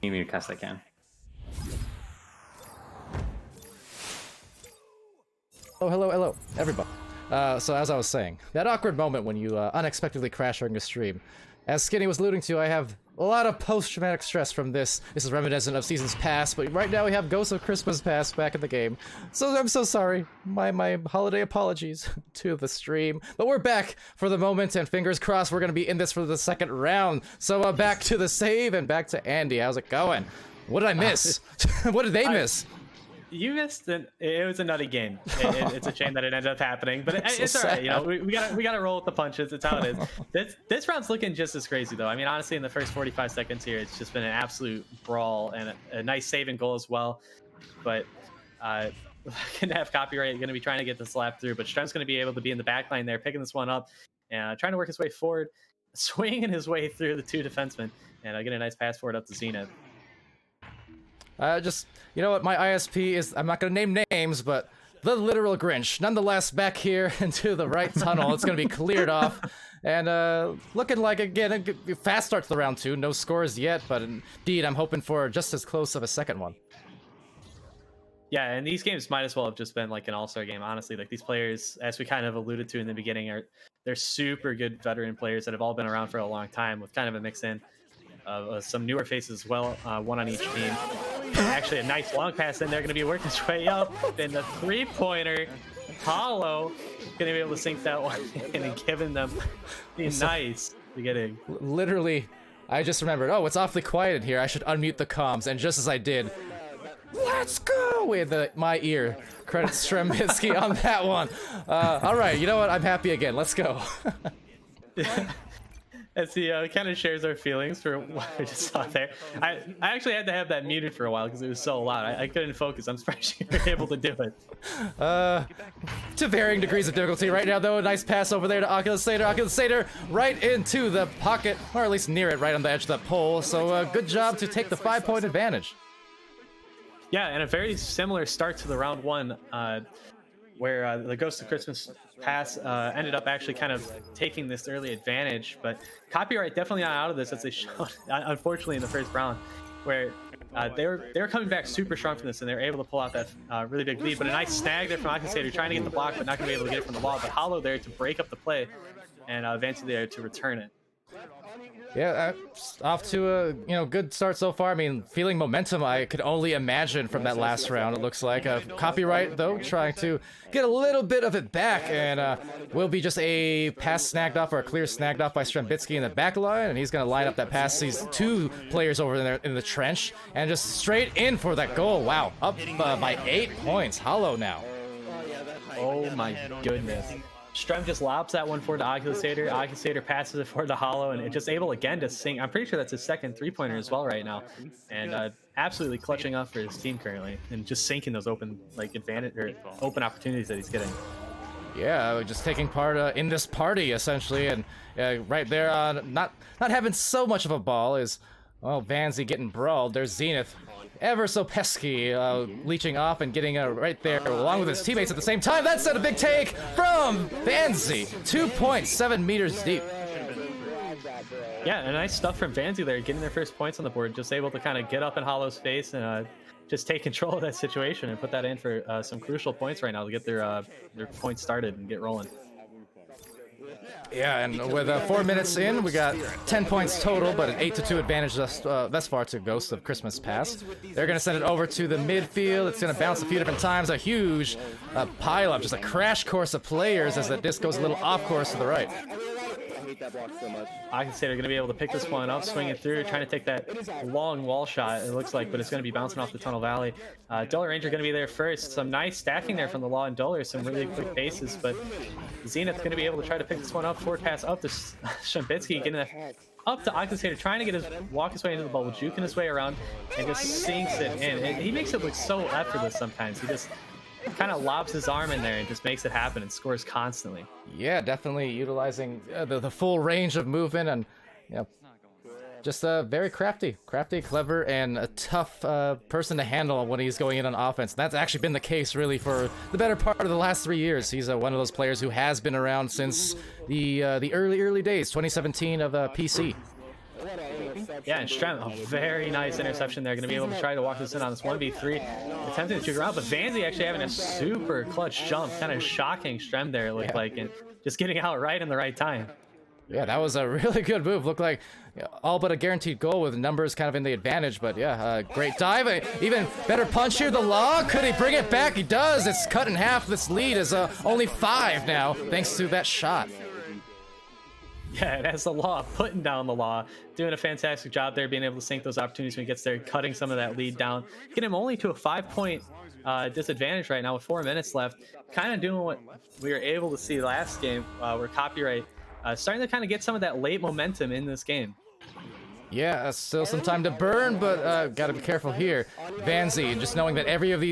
me to cast I can. Oh, hello, everybody. So as I was saying, that awkward moment when you unexpectedly crash during a stream. As Skinny was alluding to, I have a lot of post-traumatic stress from this. This is reminiscent of seasons past, but right now we have Ghosts of Christmas Past back in the game. So I'm so sorry. My holiday apologies to the stream. But we're back for the moment, and fingers crossed we're going to be in this for the second round. So back to the save and back to Andy. How's it going? What did I miss? What did they miss? You missed it. It was a nutty game. It's a shame that it ended up happening, but it's so all right. sad. You know, we gotta roll with the punches. It's how it is. This round's looking just as crazy though. I mean, honestly, in the first 45 seconds here, it's just been an absolute brawl and a nice saving goal as well. But gonna have copyright. Gonna be trying to get the slap through, but Strem's gonna be able to be in the back line there, picking this one up and trying to work his way forward, swinging his way through the two defensemen, and get a nice pass forward up to Zenith. You know what, my ISP is, I'm not gonna name names, but the literal Grinch. Nonetheless, back here into the right tunnel, it's gonna be cleared off. And looking like, again, a fast start to the round 2. No scores yet, but indeed, I'm hoping for just as close of a second one. Yeah, and these games might as well have just been like an all-star game, honestly. Like, these players, as we kind of alluded to in the beginning, they're super good veteran players that have all been around for a long time, with kind of a mix-in of some newer faces as well, one on each team. Actually, a nice long pass in there, going to be working his way up. Then the three-pointer, Hollow, going to be able to sink that one in and giving them the nice beginning. Literally, I just remembered, oh, it's awfully quiet in here. I should unmute the comms. And just as I did, let's go with my ear. Credit Strembitsky on that one. All right, you know what? I'm happy again. Let's go. As he kind of shares our feelings for what I just saw there. I actually had to have that muted for a while because it was so loud. I couldn't focus. I'm surprised you were able to do it. To varying degrees of difficulty right now, though. A nice pass over there to Oculus Satyr. Oculus Satyr right into the pocket, or at least near it, right on the edge of the pole. So good job to take the 5-point advantage. Yeah, and a very similar start to the round 1, where the Ghost of Christmas Pass ended up actually kind of taking this early advantage, but Copyright definitely not out of this, as they showed, unfortunately, in the first round, where they were coming back super strong from this, and they were able to pull out that really big lead. But a nice snag there from Akasator, trying to get the block, but not going to be able to get it from the wall. But Hollow there to break up the play, and Vancy there to return it. Yeah, off to a good start so far. I mean, feeling momentum, I could only imagine from that last round. It looks like Copyright though trying to get a little bit of it back, and will be just a pass snagged off or a clear snagged off by Strembitsky in the back line, and he's gonna line up that pass. These two players over there in the trench, and just straight in for that goal. Wow, up by 8 points. Hollow now. Oh my goodness. Strem just lobs that one forward to Oculus Satyr. Oculus Satyr passes it forward to Hollow, and just able again to sink. I'm pretty sure that's his second 3-pointer as well right now, and absolutely clutching up for his team currently, and just sinking those open advantage or open opportunities that he's getting. Yeah, just taking part in this party essentially, and right there, not having so much of a ball is, well, Vanzy getting brawled. There's Zenith, ever so pesky, leeching off and getting right there along with his teammates at the same time. That's a big take from Vanzy. 2.7 meters deep. Yeah, and nice stuff from Vanzy there, getting their first points on the board. Just able to kind of get up in Hollow's face and just take control of that situation and put that in for some crucial points right now to get their points started and get rolling. Yeah, and with 4 minutes in, we got 10 points total, but an 8-2 advantage thus far to Ghost of Christmas Past. They're going to send it over to the midfield. It's going to bounce a few different times. A huge pile-up, just a crash course of players as that disc goes a little off-course to the right. I can say they're going to be able to pick this one up, swing it through, trying to take that long wall shot, it looks like, but it's going to be bouncing off the Tunnel Valley. Duller Ranger going to be there first. Some nice stacking there from the Law and Duller, some really quick paces, but Zenith's going to be able to try to pick this one up. Forward pass up to Strembitsky, getting that up to Oculus, trying to walk his way into the bubble, juking his way around, and just sinks it in. And he makes it look so effortless sometimes. He just kind of lobs his arm in there and just makes it happen and scores constantly. Yeah, definitely utilizing the full range of movement, and just very crafty, clever, and a tough person to handle when he's going in on offense. That's actually been the case really for the better part of the last 3 years. He's one of those players who has been around since the early days, 2017 of PC. Yeah, and Strem, a very nice interception there. Going to be able to try to walk this in on this 1v3. Attempting to juke around, but Vanzi actually having a super clutch jump. Kind of shocking Strem there, it looked like, and just getting out right in the right time. Yeah, that was a really good move. Looked like all but a guaranteed goal with numbers kind of in the advantage, but yeah, great dive. Even better punch here, the Law. Could he bring it back? He does. It's cut in half. This lead is only 5 now, thanks to that shot. Yeah, and as the Law putting down the Law, doing a fantastic job there, being able to sink those opportunities when he gets there, cutting some of that lead down, getting him only to a 5-point disadvantage right now with 4 minutes left. Kind of doing what we were able to see last game, where Copyright starting to kind of get some of that late momentum in this game. Yeah, still some time to burn, but gotta be careful here. Vanzi, just knowing that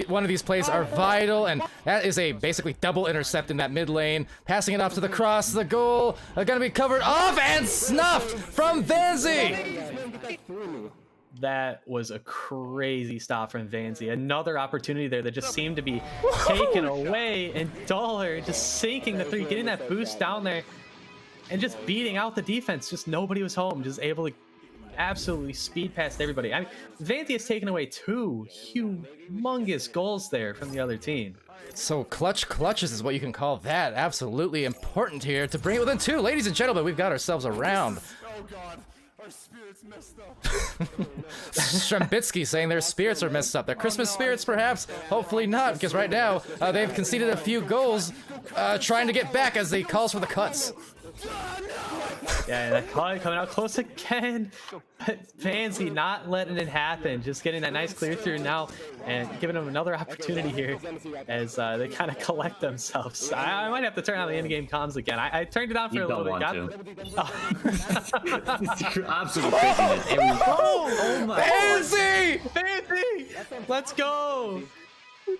one of these plays are vital, and that is a basically double intercept in that mid lane. Passing it off to the cross, the goal, gonna be covered off and snuffed from Vanzi! That was a crazy stop from Vanzi. Another opportunity there that just seemed to be taken away, and Dollar just sinking the 3, getting that boost down there, and just beating out the defense. Just nobody was home, just able to absolutely speed past everybody. I mean, Vanti has taken away 2 humongous goals there from the other team. So clutches is what you can call that. Absolutely important here to bring it within 2. Ladies and gentlemen, we've got ourselves a round. Oh God, our spirits messed up. Strembitsky saying their spirits are messed up. Their Christmas spirits, perhaps? Hopefully not, because right now they've conceded a few goals trying to get back as he calls for the cuts. Yeah, and that call coming out close again. But Vanzi not letting it happen. Just getting that nice clear through now and giving them another opportunity here as they kind of collect themselves. I might have to turn on the in-game comms again. I turned it on for a little bit. Absolute craziness. Oh my Vanzi! Vanzi! Let's go!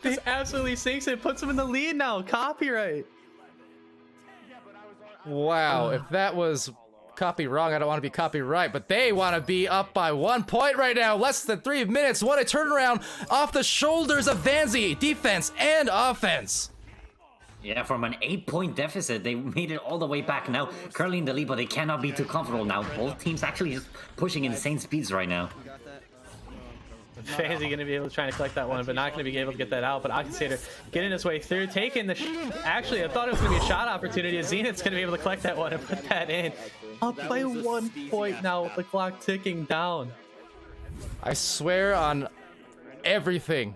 This absolutely sinks it. Puts them in the lead now. Copyright. Wow, if that was copy wrong, I don't want to be copyright, but they want to be up by 1 point right now. Less than 3 minutes. What a turnaround off the shoulders of Vanzi, defense and offense. Yeah, from an 8-point deficit, they made it all the way back now. Currently in the lead, but they cannot be too comfortable now. Both teams actually just pushing insane speeds right now. Vanzi going to be able to try to collect that one, but not going to be able to get that out. But Akasator getting his way through, taking the... Actually, I thought it was going to be a shot opportunity. Zenith's going to be able to collect that one and put that in. Up by 1 point now with the clock ticking down. I swear on everything,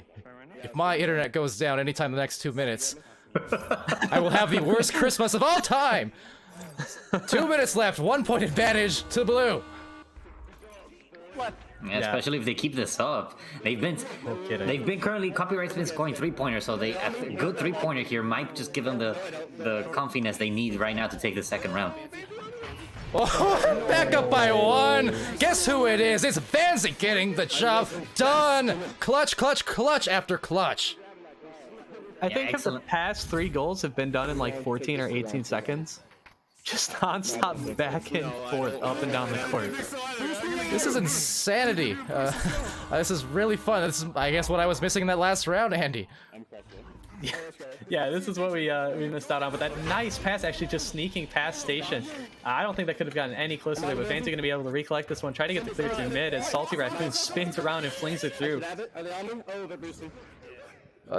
if my internet goes down anytime in the next 2 minutes, I will have the worst Christmas of all time. 2 minutes left, 1 point advantage to blue. Yeah, especially if they keep this up. They've been currently, Copyright's been scoring 3-pointers, so a good 3-pointer here might just give them the confidence they need right now to take the second round. Oh, back up by 1. Guess who it is? It's Vanzi getting the job done. Clutch, clutch, clutch after clutch. I think the past 3 goals have been done in like 14 or 18 seconds. Just non-stop back and forth, up and down the court. This is insanity. This is really fun. This is, I guess, what I was missing in that last round, Andy. Yeah, this is what we missed out on. But that nice pass, actually just sneaking past Station. I don't think that could have gotten any closer there, but Vanzi going to be able to recollect this one. Try to get the clear through mid as Salty Raccoon spins around and flings it through.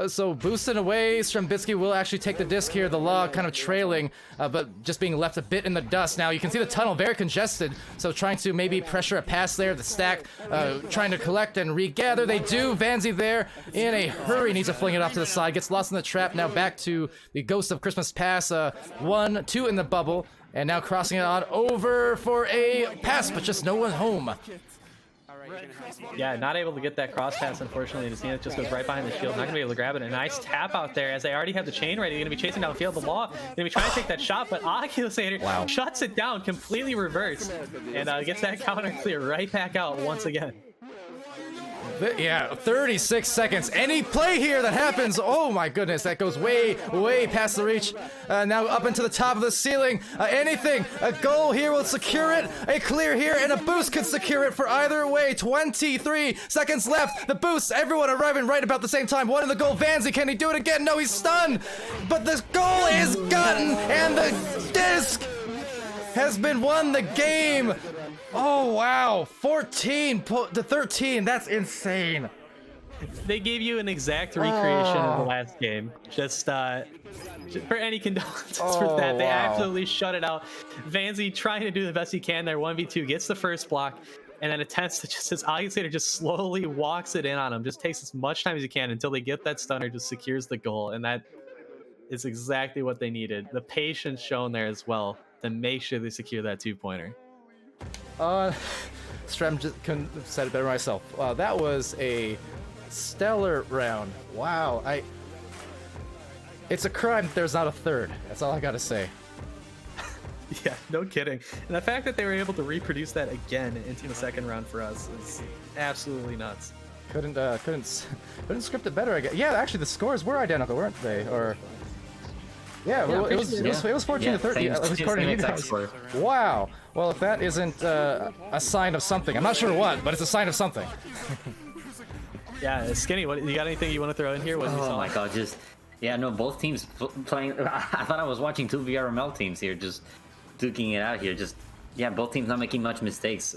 So boosting away, Strembitsky will actually take the disc here. The Law kind of trailing, but just being left a bit in the dust. Now you can see the tunnel very congested, so trying to maybe pressure a pass there. The stack trying to collect and regather. They do. Vanzi there in a hurry needs to fling it off to the side. Gets lost in the trap. Now back to the Ghost of Christmas Pass. 1, 2 in the bubble, and now crossing it on over for a pass, but just no one home. Yeah, not able to get that cross pass, unfortunately. The Zenith just goes right behind the shield. Not going to be able to grab it. A nice tap out there as they already have the chain ready. They're going to be chasing downfield. The Law going to be trying to take that shot, but Oculasator shuts it down, completely reversed, and gets that counter clear right back out once again. Yeah, 36 seconds. Any play here that happens, oh my goodness, that goes way, way past the reach. Now up into the top of the ceiling. Anything, a goal here will secure it. A clear here and a boost could secure it for either way. 23 seconds left. The boost, everyone arriving right about the same time. 1 in the goal. Vanzi, can he do it again? No, he's stunned. But the goal is gotten and the disc has been won. The game Oh wow, 14 to 13. That's insane. They gave you an exact recreation of the last game. Just for any condolences for that. They absolutely shut it out. Vanzi trying to do the best he can there. 1v2 gets the first block and then attempts to just, his August just slowly walks it in on him. Just takes as much time as he can until they get that stunner, just secures the goal. And that is exactly what they needed. The patience shown there as well to make sure they secure that 2-pointer. Strem just couldn't have said it better myself. That was a stellar round. Wow, it's a crime that there's not a third. That's all I gotta say. Yeah, no kidding. And the fact that they were able to reproduce that again into the second round for us is absolutely nuts. Couldn't script it better, I guess. Yeah, actually the scores were identical, weren't they? Or yeah, well, it was 14 to 30. At least according to you guys. Wow. Well, if that isn't a sign of something, I'm not sure what, but it's a sign of something. Yeah, Skinny, what, you got anything you want to throw in here? Oh my god, no, both teams playing. I thought I was watching two VRML teams here, just duking it out here. Both teams not making much mistakes.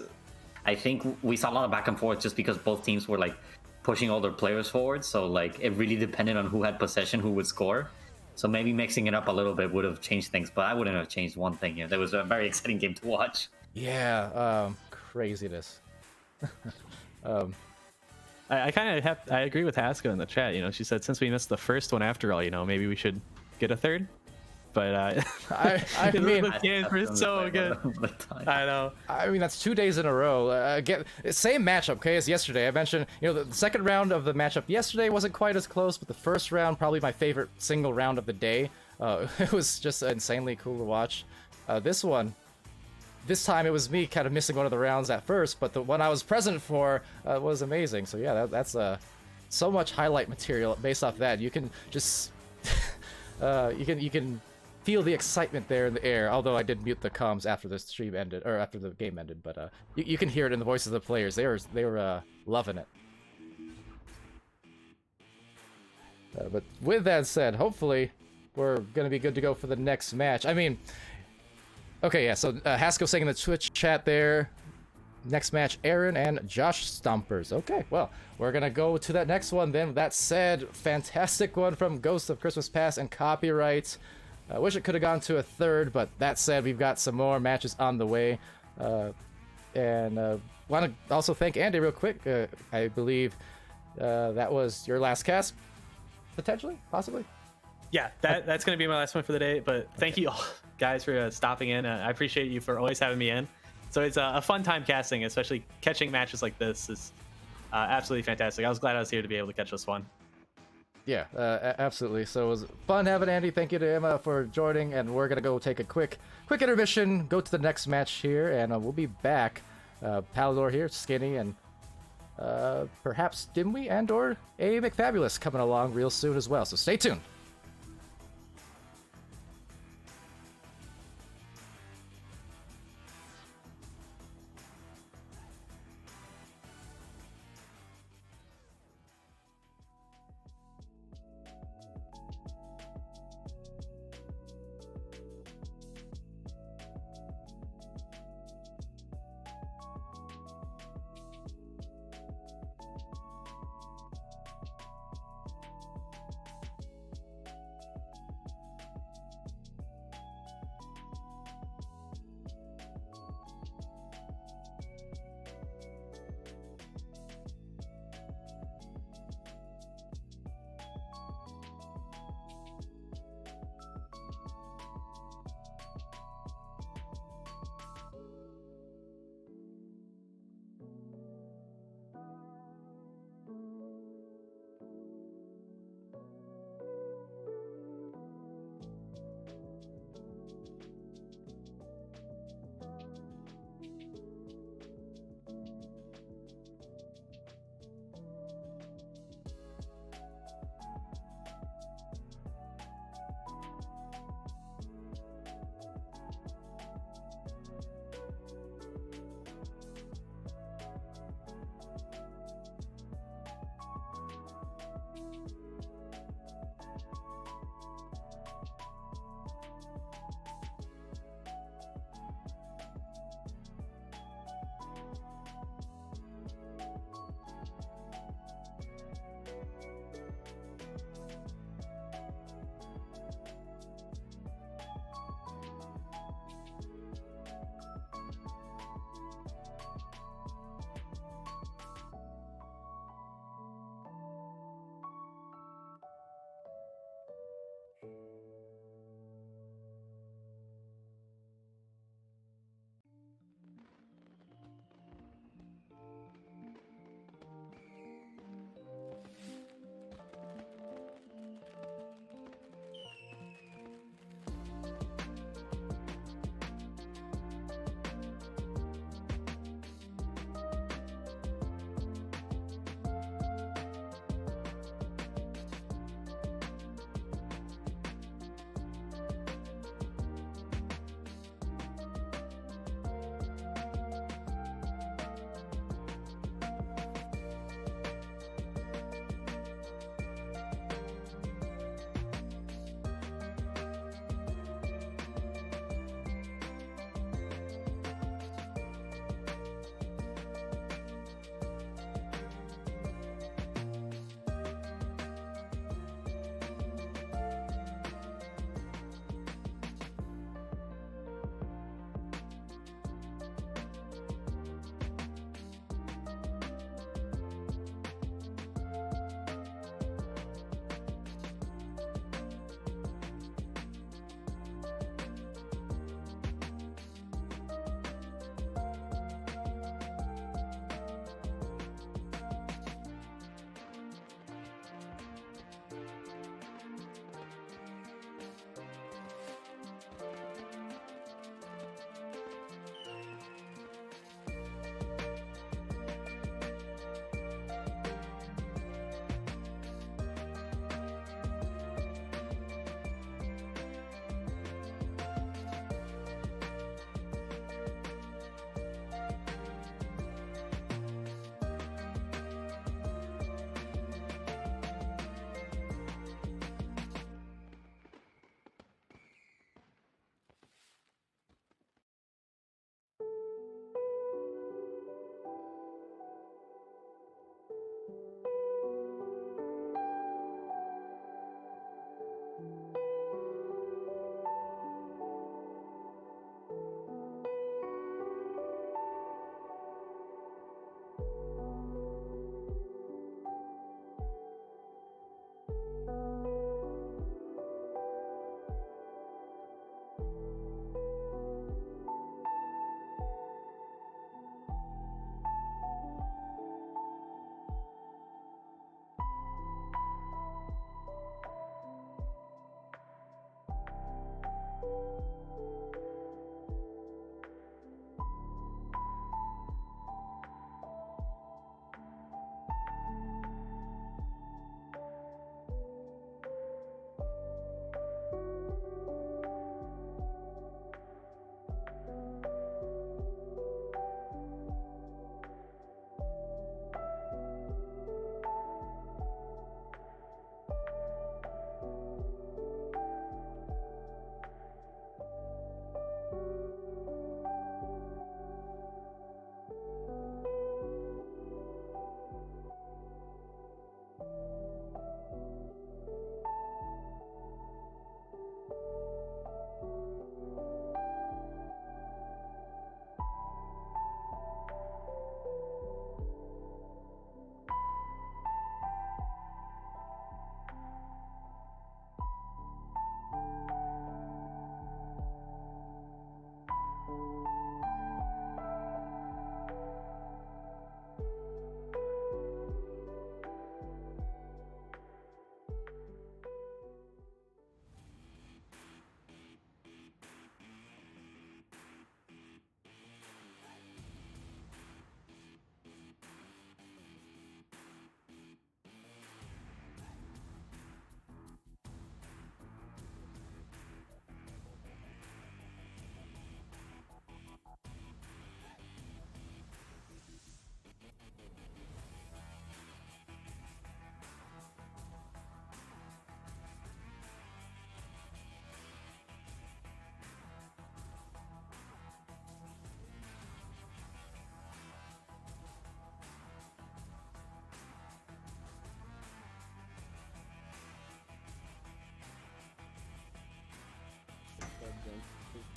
I think we saw a lot of back and forth just because both teams were like pushing all their players forward. So like it really depended on who had possession, who would score. So maybe mixing it up a little bit would have changed things, but I wouldn't have changed one thing here. That was a very exciting game to watch. Yeah, craziness. I kind of I agree with Haska in the chat. You know, she said since we missed the first one after all, you know, maybe we should get a third. But I mean, the games were so good. I know. I mean, that's 2 days in a row. Again, same matchup, okay, as yesterday. I mentioned, you know, the second round of the matchup yesterday wasn't quite as close, but the first round, probably my favorite single round of the day. It was just insanely cool to watch. This time it was me kind of missing one of the rounds at first, but the one I was present for was amazing. So yeah, that's so much highlight material based off that. You can just you can feel the excitement there in the air. Although I did mute the comms after the stream ended or after the game ended, but you can hear it in the voices of the players. They were loving it. But with that said, hopefully we're gonna be good to go for the next match. I mean. Okay, yeah, so Haskell saying in the Twitch chat there, next match, Aaron and Josh Stompers. Okay, well, we're going to go to that next one then. That said, fantastic one from Ghost of Christmas Past and Copyright. I wish it could have gone to a third, but that said, we've got some more matches on the way. And want to also thank Andy real quick. I believe that was your last cast, potentially, possibly? Yeah, that's going to be my last one for the day, but thank you all guys for stopping in. I appreciate you for always having me in. So it's a fun time casting, especially catching matches like this is absolutely fantastic. I was glad I was here to be able to catch this one. Yeah, absolutely. So it was fun having Andy. Thank you to Emma for joining, and we're going to go take a quick intermission, go to the next match here, and we'll be back. Palidore here, Skinny, and perhaps Dimwi and or a McFabulous coming along real soon as well. So stay tuned.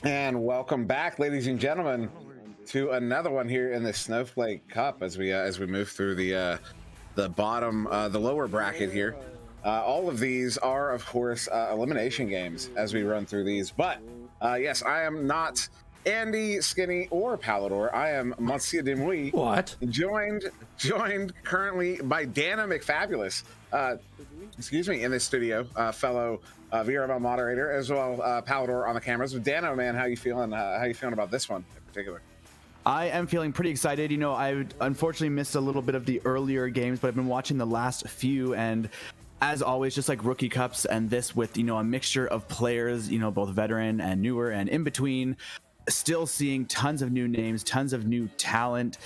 And welcome back, ladies and gentlemen, to another one here in the Snowflake Cup as we move through the bottom, the lower bracket here. All of these are, of course, elimination games as we run through these. But yes, I am not Andy, Skinny, or Palidore. I am SirDimwi. What? Joined currently by Dana McFabulous. Excuse me, in this studio, fellow VRML moderator, as well Palidore on the cameras. Dano, man, how you feeling? How you feeling about this one in particular? I am feeling pretty excited. You know, I unfortunately missed a little bit of the earlier games, but I've been watching the last few, and as always, just like rookie cups and this with, you know, a mixture of players, you know, both veteran and newer and in between, still seeing tons of new names, tons of new talent,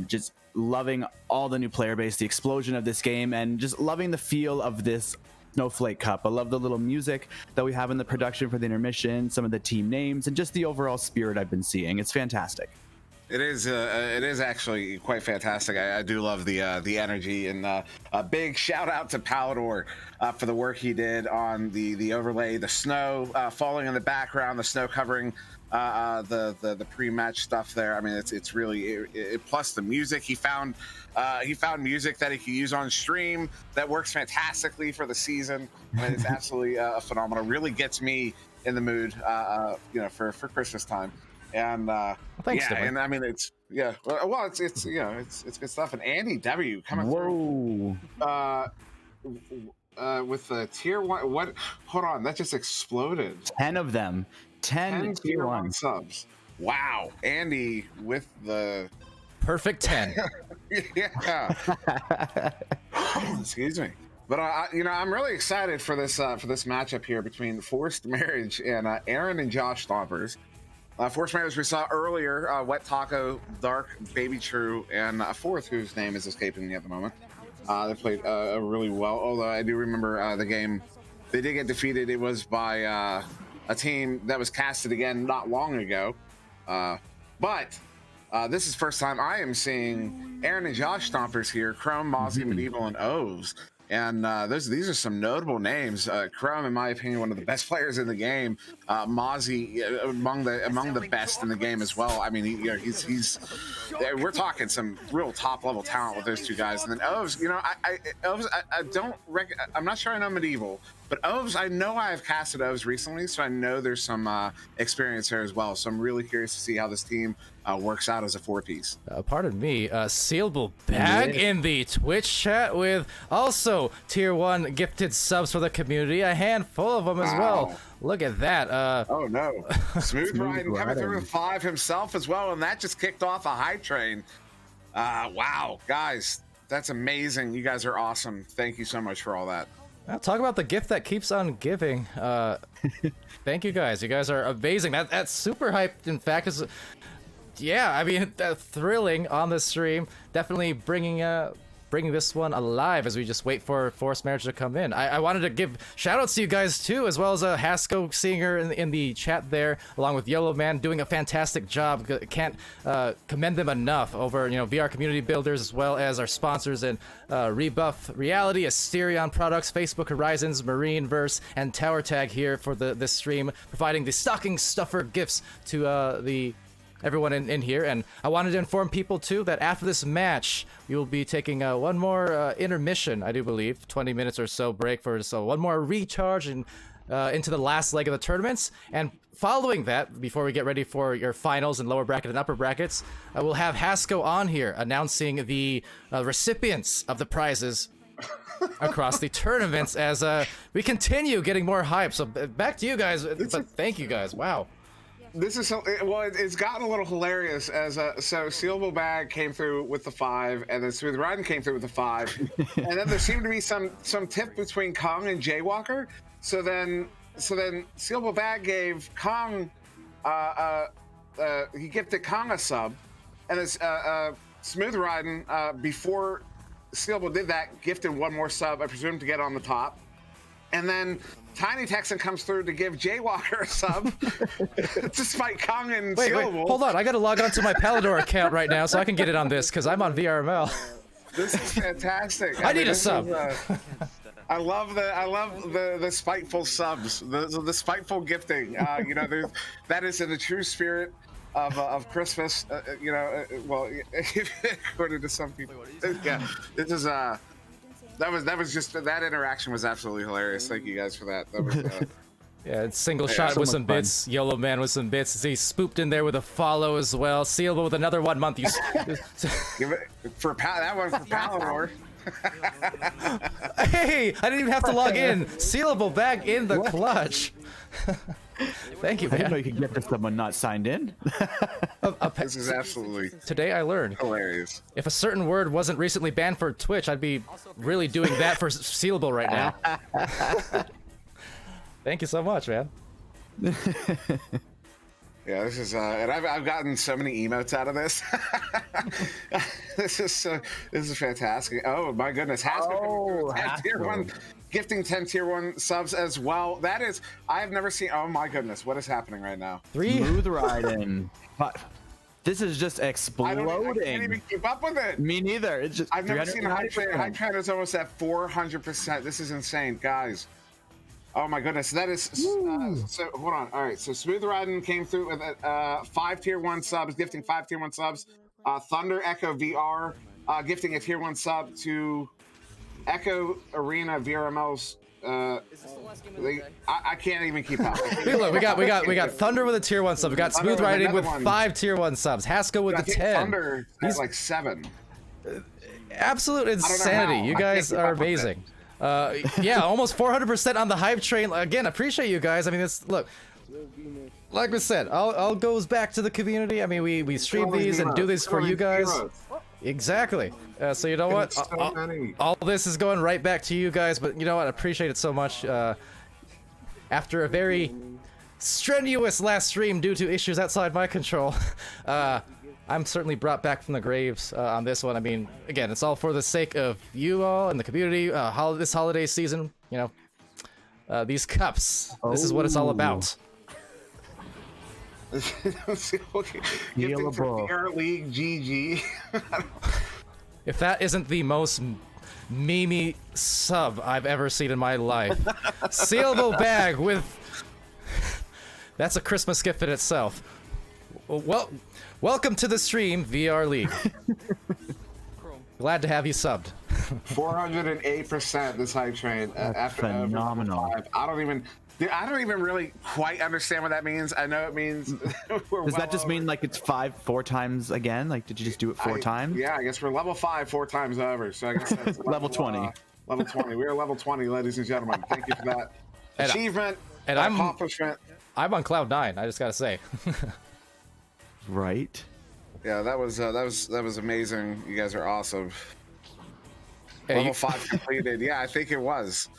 just loving all the new player base, the explosion of this game, and just loving the feel of this Snowflake Cup. I love the little music that we have in the production for the intermission, some of the team names, and just the overall spirit I've been seeing. It's fantastic. It is actually quite fantastic. I do love the energy, and a big shout out to Palidore for the work he did on the overlay, the snow falling in the background, the snow covering the pre-match stuff there. I mean, it's really plus the music. He found music that he could use on stream that works fantastically for the season. I mean, it's absolutely phenomenal. Really gets me in the mood, you know, for Christmas time. And thanks, yeah, Dimwi. and I mean it's you know it's good stuff. And Andy W coming through with the tier 1. What? Hold on, that just exploded. 10 of them. 10 tier 1 subs. Wow, Andy with the Perfect 10. yeah. Excuse me. But you know, I'm really excited for this matchup here between Forced Marriage and Aaron and Josh Stompers. Forced Marriage we saw earlier, Wet Taco, Dark, Baby True, and a fourth whose name is escaping me at the moment. They played really well, although I do remember the game. They did get defeated. It was by a team that was casted again not long ago. But this is the first time I am seeing Aaron and Josh Stompers here, Chrome, Mozzie, Medieval, and Oves. And these are some notable names. Chrome, in my opinion, one of the best players in the game. Mozzie, among the best in the game as well. I mean, we're talking some real top level talent with those two guys. And then Oves, you know, I'm not sure I know Medieval, but Oves, I know I have casted Oves recently, so I know there's some experience there as well. So I'm really curious to see how this team works out as a 4-piece. Pardon me, Sealable Bag in the Twitch chat with also tier 1 gifted subs for the community, a handful of them as well. Look at that. Oh no, Smooth Riding coming through with 5 himself as well, and that just kicked off a high train. Wow, guys, that's amazing. You guys are awesome. Thank you so much for all that. Now, talk about the gift that keeps on giving. Thank you guys. You guys are amazing. That's super hyped. In fact, yeah, I mean, thrilling on the stream. Definitely bringing this one alive as we just wait for Forced Marriage to come in. I wanted to give shout-outs to you guys, too, as well as Hasko seeing her in the chat there, along with Yellow Man doing a fantastic job. Can't commend them enough over, you know, VR community builders, as well as our sponsors and Rebuff Reality, Asterion Products, Facebook Horizons, Marineverse, and Tower Tag here for this stream, providing the stocking stuffer gifts to everyone in here. And I wanted to inform people too that after this match we will be taking one more intermission, I do believe, 20 minutes or so break for one more recharge and into the last leg of the tournaments. And following that, before we get ready for your finals and lower bracket and upper brackets, we'll have Hasko on here announcing the recipients of the prizes across the tournaments as we continue getting more hype. So back to you guys, but thank you guys. Wow. This is well, it's gotten a little hilarious as so Sealable Bag came through with the 5, and then Smooth Riding came through with the 5, and then there seemed to be some tip between Kong and Jaywalker. So then Sealable Bag gave Kong he gifted Kong a sub, and it's Smooth Riding before Sealable did that, gifted one more sub, I presume, to get on the top, and then Tiny Texan comes through to give Jaywalker a sub, despite Kong and Sealable. Wait, hold on. I got to log on to my Palidore account right now so I can get it on this, because I'm on VRML. This is fantastic. I need a sub. I love the spiteful subs, the spiteful gifting. You know, that is in the true spirit of Christmas. You know, well, according to some people. Yeah, this is that was just that interaction was absolutely hilarious. Thank you guys for that. That was. Yeah, it's single shot with some bits. YOLO Man with some bits. He spooped in there with a follow as well. Sealable with another 1 month. Give it for that one for Palidore. Hey, I didn't even have to log in. Sealable back in the clutch. Thank you, I didn't know man. you could get to someone not signed in. This is absolutely Today I learned hilarious. if a certain word wasn't recently banned for Twitch, I'd be really doing that for Sealable right now. Thank you so much, man. Yeah, this is and I've gotten so many emotes out of this. This is fantastic. Oh my goodness, Haskell tier 1 gifting 10 tier 1 subs as well. That is, I have never seen. Oh my goodness, what is happening right now? Smooth riding. This is just exploding. I can't even keep up with it. Me neither. It's just I've never seen a hype train. 390%. Hype train is almost at 400%. This is insane, guys. Oh my goodness, that is so. Hold on. All right, so Smooth Riding came through with 5 tier 1 subs, gifting 5 tier 1 subs. Thunder Echo VR gifting a tier 1 sub to Echo Arena VRML's. I can't even keep up. Look, we got Thunder with a tier 1 sub. We got Smooth Riding with 5 tier 1 subs. Haskell with the 10. Thunder has like 7. Absolute insanity. how. You I guys can't keep are up with it. amazing. Yeah, almost 400% on the hype train. Again, appreciate you guys. I mean, look, like we said, all goes back to the community. I mean, we stream these and do this for you guys. Exactly. So you know what? All this is going right back to you guys. But you know what? I appreciate it so much. After a very strenuous last stream due to issues outside my control, I'm certainly brought back from the graves on this one. I mean, again, it's all for the sake of you all and the community. This holiday season, you know, these cups. This is what it's all about. Gifting for PR League GG. If that isn't the most memey sub I've ever seen in my life, sealable bag with. That's a Christmas gift in itself. Well. Welcome to the stream, VR League. Glad to have you subbed. 408% this hype train after phenomenal. I don't even really quite understand what that means. I know it means Does that just mean like it's 4 times again? Like, did you just do it 4 times? Yeah, I guess we're level 5 4 times over. So I guess that's Level 20. Level 20. We are level 20, ladies and gentlemen. Thank you for that achievement and accomplishment. I'm on cloud 9. I just gotta say. Right. Yeah, that was amazing. You guys are awesome. Level 5 completed. Yeah, I think it was.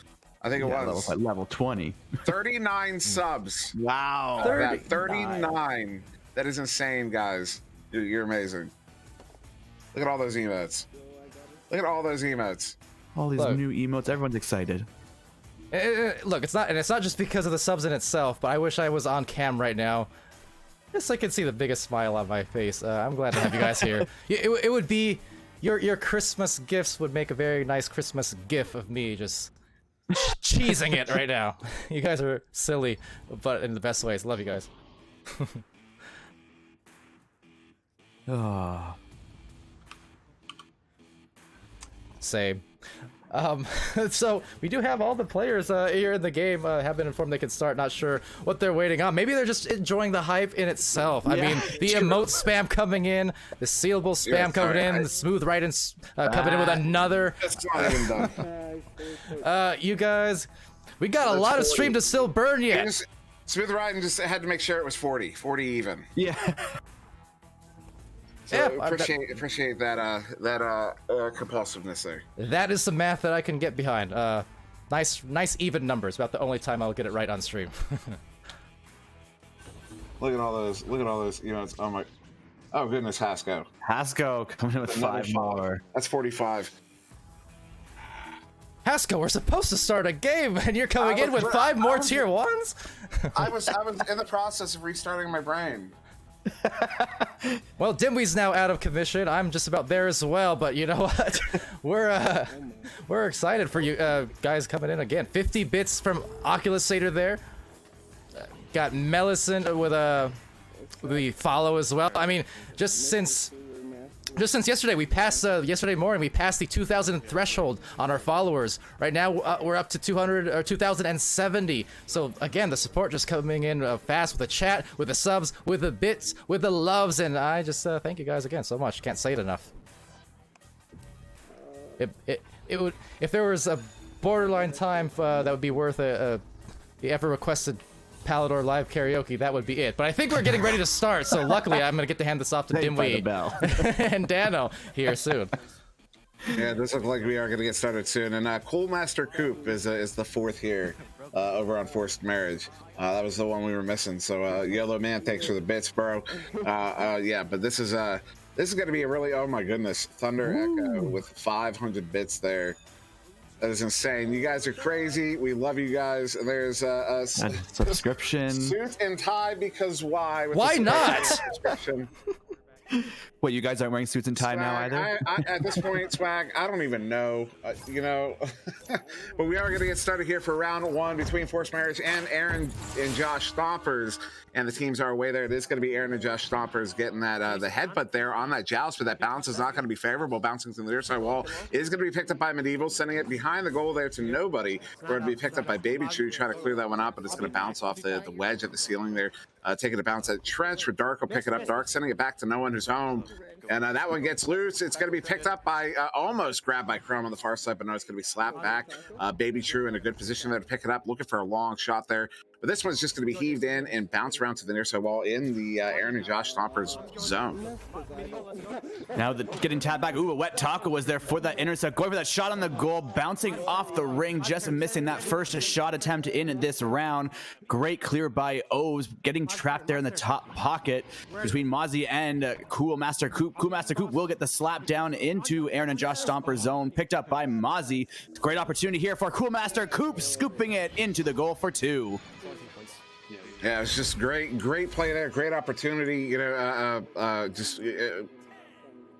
Level 20. 39 subs. Wow. 39. That is insane, guys. You're amazing. Look at all those emotes. Look at all those emotes. All these new emotes. Everyone's excited. Look, it's not just because of the subs in itself, but I wish I was on cam right now. Just so I can see the biggest smile on my face. I'm glad to have you guys here. It would be your Christmas gifts would make a very nice Christmas gif of me just cheesing it right now. You guys are silly, but in the best ways. Love you guys. Same. So we do have all the players here in the game have been informed they can start. Not sure what they're waiting on. Maybe they're just enjoying the hype in itself. I mean, the emote spam coming in, the sealable spam coming in, the smooth writing coming in with another. That's not even done. You guys, we got a lot of stream to still burn yet. Smooth Riding just had to make sure it was 40 even. Yeah. So Yeah, appreciate that compulsiveness there. That is some math that I can get behind. Nice even numbers. About the only time I'll get it right on stream. Look at all those. You know, it's oh goodness, Haskell. Haskell coming in with 5 more. That's 45. Haskell, we're supposed to start a game, and you're coming in with 5 more tier 1s? I was in the process of restarting my brain. Well, Dimwi's now out of commission. I'm just about there as well, but you know what? We're excited for you guys coming in again. 50 bits from Oculus Satyr there. Got Melicent with the follow as well. I mean, just since yesterday, we passed yesterday morning, we passed the 2,000 threshold on our followers. Right now, we're up to 200 or 2,070. So again, the support just coming in fast with the chat, with the subs, with the bits, with the loves, and I just thank you guys again so much. Can't say it enough. It would, if there was a borderline time that would be worth the ever requested Palidore live karaoke, that would be it. But I think we're getting ready to start, so luckily I'm gonna get to hand this off to Dimwi and Dano here soon. Yeah, this looks like we are gonna get started soon. And Cool Master Coop is the fourth here over on Forced Marriage. That was the one we were missing. So Yellow Man, thanks for the bits, bro. Yeah, but this is gonna be a really, oh my goodness, Thunder Echo with 500 bits there. That is insane. You guys are crazy. We love you guys. There's a subscription. Suit and tie, because why? With why not? Subscription. What, you guys aren't wearing suits and tie now either? At this point, Swag, I don't even know. You know, but we are going to get started here for round one between Forced Marriage and Aaron and Josh Stompers. And the teams are away there. It is going to be Aaron and Josh Stompers getting that the headbutt there on that joust, but that bounce is not going to be favorable. Bouncing to the near side wall is going to be picked up by Medieval, sending it behind the goal there to nobody. Or it'll be picked up by Baby True, trying to clear that one up, but it's going to bounce off the wedge at the ceiling there. Taking a bounce at Trench, where Dark will pick it up. Dark sending it back to no one who's home. And that one gets loose. It's going to be picked up by, almost grabbed by Chrome on the far side, but no, it's going to be slapped back. Baby True in a good position there to pick it up, looking for a long shot there. But this one's just going to be heaved in and bounce around to the near side wall in the Aaron and Josh Stompers zone. Now getting tapped back. Ooh, a wet taco was there for that intercept. Going for that shot on the goal, bouncing off the ring, just missing that first shot attempt in this round. Great clear by O's, getting trapped there in the top pocket between Mozzie and Cool Master Coop. Cool Master Coop will get the slap down into Aaron and Josh Stomper's zone, picked up by Mozzie. Great opportunity here for Cool Master Coop, scooping it into the goal for 2. Yeah, it's just great play there, great opportunity. You know,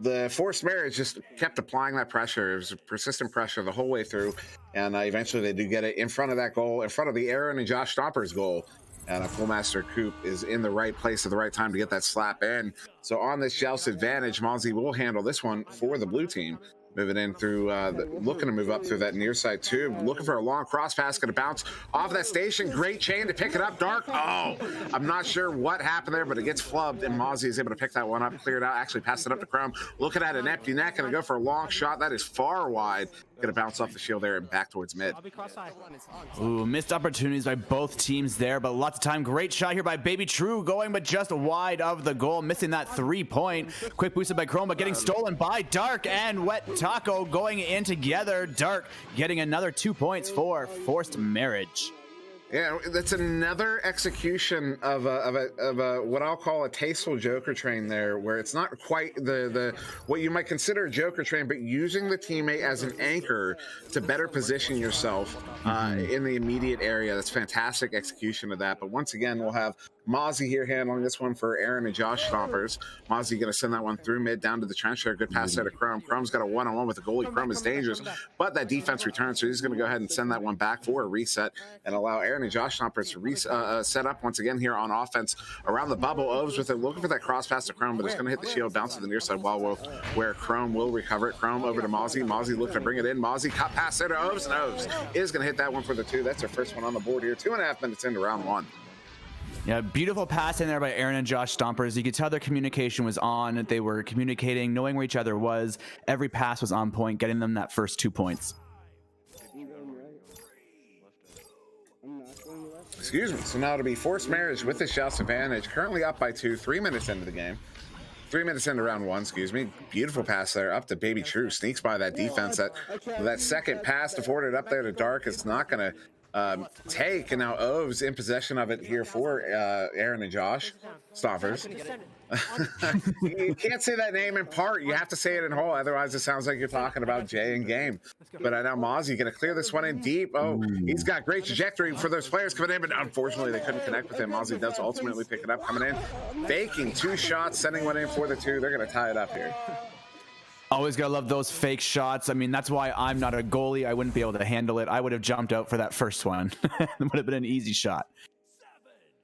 the Forced Marriage just kept applying that pressure. It was a persistent pressure the whole way through, and eventually they do get it in front of that goal, in front of the Aaron and Josh Stomper's goal. And Full Master Coop is in the right place at the right time to get that slap in. So on this joust advantage, Mozzie will handle this one for the blue team. Moving in through, looking to move up through that near side tube, looking for a long cross pass, going to bounce off that station. Great chain to pick it up. Dark. Oh, I'm not sure what happened there, but it gets flubbed, and Mozzie is able to pick that one up, clear it out, actually pass it up to Chrome. Looking at an empty net, going to go for a long shot. That is far wide. Going to bounce off the shield there and back towards mid. Ooh, missed opportunities by both teams there, but lots of time. Great shot here by Baby True, going but just wide of the goal, missing that 3-point. Quick boosted by Chrome, but getting stolen by Dark, and Wet Taco going in together. Dark getting another 2 points for Forced Marriage. Yeah, that's another execution of a what I'll call a tasteful Joker train there, where it's not quite the what you might consider a Joker train, but using the teammate as an anchor to better position yourself in the immediate area. That's fantastic execution of that. But once again, we'll have Mozzie here handling this one for Aaron and Josh Stompers. Mozzie going to send that one through mid down to the trench there. Good pass there to Chrome. Chrome's got a one-on-one with the goalie. Chrome is dangerous, but that defense returns, so he's going to go ahead and send that one back for a reset and allow Aaron and Josh Stompers to set up once again here on offense around the bubble. Oves with it, looking for that cross pass to Chrome, but it's going to hit the shield, bounce to the near side wall where Chrome will recover it. Chrome over to Mozzie. Mozzie looking to bring it in. Mozzie cut pass there to Oves, and Oves is going to hit that one for the 2. That's their first one on the board here. 2.5 minutes into round 1. Yeah, beautiful pass in there by Aaron and Josh Stompers. You could tell their communication was on. They were communicating, knowing where each other was. Every pass was on point, getting them that first 2 points. Excuse me. So now it'll be Forced Marriage with the shots advantage. Currently up by 2, 3 minutes into the game. 3 minutes into round 1, excuse me. Beautiful pass there up to Baby True. Sneaks by that defense. That second pass afforded up there to Dark. It's not going to take, and now Oves in possession of it here for Aaron and Josh Stompers. You can't say that name in part. You have to say it in whole. Otherwise, it sounds like you're talking about Jay in game. But now Mozzie going to clear this one in deep. Oh, he's got great trajectory for those players coming in, but unfortunately, they couldn't connect with him. Mozzie does ultimately pick it up coming in. Faking 2 shots, sending one in for the 2. They're going to tie it up here. Always gotta love those fake shots. I mean, that's why I'm not a goalie. I wouldn't be able to handle it. I would have jumped out for that first one. It would have been an easy shot.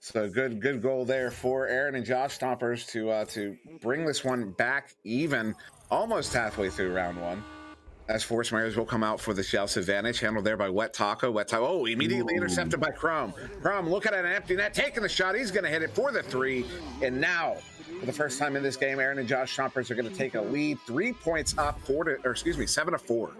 So good goal there for Aaron and Josh Stompers to bring this one back even, almost halfway through round 1. As Force Marriage will come out for the Shelf's advantage, handled there by Wet Taco. Oh, immediately intercepted by Chrome. Chrome, look at an empty net, taking the shot. He's going to hit it for the 3. And now, for the first time in this game, Aaron and Josh Stompers are going to take a lead. 3 points up, 7-4.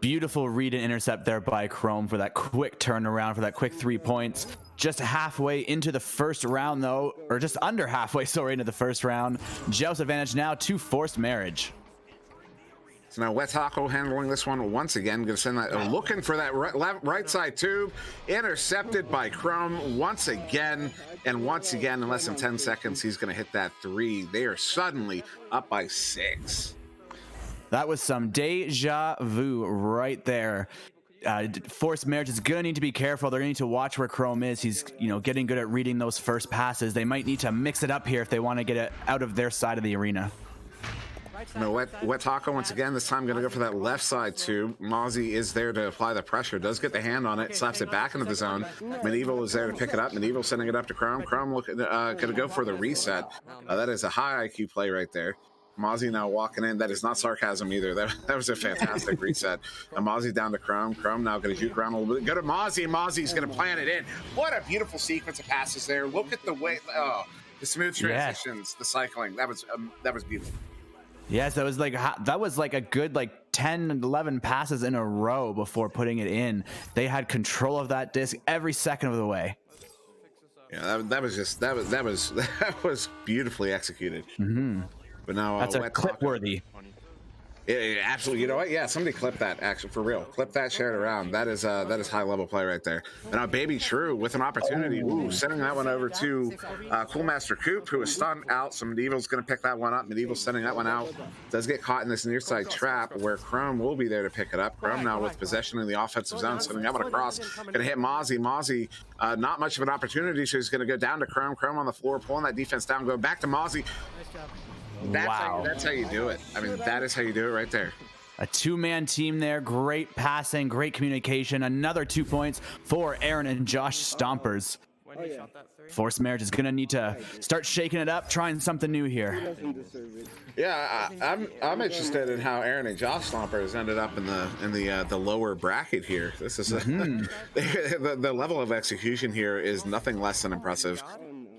Beautiful read and intercept there by Chrome for that quick turnaround, for that quick 3 points. Just halfway into the first round, though, or just under halfway, sorry, into the first round. Shelf's advantage now to Forced Marriage. So now Wet Taco handling this one once again. Going to send that, looking for that right side tube. Intercepted by Chrome once again. And once again, in less than 10 seconds, he's going to hit that 3. They are suddenly up by 6. That was some deja vu right there. Forced Marriage is going to need to be careful. They're going to need to watch where Chrome is. He's, getting good at reading those first passes. They might need to mix it up here if they want to get it out of their side of the arena. No, Wet Taco once again, this time going to go for that left side tube. Mozzie is there to apply the pressure, does get the hand on it, slaps it back into the zone. Medieval is there to pick it up. Medieval sending it up to Chrome. Chrome going to go for the reset. That is a high IQ play right there. Mozzie now walking in. That is not sarcasm either. That was a fantastic reset. Mozzie down to Chrome. Chrome now going to juke around a little bit. Go to Mozzie, and Mozzie's going to plant it in. What a beautiful sequence of passes there. Look at the way, the smooth transitions, the cycling. That was beautiful. Yes, that was like a good 10, 11 passes in a row before putting it in. They had control of that disc every second of the way. Yeah, that was beautifully executed. Mm-hmm. But now that's a clip worthy. Yeah, absolutely. You know what? Yeah, somebody clip that. Actually, for real, clip that, share it around. That is high level play right there. And now Baby True with an opportunity, sending that one over to Cool Master Coop, who is stunned out. So Medieval's going to pick that one up. Medieval sending that one out. Does get caught in this near side trap where Chrome will be there to pick it up. Chrome now with possession in the offensive zone, sending that one across. Going to hit Mozzie. Mozzie, not much of an opportunity, so he's going to go down to Chrome. Chrome on the floor, pulling that defense down, going back to Mozzie. That's how you do it. I mean, that is how you do it right there. A 2-man team there. Great passing, great communication. Another 2 points for Aaron and Josh Stompers. Forced Marriage is going to need to start shaking it up, trying something new here. Yeah, I'm interested in how Aaron and Josh Stompers ended up in the lower bracket here. This is the level of execution here is nothing less than impressive.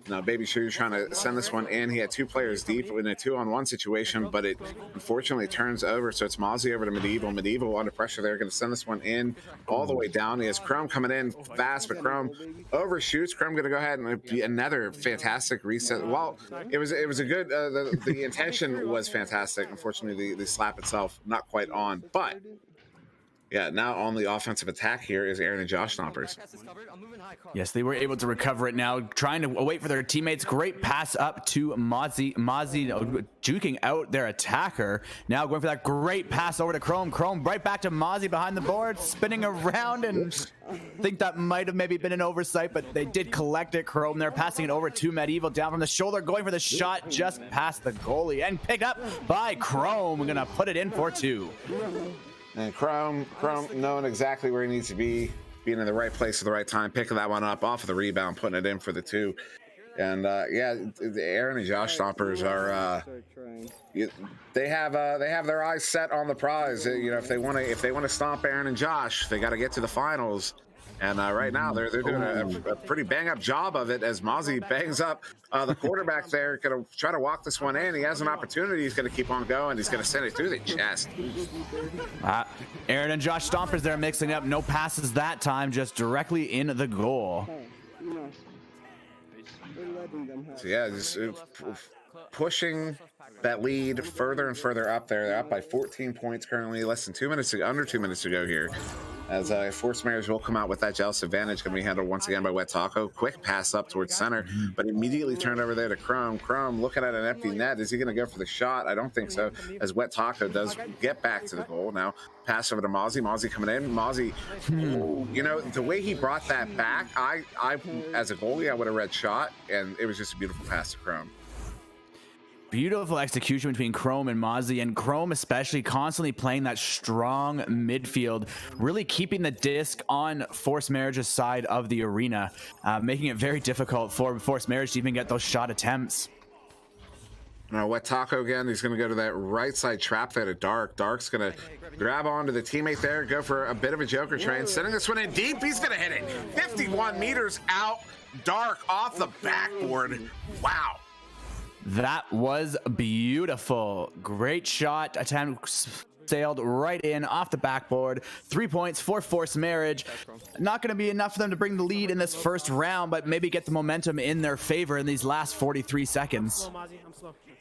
Now, Baby True trying to send this one in. He had 2 players deep in a 2-on-1 situation, but it unfortunately turns over. So it's Mozzie over to Medieval. Medieval under pressure there, going to send this one in all the way down. He has Chrome coming in fast, but Chrome overshoots. Chrome going to go ahead and be another fantastic reset. Well, it was a good. The intention was fantastic. Unfortunately, the slap itself not quite on, but. Yeah, now on the offensive attack here is Aaron and Josh Stompers. Yes, they were able to recover it now, trying to wait for their teammates. Great pass up to Mozzie. Mozzie juking out their attacker. Now going for that great pass over to Chrome. Chrome right back to Mozzie behind the board, spinning around, and I think that might have maybe been an oversight, but they did collect it. Chrome there passing it over to Medieval, down from the shoulder, going for the shot just past the goalie, and picked up by Chrome. We're going to put it in for 2. And Chrome knowing exactly where he needs to be, being in the right place at the right time, picking that one up off of the rebound, putting it in for the 2. And yeah, the Aaron and Josh Stompers are they have their eyes set on the prize. If they want to stomp Aaron and Josh, they got to get to the finals. And right now they're doing a pretty bang up job of it as Mozzie bangs up the quarterback there, going to try to walk this one in. He has an opportunity. He's going to keep on going. He's going to send it through the chest. Aaron and Josh Stompers there mixing up. No passes that time, just directly in the goal. So yeah, just pushing that lead further and further up there. They're up by 14 points currently. Under 2 minutes to go here. as Force Marriage will come out with that jealous advantage. Going to be handled once again by Wet Taco. Quick pass up towards center, but immediately turned over there to Chrome. Chrome looking at an empty net. Is he going to go for the shot? I don't think so, as Wet Taco does get back to the goal. Now pass over to Mozzie. Mozzie coming in. Mozzie, you know, the way he brought that back, I as a goalie, I would have read shot, and it was just a beautiful pass to Chrome. Beautiful execution between Chrome and Mozzie, and Chrome especially constantly playing that strong midfield, really keeping the disc on Force Marriage's side of the arena, making it very difficult for Force Marriage to even get those shot attempts. Now Wet Taco again, he's going to go to that right side trap there to Dark. Dark's going to grab onto the teammate there, go for a bit of a Joker train, sending this one in deep. He's going to hit it 51 meters out. Dark off the backboard. Wow. That was beautiful. Great shot attempt, sailed right in off the backboard. 3 points for Force Marriage. Not going to be enough for them to bring the lead in this first round, but maybe get the momentum in their favor in these last 43 seconds.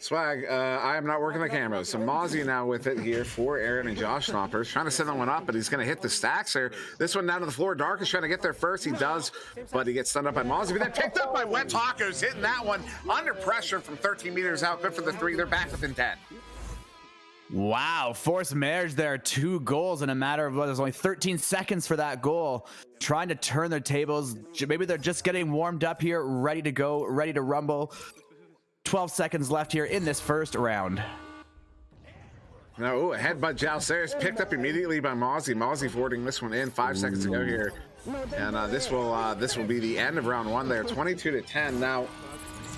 Swag, I am not working the camera. So Mozzie now with it here for Aaron and Josh Stompers. Trying to send that one up, but he's going to hit the stacks there. This one down to the floor. Dark is trying to get there first. He does, but he gets stunned up by Mozzie. But then picked up by Wet Tacos, hitting that one under pressure from 13 meters out. Good for the 3. They're back within 10. Wow, Force Marriage there, 2 goals in a matter of, there's only 13 seconds for that goal. Trying to turn their tables. Maybe they're just getting warmed up here, ready to go, ready to rumble. 12 seconds left here in this first round. Now, a headbutt joust there is picked up immediately by Mozzie. Mozzie forwarding this one in. 5 seconds to go here, and this will be the end of round 1 there, 22-10. Now,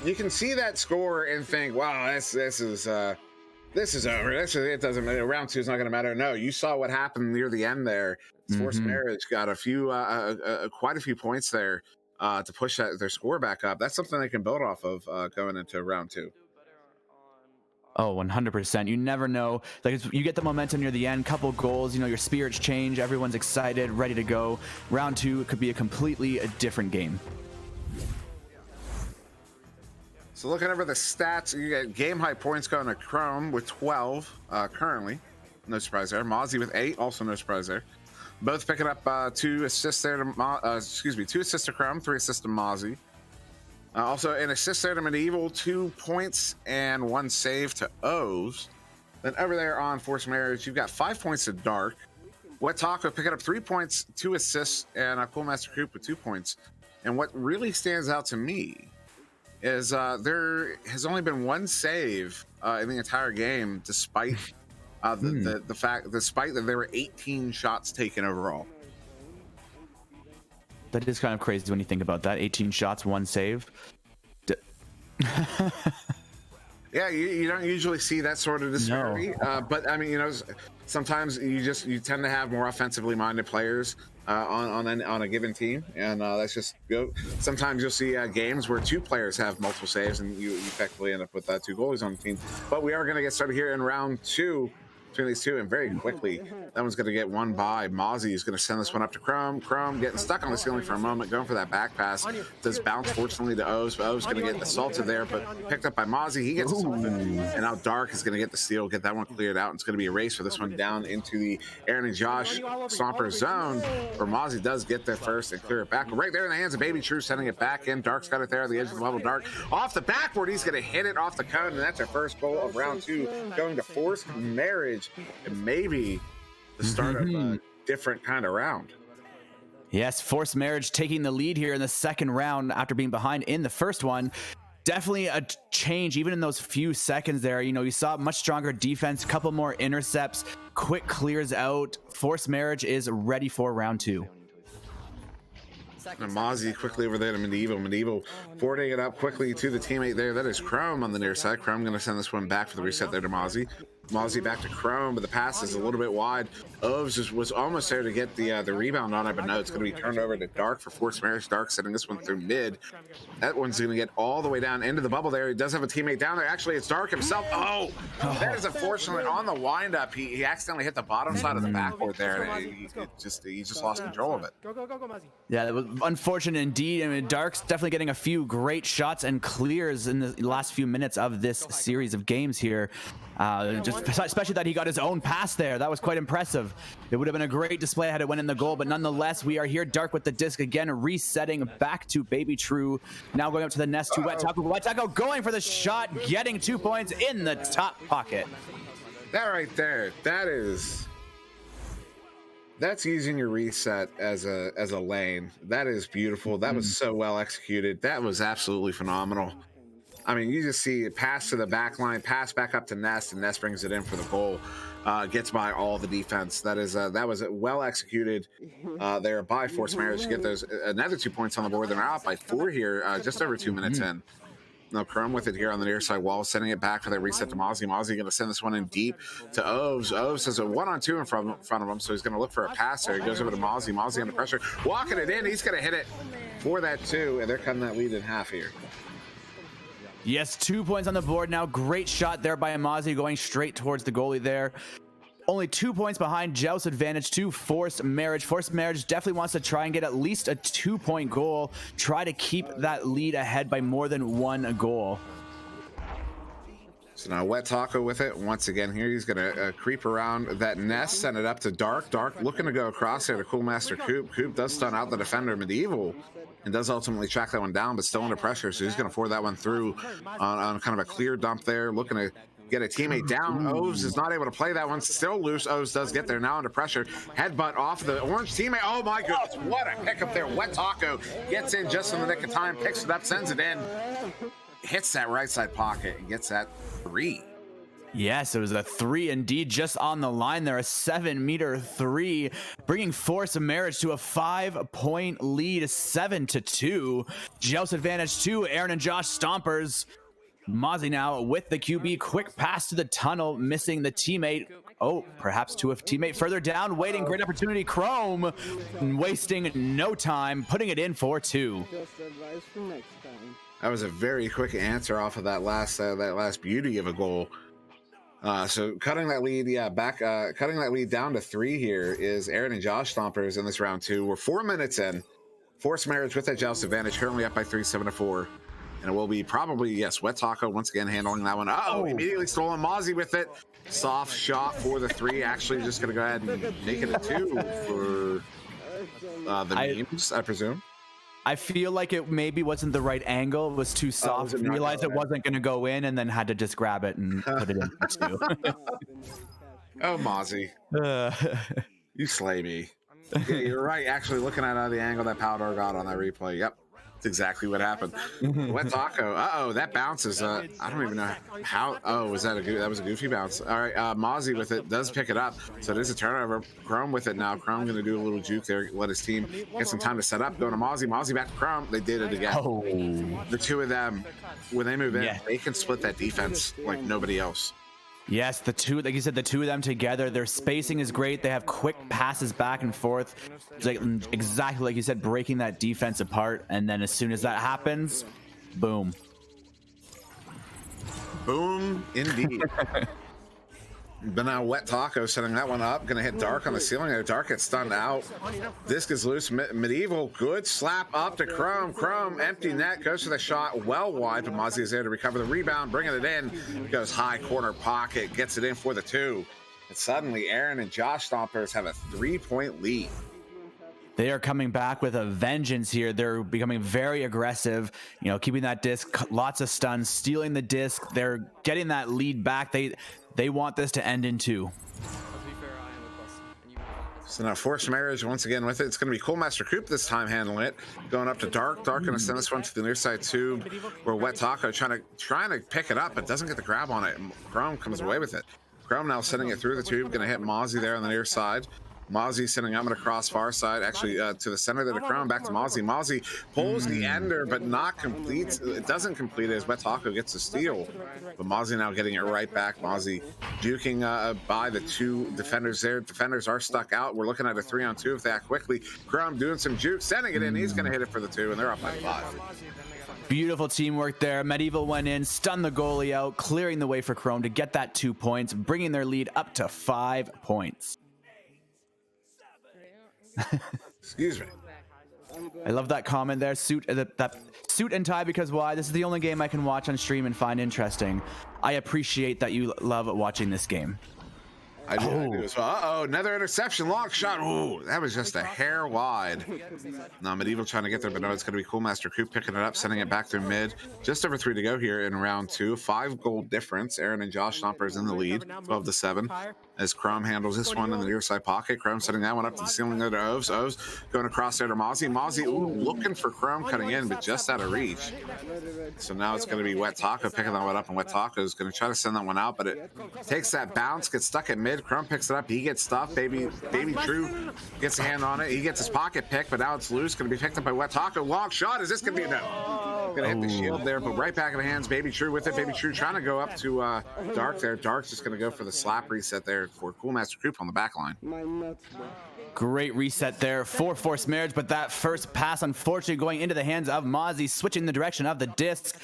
you can see that score and think, wow, this is over. It doesn't matter. Round 2 is not going to matter. No, you saw what happened near the end there. Force Marriage got a few, quite a few points there to push their score back up. That's something they can build off of going into round 2. Oh, 100%. You never know. Like, you get the momentum near the end, couple goals, you know, your spirits change, everyone's excited, ready to go. Round 2 could be a completely different game. So looking over the stats, you get game high points going to Chrome with 12 currently. No surprise there. Mozzie with 8, also no surprise there. Both picking up 2 assists there to 2 assists to Chrome, 3 assists to Mozzie. Also an assist there to Medieval, 2 points and 1 save to O's. Then over there on Force Marriage, you've got 5 points to Dark. Wet Taco picking up 3 points, 2 assists, and Cool Master Coop with 2 points. And what really stands out to me is there has only been 1 save in the entire game, despite the fact, despite that there were 18 shots taken overall. That is kind of crazy when you think about that. 18 shots, 1 save. Yeah, you don't usually see that sort of disparity. No. But I mean, you know, sometimes you tend to have more offensively minded players on a given team, and that's just go. Sometimes you'll see games where 2 players have multiple saves, and you effectively end up with 2 goalies on the team. But we are going to get started here in round 2 between these 2, and very quickly that one's going to get won by Mozzie. Is going to send this one up to Chrome. Chrome getting stuck on the ceiling for a moment, going for that back pass. Does bounce fortunately to O's, but O's going to get assaulted there, but picked up by Mozzie. He gets assaulted, and now Dark is going to get the steal, get that one cleared out. And it's going to be a race for this one down into the Aaron and Josh Stomper zone, where Mozzie does get there first and clear it back. Right there in the hands of Baby True, sending it back in. Dark's got it there at the edge of the level. Dark off the backboard. He's going to hit it off the cone, and that's our first goal of round 2, going to Force Marriage, and maybe the start of a different kind of round. Yes, Force Marriage taking the lead here in the second round after being behind in the first one. Definitely a change, even in those few seconds there. You know, you saw much stronger defense, couple more intercepts, quick clears out. Force Marriage is ready for round 2. And Mozzie quickly over there to Medieval. Medieval forwarding it up quickly to the teammate there. That is Chrome on the near side. Chrome going to send this one back for the reset there to Mozzie. Mozzie back to Chrome, but the pass is a little bit wide. Oves was almost there to get the rebound on it, but no, it's going to be turned over to Dark for Force Marriage. Dark sending this one through mid. That one's going to get all the way down into the bubble there. He does have a teammate down there. Actually, it's Dark himself. Oh, that is unfortunately on the windup. He accidentally hit the bottom side of the backboard there, and he just lost control of it. Go, Mozzie. Yeah, that was unfortunate indeed. I mean, Dark's definitely getting a few great shots and clears in the last few minutes of this series of games here. Just especially that he got his own pass there. That was quite impressive. It would have been a great display had it went in the goal, but nonetheless, we are here. Dark with the disc again, resetting back to Baby True. Now going up to the nest to Wet Taco. Wet Taco going for the shot, getting 2 points in the top pocket. That right there, that's using your reset as a lane. That is beautiful. That was so well executed. That was absolutely phenomenal. I mean, you just see it pass to the back line, pass back up to Nest, and Nest brings it in for the goal. Gets by all the defense. That was well executed there by Forced Marriage to get those another 2 points on the board. They're now out by 4 here, just over 2 minutes in. Now Chrome with it here on the near side wall, sending it back for the reset to Mozzie. Mozzie going to send this one in deep to Oves. Oves has a 1-on-2 in front of him, so he's going to look for a pass there. He goes over to Mozzie. Mozzie under pressure, walking it in. He's going to hit it for that 2, and they're cutting that lead in half here. Yes, 2 points on the board now. Great shot there by Amazi going straight towards the goalie there. Only 2 points behind. Joust advantage to Forced Marriage. Forced Marriage definitely wants to try and get at least a 2-point goal. Try to keep that lead ahead by more than 1 goal. So now Wet Taco with it. Once again here, he's going to creep around that nest, send it up to Dark. Dark looking to go across there to Cool Master Coop. Coop does stun out the defender Medieval and does ultimately track that one down, but still under pressure. So he's going to forward that one through on kind of a clear dump there, looking to get a teammate down. Oves is not able to play that one. Still loose. Oves does get there now under pressure. Headbutt off the orange teammate. Oh my goodness. What a pickup there. Wet Taco gets in just in the nick of time, picks it up, sends it in, hits that right side pocket and gets that 3. Yes, it was a 3 indeed, just on the line there, a 7-meter 3, bringing Force of Marriage to a 5-point lead, 7-2. Joust advantage to Aaron and Josh Stompers. Mozzie now with the QB, quick pass to the tunnel, missing the teammate. Oh, perhaps to a teammate further down, waiting, great opportunity. Chrome wasting no time, putting it in for 2. That was a very quick answer off of that last beauty of a goal. So cutting that lead, cutting that lead down to 3 here is Aaron and Josh Stompers in this round 2. We're 4 minutes in. Forced Marriage with that Joust advantage, currently up by 3, 7-4. And it will be probably, yes, Wet Taco once again handling that one. Immediately stolen. Mozzie with it. Soft shot for the 3. Actually, just going to go ahead and make it a 2 for the memes, I presume. I feel like it maybe wasn't the right angle. It was too soft. Realized it wasn't going to go in and then had to just grab it and put it in for 2. Oh, Mozzie. You slay me. Yeah, you're right. Actually, looking at the angle that Palidore got on that replay. Yep. That's exactly what happened. Wet Taco. That bounces. I don't even know how. Oh, was that that was a goofy bounce. All right, Mozzie with it does pick it up. So it is a turnover. Chrome with it now. Chrome going to do a little juke there. Let his team get some time to set up. Going to Mozzie. Mozzie back to Chrome. They did it again. Oh. The 2 of them, when they move in, they can split that defense like nobody else. Yes, the 2, like you said, the 2 of them together, their spacing is great. They have quick passes back and forth. It's like exactly like you said, breaking that defense apart. And then as soon as that happens, boom. Boom, indeed. But now Wet Taco setting that one up. Going to hit Dark on the ceiling there. Dark gets stunned out. Disc is loose. Medieval, good slap up to Chrome. Chrome, empty net, goes for the shot well wide, but Mozzie is there to recover the rebound, bringing it in. Goes high corner pocket, gets it in for the 2. And suddenly Aaron and Josh Stompers have a 3-point lead. They are coming back with a vengeance here. They're becoming very aggressive, keeping that disc, lots of stuns, stealing the disc. They're getting that lead back. They want this to end in 2. So now Forced Marriage once again with it. It's going to be Cool Master Coop this time handling it. Going up to Dark. Dark going to send this one to the near side tube where Wet Taco trying to pick it up, but doesn't get the grab on it. And Chrome comes away with it. Chrome now sending it through the tube. Going to hit Mozzie there on the near side. Mozzie sending up across far side, actually to the center of the Chrome, back to Mozzie. Mozzie pulls the ender, but not completes. It doesn't complete it as Wet Taco gets a steal. But Mozzie now getting it right back. Mozzie duking by the 2 defenders there. Defenders are stuck out. We're looking at a 3-on-2 if they act quickly. Chrome doing some juke, sending it in. He's going to hit it for the 2, and they're up by 5. Beautiful teamwork there. Medieval went in, stunned the goalie out, clearing the way for Chrome to get that 2 points, bringing their lead up to 5 points. Excuse me. I love that comment there. That suit and tie, because why? This is the only game I can watch on stream and find interesting. I appreciate that you love watching this game. I do as well. Uh-oh, another interception, long shot. Ooh, that was just a hair wide. Now Medieval trying to get there, but no, it's going to be Cool Master Coop picking it up, sending it back through mid. Just over 3 to go here in round 2. 5 goal difference. Aaron and Josh Stompers in the lead, 12-7. As Chrome handles this one in the near side pocket. Chrome setting that one up to the ceiling there to Oves. Oves going across there to Mozzie. Mozzie, ooh, looking for Chrome cutting in, but just out of reach. So now it's going to be Wet Taco picking that one up, and Wet Taco is going to try to send that one out, but it takes that bounce, gets stuck at mid. Chrome picks it up. He gets stuffed. Baby True gets a hand on it. He gets his pocket pick, but now it's loose. Going to be picked up by Wet Taco. Long shot. Is this going to be a no? Going to hit the shield there, but right back in the hands. Baby True with it. Baby True trying to go up to Dark there. Dark's just going to go for the slap reset there for Cool Master Coop on the back line. Great reset there for Forced Marriage, but that first pass unfortunately going into the hands of Mozzie, switching the direction of the disc.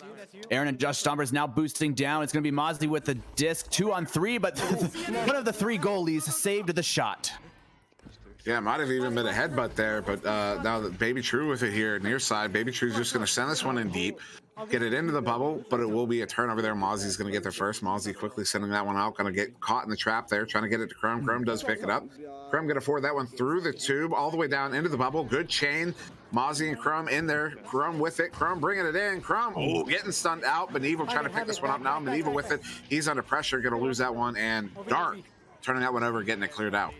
Aaron and Josh Stompers now boosting down. It's going to be Mozzie with the disc, 2-on-3, but one of the 3 goalies saved the shot. Yeah, might have even been a headbutt there, but now that Baby True with it here near side. Baby True's just going to send this one in deep, get it into the bubble, but it will be a turnover there. Mozzie's going to get there first. Mozzie quickly sending that one out, going to get caught in the trap there, trying to get it to Chrome. Chrome does pick it up. Chrome going to forward that one through the tube, all the way down into the bubble. Good chain. Mozzie and Chrome in there. Chrome with it. Chrome bringing it in. Chrome, ooh, getting stunned out. Medieval trying to pick this one up now. Medieval with it. He's under pressure, going to lose that one. And Dark turning that one over, getting it cleared out.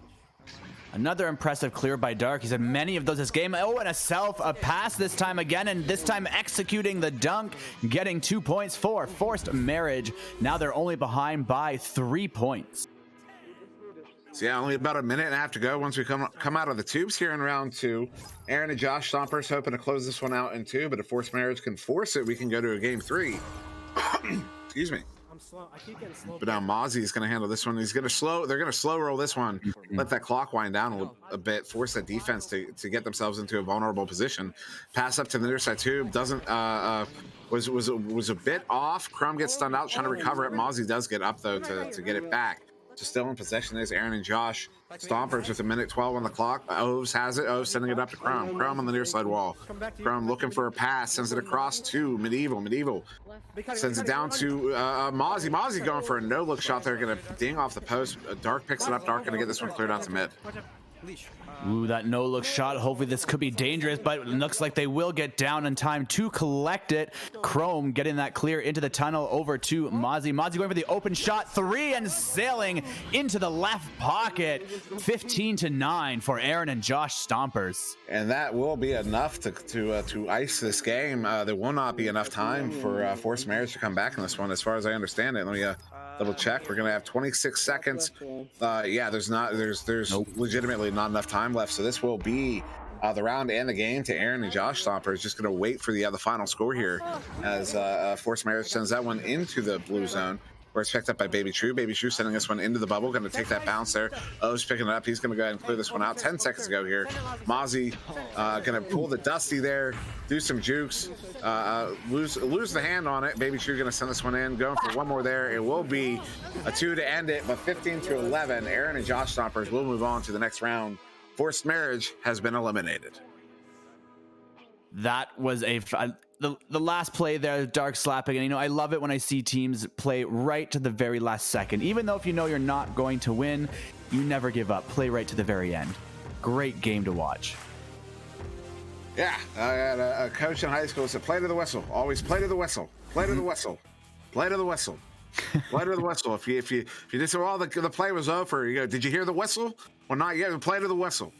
Another impressive clear by Dark. He's had many of those this game. Oh, and a pass this time again, and this time executing the dunk, getting 2 points for Forced Marriage. Now they're only behind by 3 points. So yeah, only about a minute and a half to go once we come out of the tubes here in round 2. Aaron and Josh Stompers hoping to close this one out in 2, but if Forced Marriage can force it, we can go to a game 3. Excuse me. I keep getting slow. But now Mozzie is going to handle this one. They're going to slow roll this one, let that clock wind down a bit, force that defense to get themselves into a vulnerable position. Pass up to the near side tube, doesn't, was a bit off. Chrome gets stunned out, trying to recover it. Mozzie does get up though to get it back. So still in possession is Aaron and Josh Stompers with 1:12 on the clock. Oves has it. Oves sending it up to Chrome. Chrome on the near side wall. Chrome looking for a pass, sends it across to Medieval. Medieval sends it down to Mozzie. Mozzie going for a no-look shot there, going to ding off the post. Dark picks it up. Dark going to get this one cleared out to mid. Ooh, that no-look shot. Hopefully this could be dangerous, but it looks like they will get down in time to collect it. Chrome getting that clear into the tunnel over to Mozzie. Mozzie going for the open shot, 3 and sailing into the left pocket. 15-9 for Aaron and Josh Stompers. And that will be enough to ice this game. There will not be enough time for Forced Marriage to come back in this one, as far as I understand it. Let me double check. We're gonna have 26 seconds. Yeah, there's nope. Legitimately not enough time left, so this will be the round and the game to Aaron and Josh Stompers. Just gonna wait for the final score here as Forced Marriage sends that one into the blue zone, where it's picked up by Baby True. Baby True sending this one into the bubble, going to take that bounce there. O's picking it up. He's going to go ahead and clear this one out. 10 seconds ago here. Mozzie going to pull the Dusty there, do some jukes, lose the hand on it. Baby True going to send this one in, going for one more there. It will be a 2 to end it, but 15-11. Aaron and Josh Stompers will move on to the next round. Forced Marriage has been eliminated. That was the last play there, Dark slapping, and I love it when I see teams play right to the very last second. Even though if you know you're not going to win, you never give up. Play right to the very end. Great game to watch. Yeah, I had a coach in high school who said, play to the whistle. Always play to the whistle. Play to the whistle. Play to the whistle. Play to the whistle. If you just say, well, the play was over, you go, did you hear the whistle? Well, not yet. Play to the whistle.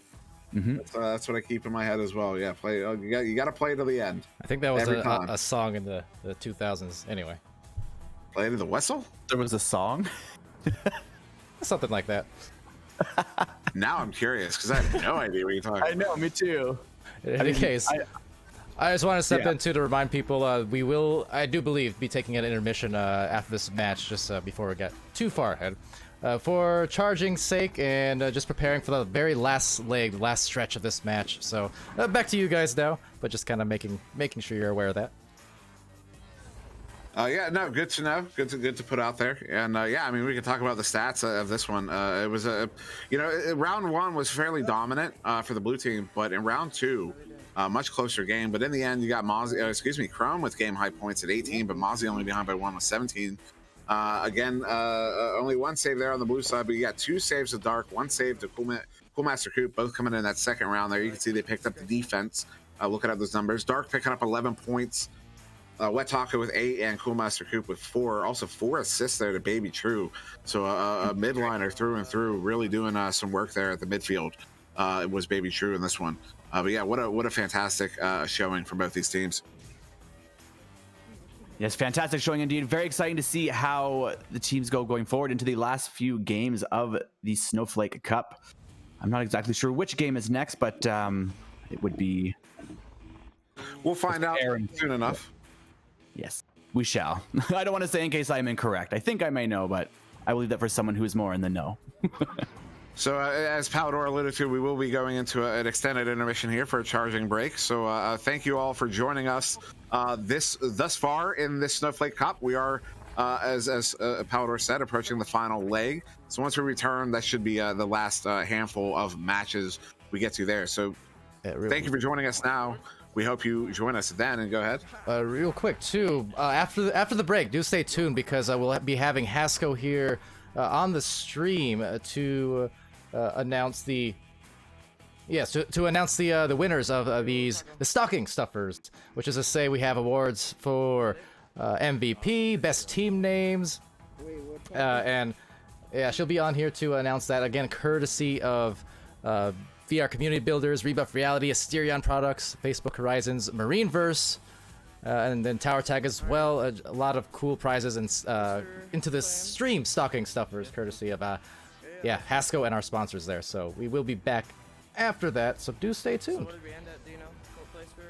That's what I keep in my head as well. Yeah, play. You got to play to the end. I think that was a song in the 2000s. Anyway, play to the whistle. There was a song, something like that. Now I'm curious because I have no idea what you're talking about. I know, me too. In any case, I just want to step in to remind people we will, I do believe, be taking an intermission after this match, just before we get too far ahead. For charging's sake and just preparing for the very last leg, last stretch of this match. So back to you guys now, but just kind of making sure you're aware of that. Yeah, no, good to know. Good to put out there. And yeah, I mean, we can talk about the stats of this one. It was round 1 was fairly dominant for the blue team, but in round 2, Much closer game, but in the end, you got Chrome with game high points at 18, but Mozzie only behind by 1 with 17. Again, only one save there on the blue side, but you got 2 saves to Dark, 1 save to Coolmaster Coop, both coming in that second round there. You can see they picked up the defense. Looking at those numbers, Dark picking up 11 points, Wet Taco with 8, and Coolmaster Coop with 4. Also 4 assists there to Baby True. So a midliner through and through, really doing some work there at the midfield. It was Baby True in this one. But yeah, what a fantastic showing from both these teams. Yes, fantastic showing indeed. Very exciting to see how the teams go going forward into the last few games of the Snowflake Cup. I'm not exactly sure which game is next, but it would be... We'll find out soon enough. Yes, we shall. I don't want to say in case I'm incorrect. I think I may know, but I will leave that for someone who's more in the know. So as Palidore alluded to, we will be going into an extended intermission here for a charging break. So thank you all for joining us thus far in this Snowflake Cup. We are, as Palidore said, approaching the final leg. So once we return, that should be the last handful of matches we get to there. So thank you for joining us now. We hope you join us then, and go ahead. Real quick too, after the break, do stay tuned because I will be having Hasko here on the stream to announce the the winners of the stocking stuffers, which is to say we have awards for MVP, best team names, and yeah, she'll be on here to announce that again, courtesy of VR Community Builders, Rebuff Reality, Asterion Products, Facebook Horizons, Marineverse, and then Tower Tag as well. A lot of cool prizes and into this stream stocking stuffers, courtesy of Hasko and our sponsors there. So we will be back after that, so do stay tuned. So what did we end at? Do you know what place we're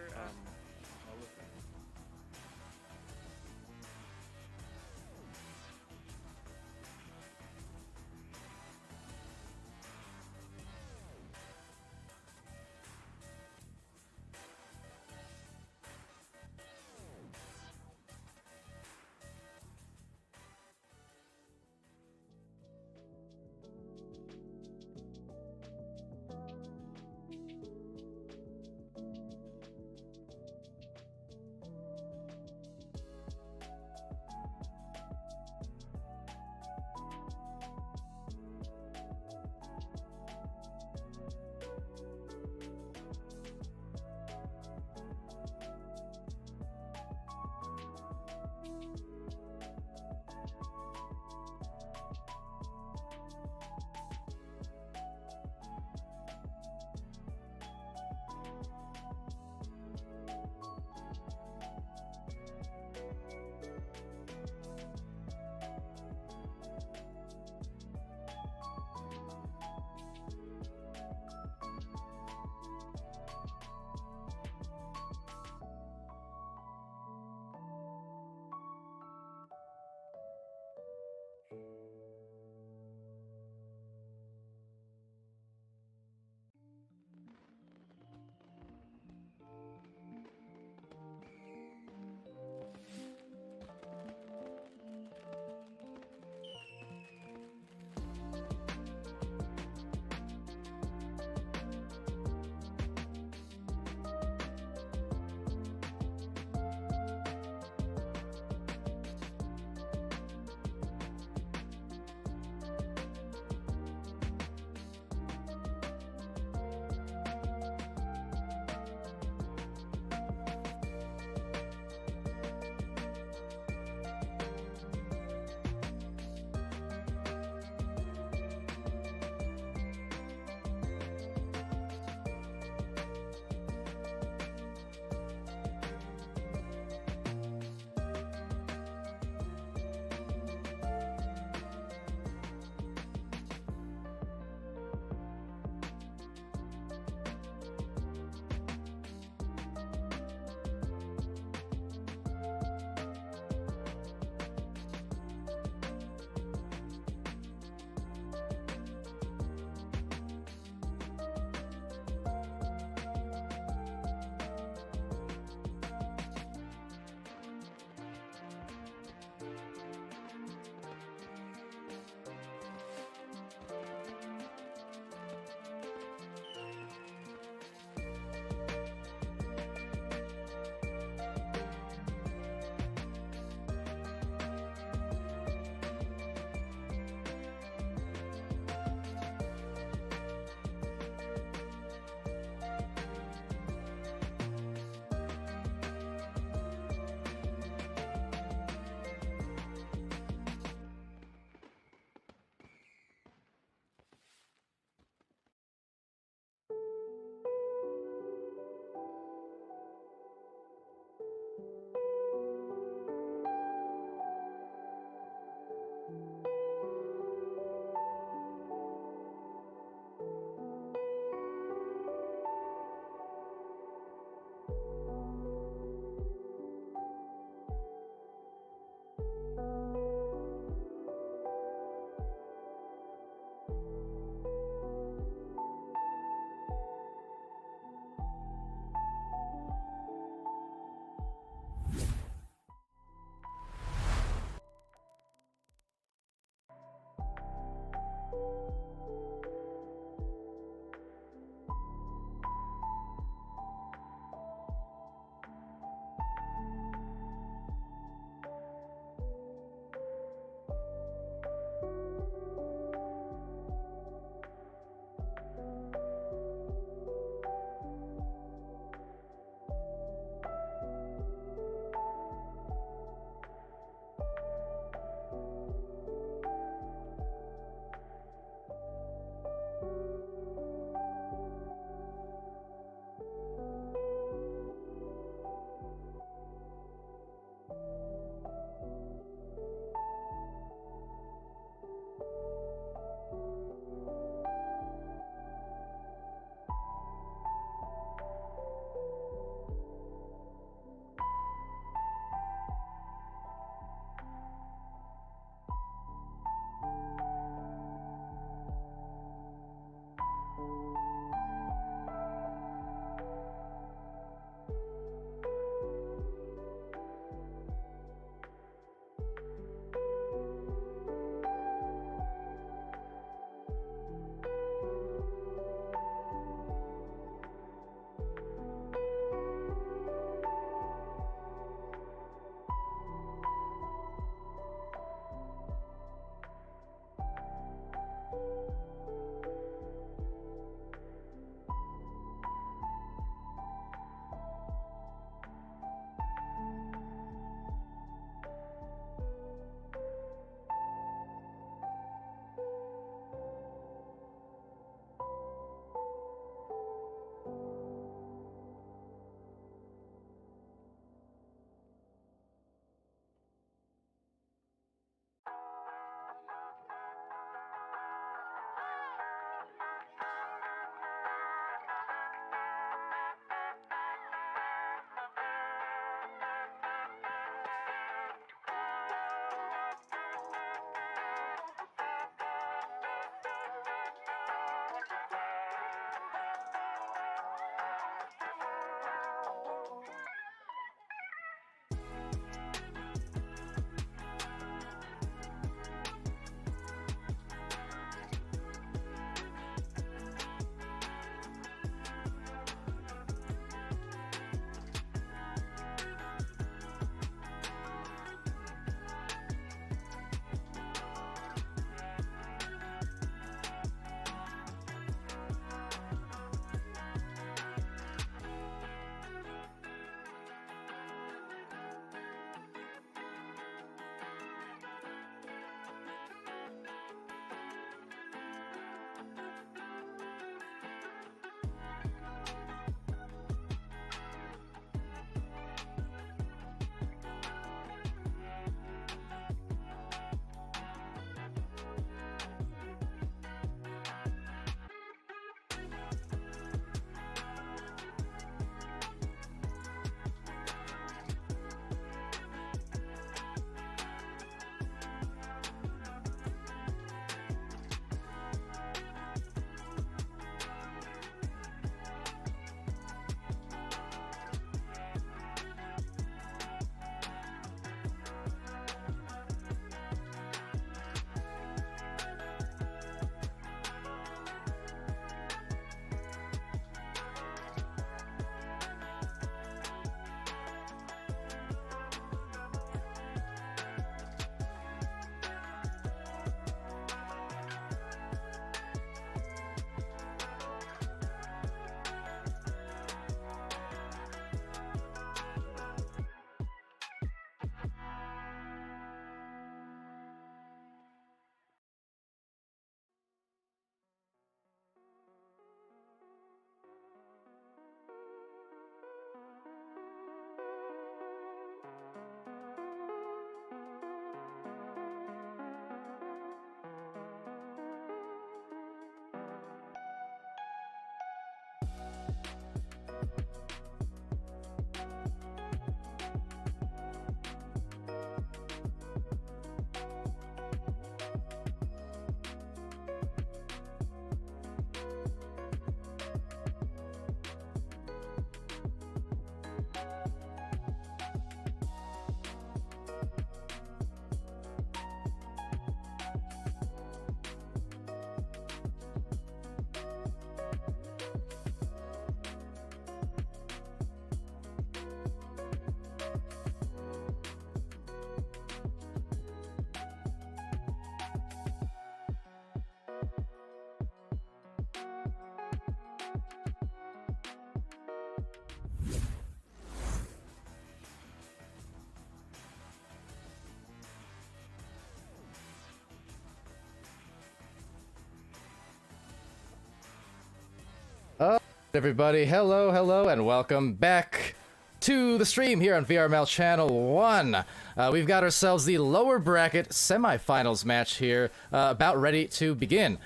Everybody, hello, and welcome back to the stream here on VRML Channel 1. We've got ourselves the lower bracket semifinals match here, about ready to begin.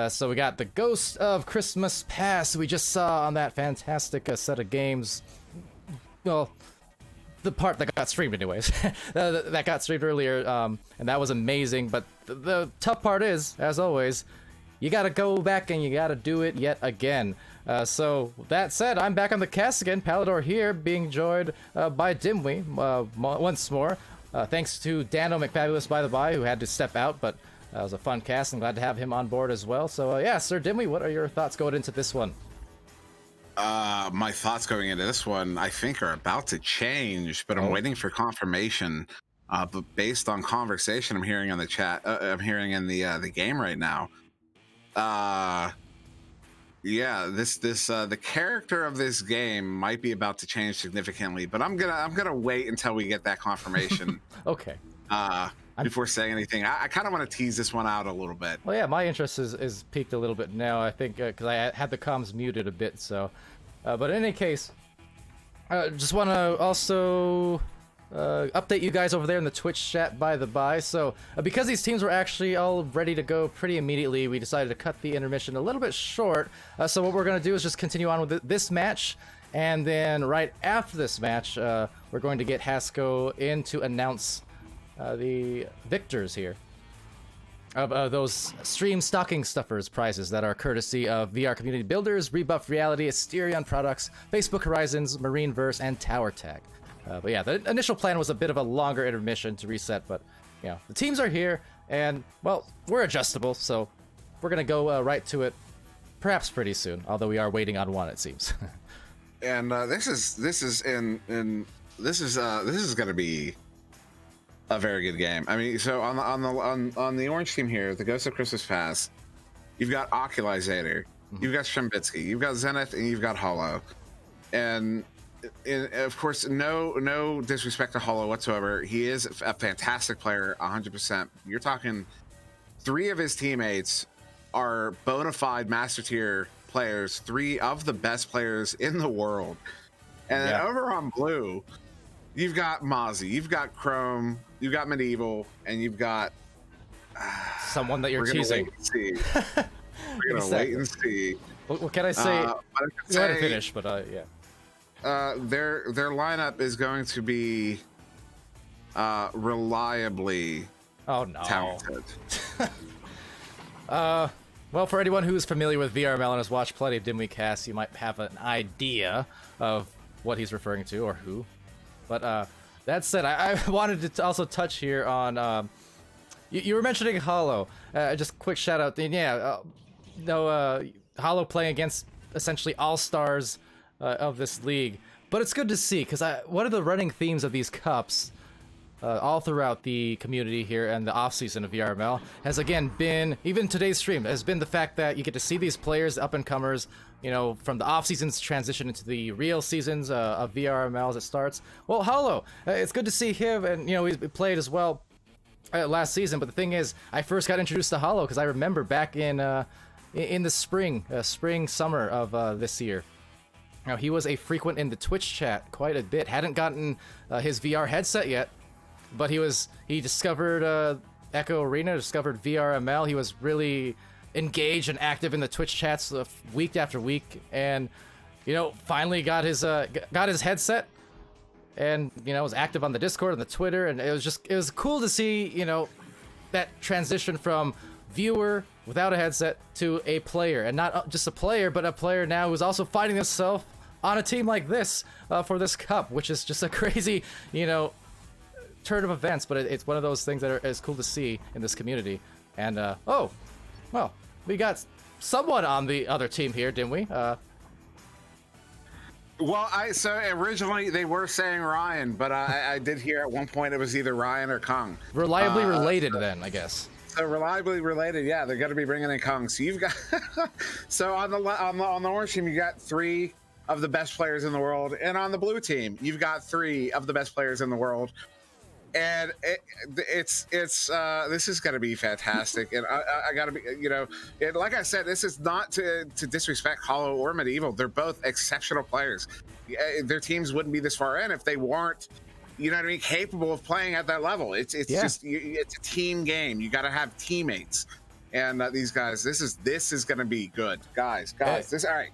So we got the Ghost of Christmas Past we just saw on that fantastic set of games. Well, the part that got streamed anyways. That got streamed earlier, and that was amazing, but the tough part is, as always, you gotta go back and you gotta do it yet again. So that said, I'm back on the cast again, Palidore here, being joined by Dimwi once more. Thanks to Dano McFabulous, by the by, who had to step out, but it was a fun cast. I'm glad to have him on board as well. So yeah, SirDimwi, what are your thoughts going into this one? My thoughts going into this one, I think, are about to change, but I'm waiting for confirmation. But based on conversation I'm hearing on the chat, I'm hearing in the game right now. Yeah, the character of this game might be about to change significantly, but I'm gonna wait until we get that confirmation. Okay. Before saying anything, I kind of want to tease this one out a little bit. Well, yeah, my interest is peaked a little bit now, I think, because I had the comms muted a bit, so. But in any case, just want to also update you guys over there in the Twitch chat, by the by. So, because these teams were actually all ready to go pretty immediately, we decided to cut the intermission a little bit short. So what we're going to do is just continue on with this match, and then right after this match, we're going to get Hasko in to announce the victors here of those stream stocking stuffers prizes that are courtesy of VR Community Builders, Rebuff Reality, Asterion Products, Facebook Horizons, Marineverse, and Tower Tag. But yeah, the initial plan was a bit of a longer intermission to reset, but you know, the teams are here, and well, we're adjustable, so we're gonna go right to it, perhaps pretty soon. Although we are waiting on one, it seems. And this is gonna be a very good game. I mean, so on the orange team here, the Ghost of Christmas Past, you've got Oculizator, you've got Shembitsky, you've got Zenith, and you've got Hollow, and of course, no disrespect to Hollow whatsoever. He is a fantastic player, 100%. You're talking 3 of his teammates are bona fide master tier players, 3 of the best players in the world. And then over on blue, you've got Mozzie, you've got Chrome, you've got Medieval, and you've got someone that you're teasing. We're gonna wait and see. What can I say? Go ahead and finish, but yeah. Their lineup is going to be reliably talented. Well, for anyone who's familiar with VRML and has watched plenty of Dimwi casts, you might have an idea of what he's referring to or who. But that said, I wanted to also touch here on you were mentioning Hollow. Just quick shout out. Hollow playing against essentially all stars of this league, but it's good to see, because one of the running themes of these cups all throughout the community here and the off-season of VRML has again been, even today's stream, has been the fact that you get to see these players, up-and-comers, you know, from the off-seasons transition into the real seasons of VRML as it starts. Well, Hollow, it's good to see him, and, you know, he played as well last season, but the thing is, I first got introduced to Hollow because I remember back in the summer of this year. Now, he was a frequent in the Twitch chat quite a bit. Hadn't gotten his VR headset yet, but he discovered Echo Arena, discovered VRML. He was really engaged and active in the Twitch chats week after week, and you know, finally got his headset, and you know, was active on the Discord and the Twitter, and it was cool to see, you know, that transition from viewer without a headset to a player, and not just a player, but a player now who's also finding himself on a team like this for this cup, which is just a crazy, you know, turn of events. But it's one of those things that is cool to see in this community. And oh, well, we got someone on the other team here, didn't we? Well, so originally they were saying Ryan, but I did hear at one point it was either Ryan or Kong. Reliably related, then, I guess. So reliably related, yeah. They're going to be bringing in Kong. So you've got so on the orange team, you got 3 of the best players in the world, and on the blue team, you've got 3 of the best players in the world. and it's this is going to be fantastic. And I got to be, you know, like I said, this is not to disrespect Hollow or Medieval. They're both exceptional players. Their teams wouldn't be this far in if they weren't, you know what I mean, capable of playing at that level. It's just it's a team game. You got to have teammates, and these guys, this is going to be good, guys. This all right.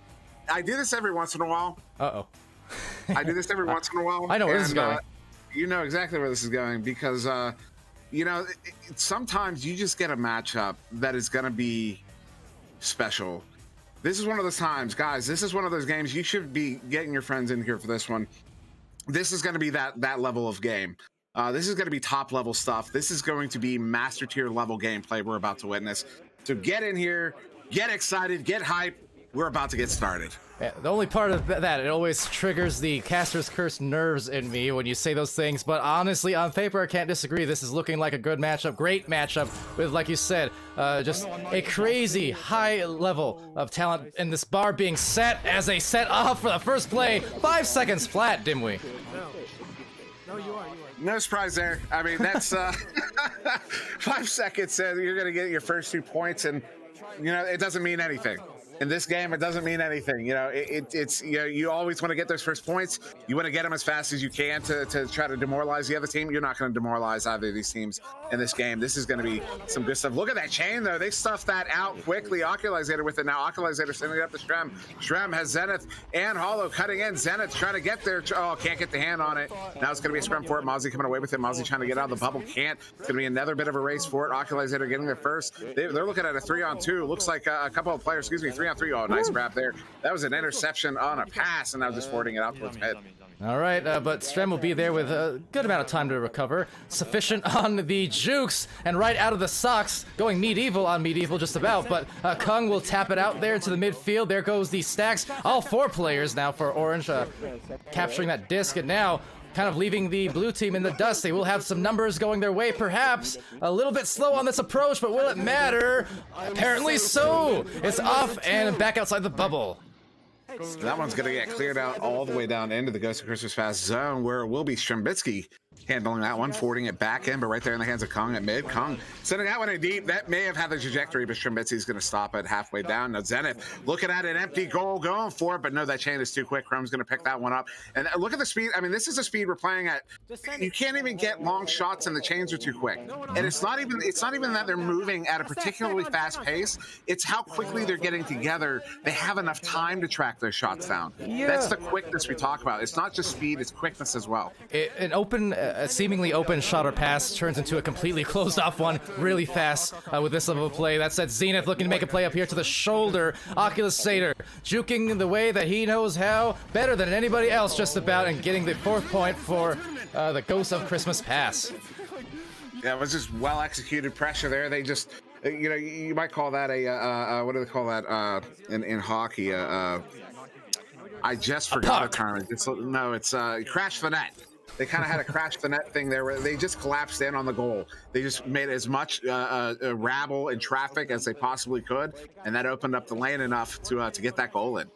I do this every once in a while. I do this every once in a while. I know where this is going. You know exactly where this is going because, you know, sometimes you just get a matchup that is going to be special. This is one of those times, guys. This is one of those games you should be getting your friends in here for this one. This is going to be that level of game. This is going to be top level stuff. This is going to be master tier level gameplay we're about to witness. So get in here, get excited, get hyped. We're about to get started. Yeah, the only part of that, it always triggers the caster's curse nerves in me when you say those things, but honestly, on paper, I can't disagree. This is looking like a good matchup, great matchup, with, like you said, just a crazy high level of talent, and this bar being set as they set off for the first play. 5 seconds flat, Dimwi. No, you are. No surprise there. I mean, that's 5 seconds, you're going to get your first 2 points, and, you know, it doesn't mean anything. In this game, it doesn't mean anything. You know, it's you know, you always want to get those first points. You want to get them as fast as you can to try to demoralize the other team. You're not going to demoralize either of these teams in this game. This is going to be some good stuff. Look at that chain, though. They stuffed that out quickly. Oculizator with it now. Oculizator sending it up to Strem. Strem has Zenith and Hollow cutting in. Zenith trying to get there. Oh, can't get the hand on it. Now it's going to be a scrum for it. Mozzie coming away with it. Mozzie trying to get out of the bubble. Can't. It's going to be another bit of a race for it. Oculizator getting there first. They're looking at a 3-on-2. Looks like a couple of players, 3-on-3. Oh, nice grab there. That was an interception on a pass, and now just forwarding it out towards mid. All right, but Strem will be there with a good amount of time to recover. Sufficient on the jukes, and right out of the socks, going Medieval on Medieval just about, but Kung will tap it out there into the midfield. There goes the stacks. All 4 players now for Orange, capturing that disc, and now kind of leaving the blue team in the dust. They will have some numbers going their way, perhaps. A little bit slow on this approach, but will it matter? Apparently so! It's off and back outside the bubble. That one's going to get cleared out all the way down into the Ghost of Christmas Past zone, where it will be Strembitsky handling that one, forwarding it back in, but right there in the hands of Kung at mid. Kung sending that one in deep. That may have had the trajectory, but Strembitsky's going to stop it halfway down. Now Zenith looking at an empty goal, going for it, but no, that chain is too quick. Chrome's going to pick that one up. And look at the speed. I mean, this is the speed we're playing at. You can't even get long shots, and the chains are too quick. And it's not even that they're moving at a particularly fast pace. It's how quickly they're getting together. They have enough time to track their shots down. Yeah. That's the quickness we talk about. It's not just speed, it's quickness as well. An open, seemingly open shot or pass turns into a completely closed off one really fast with this level of play. That said, Zenith looking to make a play up here to the shoulder. Oculisator juking the way that he knows how, better than anybody else just about, and getting the 4th point for the Ghost of Christmas Pass. Yeah, it was just well executed pressure there. They just, you know, you might call that a what do they call that in hockey? I just forgot the term. It's crash the net. They kind of had a crash the net thing there where they just collapsed in on the goal. They just made as much rabble and traffic as they possibly could, and that opened up the lane enough to get that goal in.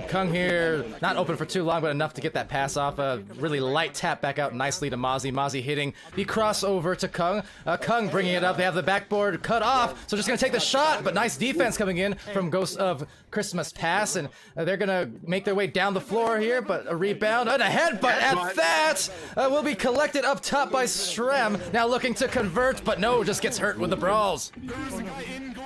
Kung here, not open for too long, but enough to get that pass off. A really light tap back out nicely to Mozzie. Mozzie hitting the crossover to Kung. Kung bringing it up. They have the backboard cut off, so just going to take the shot, but nice defense coming in from Ghost of Christmas Pass, and they're going to make their way down the floor here, but a rebound and a headbutt at that will be collected up top by Strem. Now looking to convert, but no, just gets hurt with the brawls.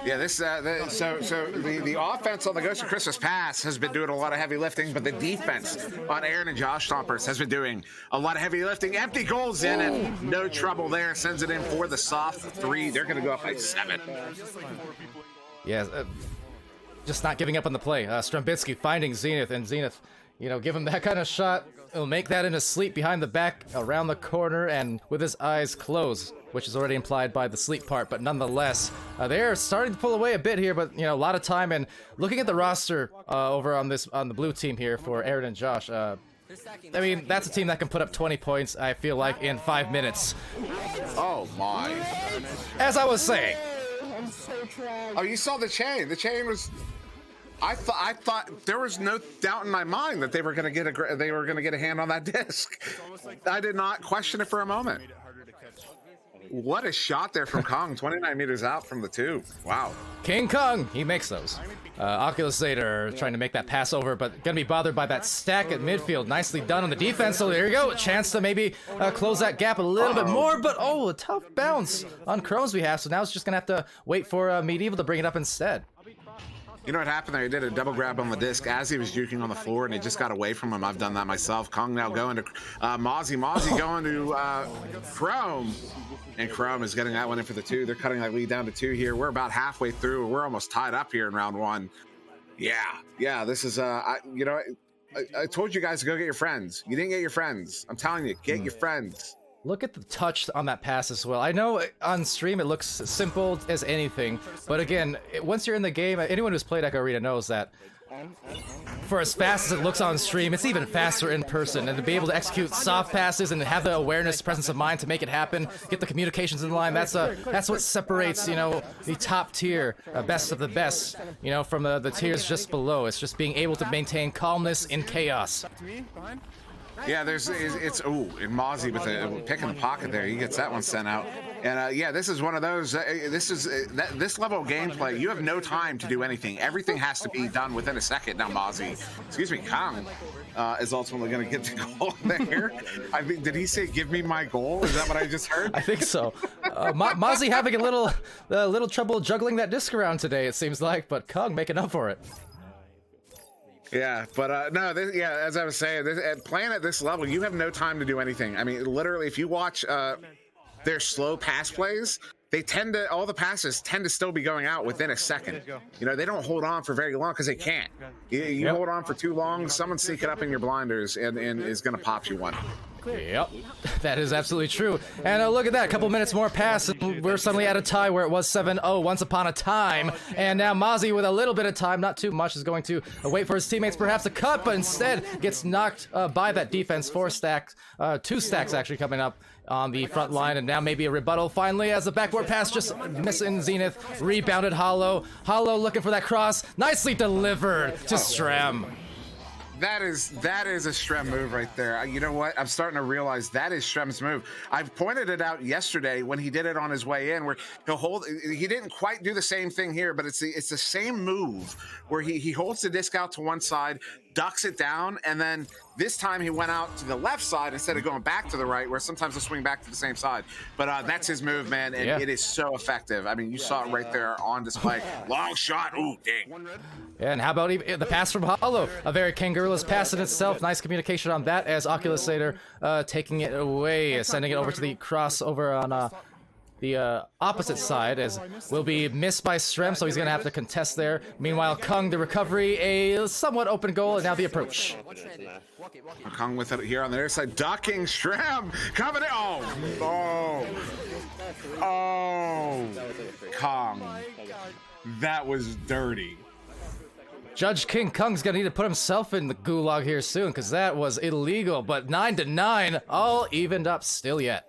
Yeah, this the offense on the Ghost of Christmas Pass has been doing a lot of heavy lifting, but the defense on Aaron and Josh Stompers has been doing a lot of heavy lifting. Empty goals in, and no trouble there. Sends it in for the soft 3. They're going to go up by 7. Yeah, just not giving up on the play. Strembitsky finding Zenith, and Zenith, you know, give him that kind of shot. He'll make that in his sleep behind the back, around the corner, and with his eyes closed, which is already implied by the sleep part, but nonetheless, they're starting to pull away a bit here, but, you know, a lot of time, and looking at the roster over on the blue team here for Aaron and Josh, I mean, that's a team that can put up 20 points, I feel like, in 5 minutes. Oh, my. As I was saying. Oh, you saw the chain. The chain was... I thought there was no doubt in my mind that they were going to get a hand on that disc. I did not question it for a moment. What a shot there from Kong, 29 meters out from the 2. Wow. King Kong, he makes those. Oculus Zader trying to make that pass over, but gonna be bothered by that stack at midfield. Nicely done on the defense, so there you go. A chance to maybe close that gap a little bit more, but oh, a tough bounce on Chrome's behalf, so now it's just gonna have to wait for Medieval to bring it up instead. You know what happened there? He did a double grab on the disc as he was juking on the floor, and it just got away from him. I've done that myself. Kong now going to Mozzie. Mozzie going to Chrome. And Chrome is getting that one in for the 2. They're cutting that lead down to 2 here. We're about halfway through. We're almost tied up here in round 1. Yeah, this is, I told you guys to go get your friends. You didn't get your friends. I'm telling you, get your friends. Look at the touch on that pass as well. I know on stream it looks simple as anything, but again, once you're in the game, anyone who's played Echo Arena knows that for as fast as it looks on stream, it's even faster in person. And to be able to execute soft passes and have the awareness, presence of mind to make it happen, get the communications in line, that's what separates, the top tier, best of the best, from the tiers just below. It's just being able to maintain calmness in chaos. Yeah, it's in Mozzie with a pick in the pocket there. He gets that one sent out. And yeah, this is one of those. This level of gameplay. You have no time to do anything. Everything has to be done within a second. Now Mozzie, Kong, is ultimately going to get the goal there. I think. Did he say, "Give me my goal"? Is that what I just heard? I think so. Mozzie having a little trouble juggling that disc around today. It seems like, but Kong making up for it. Yeah, but no, as I was saying, playing at this level, you have no time to do anything. I mean, literally, if you watch their slow pass plays, all the passes tend to still be going out within a second. They don't hold on for very long because they can't. You hold on for too long, someone's sneaking up in your blinders and is going to pop you one. Yep, that is absolutely true. And look at that, a couple minutes more pass, and we're suddenly at a tie where it was 7-0 once upon a time. And now Mozzie, with a little bit of time, not too much, is going to wait for his teammates perhaps to cut, but instead gets knocked by that defense. 4 stacks, 2 stacks actually coming up on the front line, and now maybe a rebuttal finally as the backboard pass just missing Zenith. Rebounded Hollow. Hollow looking for that cross. Nicely delivered to Strem. That is a Strem move right there. You know what? I'm starting to realize that is Strem's move. I pointed it out yesterday when he did it on his way in, where he didn't quite do the same thing here, but it's the same move where he holds the disc out to one side, ducks it down, and then this time he went out to the left side instead of going back to the right, where sometimes they'll swing back to the same side. But that's his move, man, and It is so effective. I mean, you saw it right there on display. Long shot. Ooh, dang. And how about even the pass from Hollow? A very Kangarooless pass in itself. Nice communication on that as Oculus Zader taking it away, sending it over to the crossover on the opposite side, as will be missed by Strem, so he's going to have to contest there. Meanwhile, Kung, the recovery, a somewhat open goal, and now the approach. Kung with it here on the other side, ducking Strem, coming in. Oh, Kung. That was dirty. Judge King Kong's gonna need to put himself in the gulag here soon, because that was illegal, but 9-9, all evened up still yet.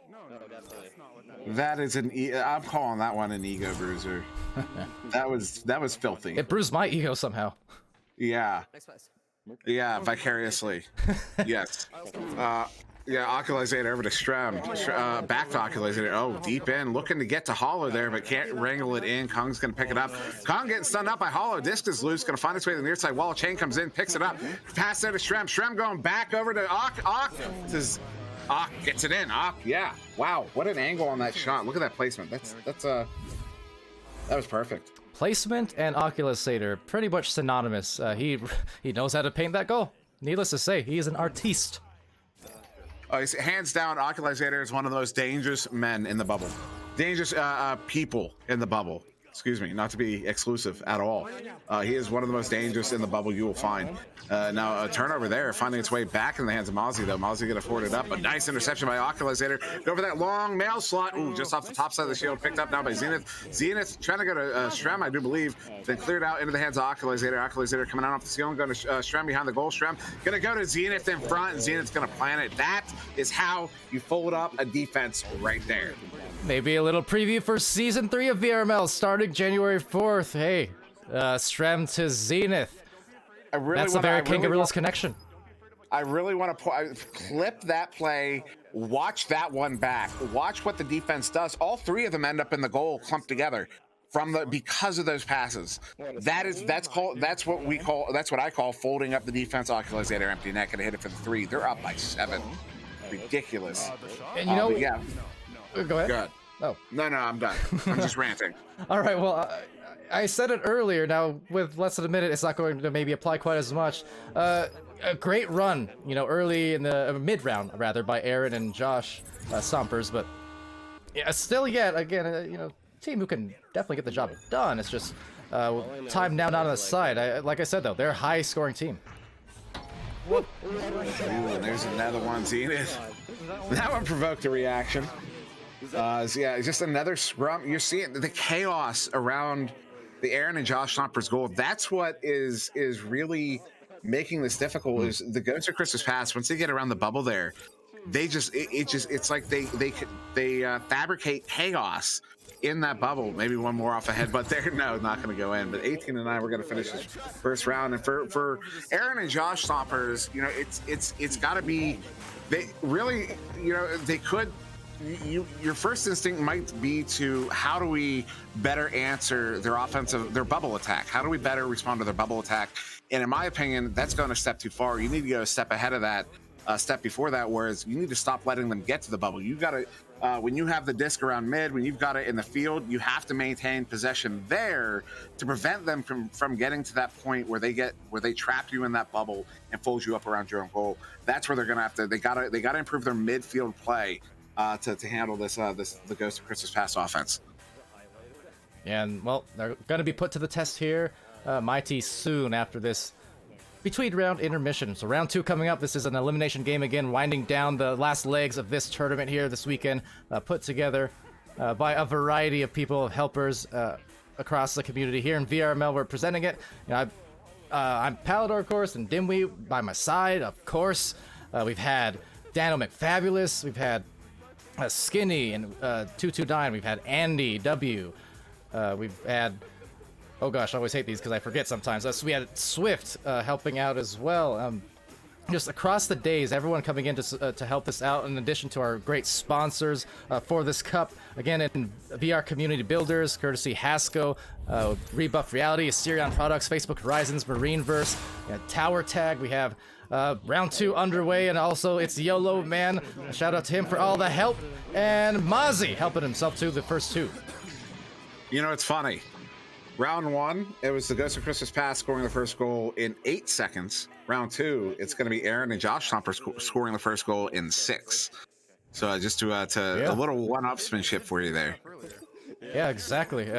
That is I'm calling that one an ego bruiser. that was filthy. It bruised my ego somehow. Yeah. Yeah, vicariously. Yes. Yeah, Oculus Zader over to Strem. Back to Oculus Zader. Oh, deep in. Looking to get to Hollow there, but can't wrangle it in. Kong's going to pick it up. Kong getting stunned up by Hollow. Disc is loose. Going to find its way to the near side wall. Chain comes in, picks it up. Pass there to Strem. Strem going back over to Ock. This is Ock gets it in. Ock, yeah. Wow, what an angle on that shot. Look at that placement. That was perfect. Placement and Oculus Zader, pretty much synonymous. He knows how to paint that goal. Needless to say, he is an artiste. Hands down, Oculus Zader is one of the most dangerous men in the bubble. Dangerous people in the bubble. Excuse me, not to be exclusive at all. He is one of the most dangerous in the bubble you will find. Now, a turnover there, finding its way back in the hands of Mozzie, though. Mozzie going to forward it up. A nice interception by Oculus Zader. Go for that long mail slot. Ooh, just off the top side of the shield. Picked up now by Zenith. Zenith trying to go to Strem, I do believe. Then cleared out into the hands of Oculus Zader. Oculus Zader coming out off the ceiling, going to Strem behind the goal. Strem going to go to Zenith in front, and Zenith's going to plant it. That is how you fold up a defense right there. Maybe a little preview for Season 3 of VRML starting January 4th. Hey, Strem to Zenith. That's a very Kangarooless connection. I really want to clip that play. Watch that one back. Watch what the defense does. All three of them end up in the goal clumped together because of those passes. That's what I call folding up the defense. Oculus at empty net, gonna hit it for the 3. They're up by 7. Ridiculous. And you know, yeah. Go ahead. Good. Oh. No, I'm done. I'm just ranting. All right, well, I said it earlier. Now, with less than a minute, it's not going to maybe apply quite as much. A great run, you know, early in the mid-round, rather, by Aaron and Josh Stompers, but yeah, still yet, again, you know, team who can definitely get the job done. It's just time now not on the side. Like I said, though, they're a high-scoring team. Ooh, and there's another one, Zenith. That one provoked a reaction. Yeah, just another scrum. You're seeing the chaos around the Aaron and Josh Stompers goal. That's what is really making this difficult. Is the Ghost of Christmas Past, once they get around the bubble there, they just it's like they fabricate chaos in that bubble. Maybe one more off a headbutt there. No, not going to go in. But 18-9, we're going to finish this first round. And for Aaron and Josh Stompers, you know, it's got to be. They really, you know, they could. Your first instinct might be to how do we better answer their bubble attack? How do we better respond to their bubble attack? And in my opinion, that's going a step too far. You need to go a step ahead of that, a step before that, whereas you need to stop letting them get to the bubble. You got to, when you have the disc around mid, when you've got it in the field, you have to maintain possession there to prevent them from getting to that point where they trap you in that bubble and fold you up around your own goal. That's where they're going to have to. They got to improve their midfield play. To handle the Ghost of Christmas Past offense. And, well, they're going to be put to the test here, mighty soon after this between round intermission. So round 2 coming up. This is an elimination game again, winding down the last legs of this tournament here this weekend, put together by a variety of people, helpers across the community here in VRML. We're presenting it. You know, I'm Palidore, of course, and Dimwi by my side, of course. We've had Daniel McFabulous. We've had Skinny and 229. We've had Andy W. We've had, oh gosh, I always hate these because I forget sometimes. We had Swift helping out as well. Just across the days, everyone coming in to help us out, in addition to our great sponsors for this cup. Again, in VR Community Builders, courtesy Hasco, Rebuff Reality, Assyrian Products, Facebook Horizons, Marineverse, Tower Tag. We have round 2 underway, and also it's YOLO Man. A shout out to him for all the help, and Mozzie helping himself too, the first 2. You know, it's funny. Round 1, it was the Ghost of Christmas Past scoring the first goal in 8 seconds. Round 2, it's going to be Aaron and Josh Stomper scoring the first goal in 6. So just to a little one-upsmanship for you there. Yeah, exactly.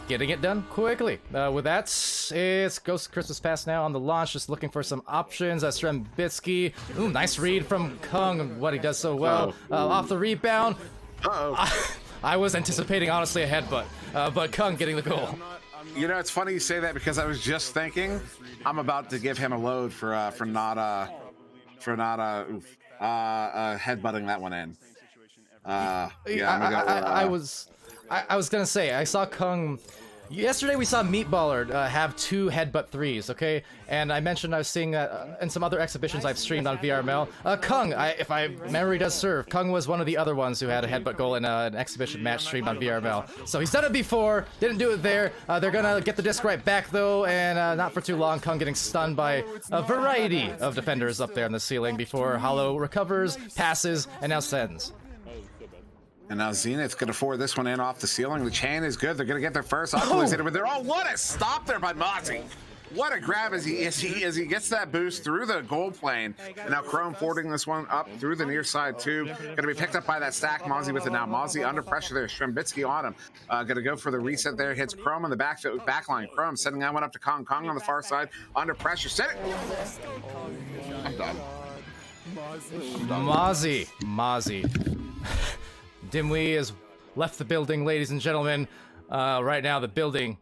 Getting it done quickly. With that, it's Ghost of Christmas Past now on the launch, just looking for some options. Strembitsky, ooh, nice read from Kung, what he does so well. Off the rebound. I was anticipating, honestly, a headbutt, but Kung getting the goal. You know, it's funny you say that because I was just thinking I'm about to give him a load for not headbutting that one in. I was gonna say, I saw Kung. Yesterday we saw Meatballer have 2 headbutt 3s, okay? And I mentioned I was seeing that in some other exhibitions I've streamed on VRML. Kung, if my memory does serve, Kung was one of the other ones who had a headbutt goal in an exhibition match streamed on VRML. So he's done it before, didn't do it there. They're gonna get the disc right back though, and not for too long, Kung getting stunned by a variety of defenders up there in the ceiling before Hollow recovers, passes, and now sends. And now Zenith's going to forward this one in off the ceiling. The chain is good. They're going to get their first optimization, but they're all, what a stop there by Mozzie. What a grab as he gets that boost through the goal plane. And now Chrome forwarding this one up through the near side too. Going to be picked up by that stack. Mozzie with it now. Mozzie under pressure there. Strembitsky on him. Going to go for the reset there. Hits Chrome on the back line. Chrome sending that one up to Kong. Kong on the far side. Under pressure. Set it. I'm done. Mozzie. Dimwi has left the building, ladies and gentlemen. Right now, the building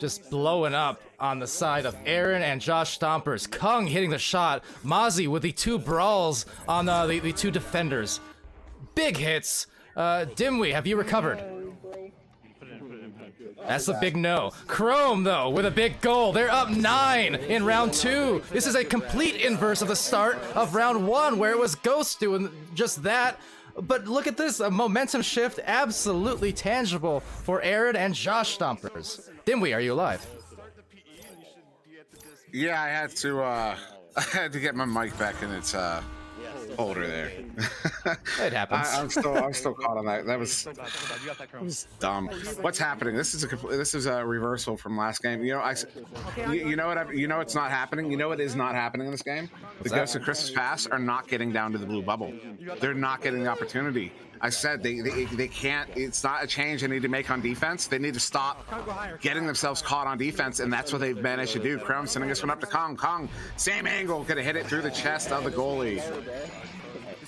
just blowing up on the side of Aaron and Josh Stompers. Kung hitting the shot. Mozzie with the 2 brawls on the 2 defenders. Big hits. Dimwi, have you recovered? That's the big no. Chrome, though, with a big goal. They're up 9 in round 2. This is a complete inverse of the start of round 1, where it was Ghost doing just that. But look at this, a momentum shift absolutely tangible for Aaron and Josh Stompers. Dimwi, are you alive? Yeah, I had to get my mic back in its holder there. It happens. I'm still caught on that. That was dumb. What's happening? This is a reversal from last game. You know it's not happening. You know what is not happening in this game? The Ghosts of Christmas Past are not getting down to the blue bubble. They're not getting the opportunity. I said they can't. It's not a change they need to make on defense. They need to stop getting themselves caught on defense, and that's what they've managed to do. Chrome sending this one up to Kong. Kong, same angle, gonna hit it through the chest of the goalie,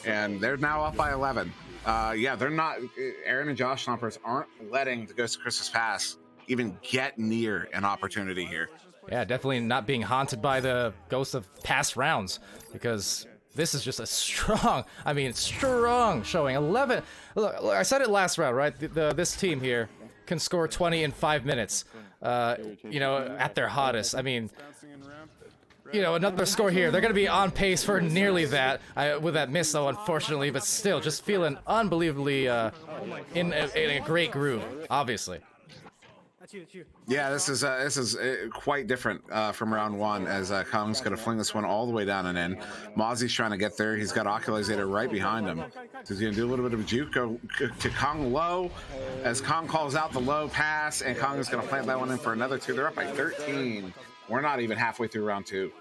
and they're now up by 11. Yeah, they're not. Aaron and Josh Stompers aren't letting the Ghost of Christmas Past even get near an opportunity here. Yeah, definitely not being haunted by the ghosts of past rounds, because this is just a strong showing. 11. Look, I said it last round, right? This team here can score 20 in 5 minutes. At their hottest. I mean, another score here. They're going to be on pace for nearly that with that miss, though, unfortunately. But still, just feeling unbelievably in a great groove, obviously. Yeah, this is quite different from round 1, as Kong's going to fling this one all the way down and in. Mozzie's trying to get there. He's got Oculizator right behind him. So he's going to do a little bit of a juke, go to Kong low, as Kong calls out the low pass, and Kong is going to plant that one in for another 2. They're up by 13. We're not even halfway through round 2.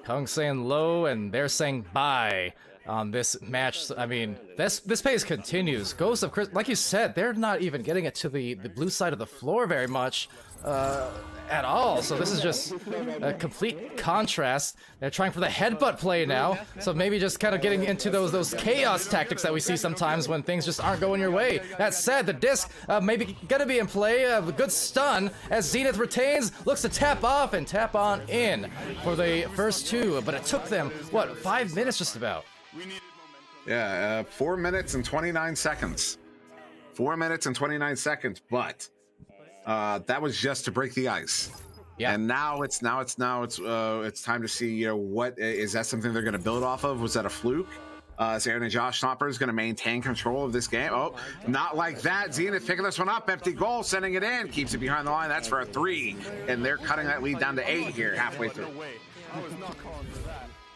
Kong's saying low, and they're saying bye on this match. I mean, this pace continues. Ghosts of Chris, like you said, they're not even getting it to the blue side of the floor very much at all. So this is just a complete contrast. They're trying for the headbutt play now, so maybe just kind of getting into those chaos tactics that we see sometimes when things just aren't going your way. That said, the disc maybe gonna be in play. A good stun as Zenith retains, looks to tap off and tap on in for the first 2, but it took them, what, 5 minutes just about? Yeah, 4 minutes and 29 seconds. 4 minutes and 29 seconds, but that was just to break the ice. Yeah. And now it's time to see, what is that something they're going to build off of? Was that a fluke? Is Aaron and Josh Stompers going to maintain control of this game? Oh, not like that. Zenith picking this one up. Empty goal, sending it in. Keeps it behind the line. That's for a 3. And they're cutting that lead down to 8 here, halfway through.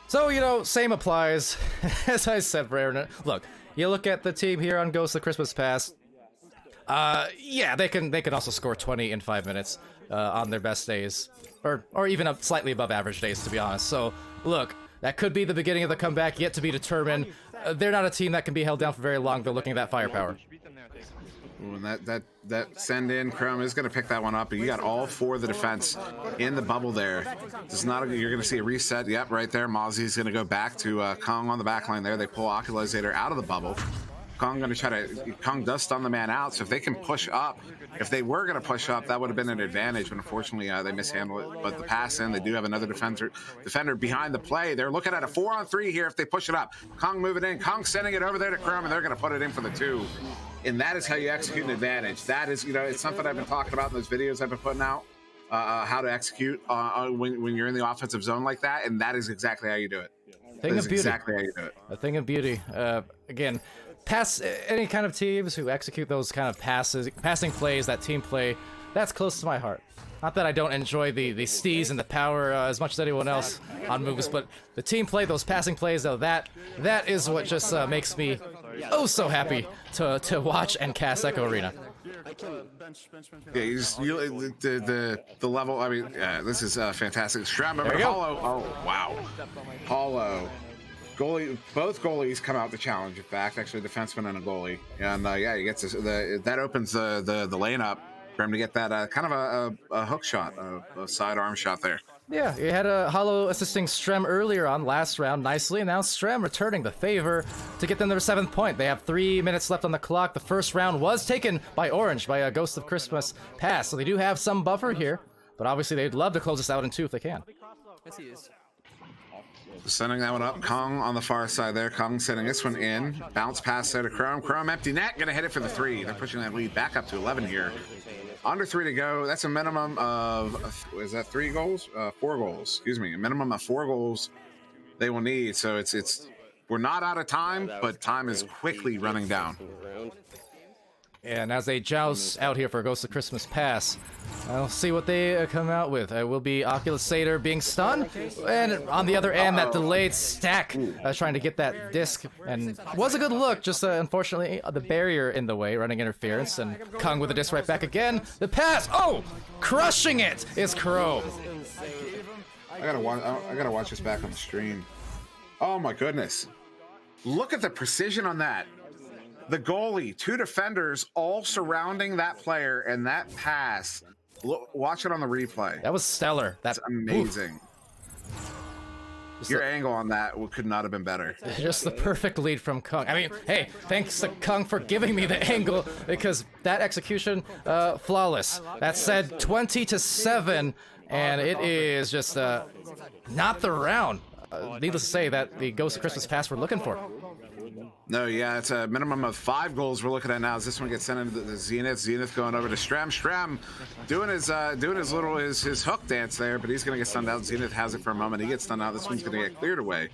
So, same applies, as I said for Aaron. Look, you look at the team here on Ghost of Christmas Past. Yeah, they can also score 20 in 5 minutes on their best days, or even up slightly above average days, to be honest. So, look, that could be the beginning of the comeback, yet to be determined. They're not a team that can be held down for very long. They're looking at that firepower. Ooh, and that send in, Chrome is going to pick that one up, and you got all 4 of the defense in the bubble there. This is not you're going to see a reset. Yep, right there. Mozzie's going to go back to Kong on the back line there. They pull Oculizator out of the bubble. Kong does stun the man out, so if they can push up, if they were going to push up, that would have been an advantage, but unfortunately they mishandle it. But the pass in, they do have another defender behind the play. They're looking at a 4-on-3 here if they push it up. Kong moving in, Kong sending it over there to Chrome, and they're going to put it in for the 2. And that is how you execute an advantage. That is, it's something I've been talking about in those videos I've been putting out, how to execute when you're in the offensive zone like that, and that is exactly how you do it. Thing of beauty. Exactly how you do it. A thing of beauty. Again, any kind of teams who execute those kind of passing plays, that team play, that's close to my heart. Not that I don't enjoy the steez and the power as much as anyone else on moves, but the team play, those passing plays, though, that is what just makes me so happy to watch and cast Echo Arena. Yeah, the level. I mean, this is fantastic. Stram over Hollow. Oh wow, Hollow. Goalie, both goalies come out to challenge. In fact, actually, a defenseman and a goalie, and yeah, he gets that opens the lane up for him to get that kind of a hook shot, a sidearm shot there. Yeah, you had a Hollow assisting Strem earlier on last round nicely, and now Strem returning the favor to get them their 7th point. They have 3 minutes left on the clock. The first round was taken by Orange, by a Ghost of Christmas Past, so they do have some buffer here, but obviously they'd love to close this out in 2 if they can. Yes, he is. Sending that one up. Kong on the far side there. Kong sending this one in. Bounce pass there to Chrome. Chrome empty net. Gonna hit it for the 3. They're pushing that lead back up to 11 here. Under 3 to go. That's a minimum of, is that 3 goals? 4 goals. Excuse me. A minimum of 4 goals they will need. So it's we're not out of time, but time is quickly running down. And as they joust out here for Ghost of Christmas Pass, I'll see what they come out with. It will be Oculus Satyr being stunned, and on the other end, that delayed stack trying to get that disc, and was a good look, just unfortunately the barrier in the way, running interference, and Kung with the disc right back again. The pass, oh! Crushing it is Crow. I gotta watch this back on the stream. Oh my goodness. Look at the precision on that. The goalie, 2 defenders, all surrounding that player, and that pass. Look, watch it on the replay. That was stellar. That's amazing. Your angle on that could not have been better. Just the perfect lead from Kung. I mean, hey, thanks to Kung for giving me the angle, because that execution, flawless. That said, 20-7, and it is just not the round. Needless to say that the Ghost of Christmas Pass we're looking for. No, yeah, it's a minimum of 5 goals we're looking at now. As this one gets sent into the Zenith. Zenith going over to Stram. Stram doing his hook dance there, but he's gonna get stunned out. Zenith has it for a moment. He gets stunned out. This one's gonna get cleared away.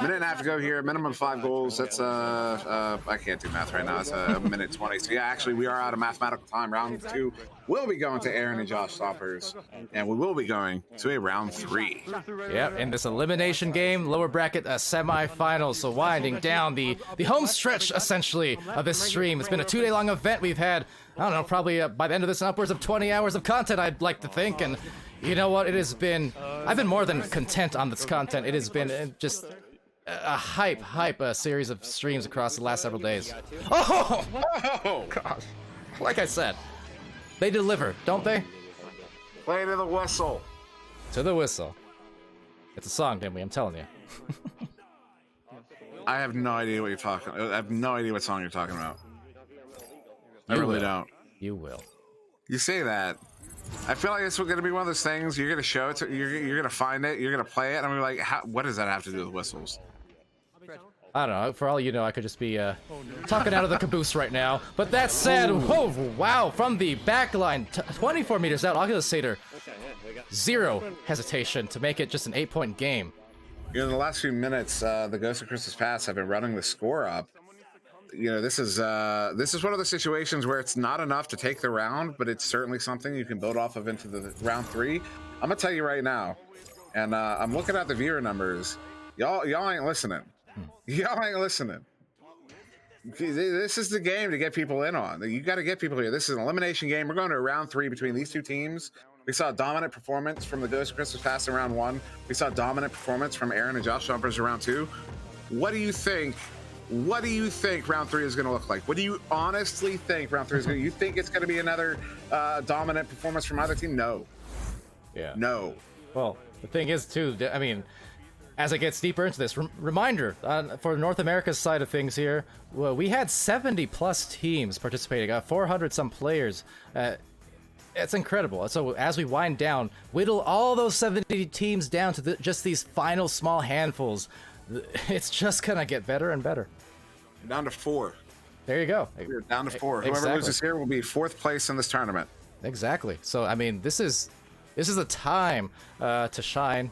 Minute and a half to go here. Minimum 5 goals. That's I can't do math right now. It's a minute 20. So yeah, actually we are out of mathematical time. Round 2 will be going to Aaron and Josh Stoppers, and we will be going to a round 3. Yep, in this elimination game, lower bracket semifinals. So winding down the home stretch essentially of this stream. It's been a 2-day long event. We've had, I don't know, probably by the end of this, upwards of 20 hours of content, I'd like to think. And you know what? It has been, I've been more than content on this content. It has been just a hype series of streams across the last several days. Oh gosh, like I said, they deliver, don't they? Play to the whistle. To the whistle. It's a song, Dimwi, I'm telling you. I have no idea what you're talking. I have no idea what song you're talking about. I really don't. You will. You say that. I feel like it's going to be one of those things. You're going to show it. You're going to find it. You're going to play it. I'm like, what does that have to do with whistles? I don't know. For all you know, I could just be talking out of the caboose right now. But that said, whoa, wow, from the back line, 24 meters out, Oculus Satyr, 0 hesitation to make it just an 8-point game. You know, in the last few minutes, the Ghost of Christmas Pass have been running the score up. You know, this is one of the situations where it's not enough to take the round, but it's certainly something you can build off of into the round 3. I'm gonna tell you right now, and I'm looking at the viewer numbers. Y'all ain't listening. Y'all ain't listening. This is the game to get people in on. You got to get people here. This is an elimination game. We're going to a round 3 between these 2 teams. We saw a dominant performance from the Ghost of Christmas Pass in round 1. We saw a dominant performance from Aaron and Josh Jumpers in round 2. What do you think? What do you think round 3 is going to look like? What do you honestly think round 3 is going to? You think it's going to be another dominant performance from either team? No. Yeah. No. Well, the thing is, too, I mean, as it gets deeper into this, reminder, for North America's side of things here, well, we had 70-plus teams participating, 400-some players. It's incredible. So as we wind down, whittle all those 70 teams down to just these final small handfuls, it's just going to get better and better. Down to 4. There you go. We're down to 4. Exactly. Whoever loses here will be 4th place in this tournament. Exactly. So, I mean, this is a time to shine.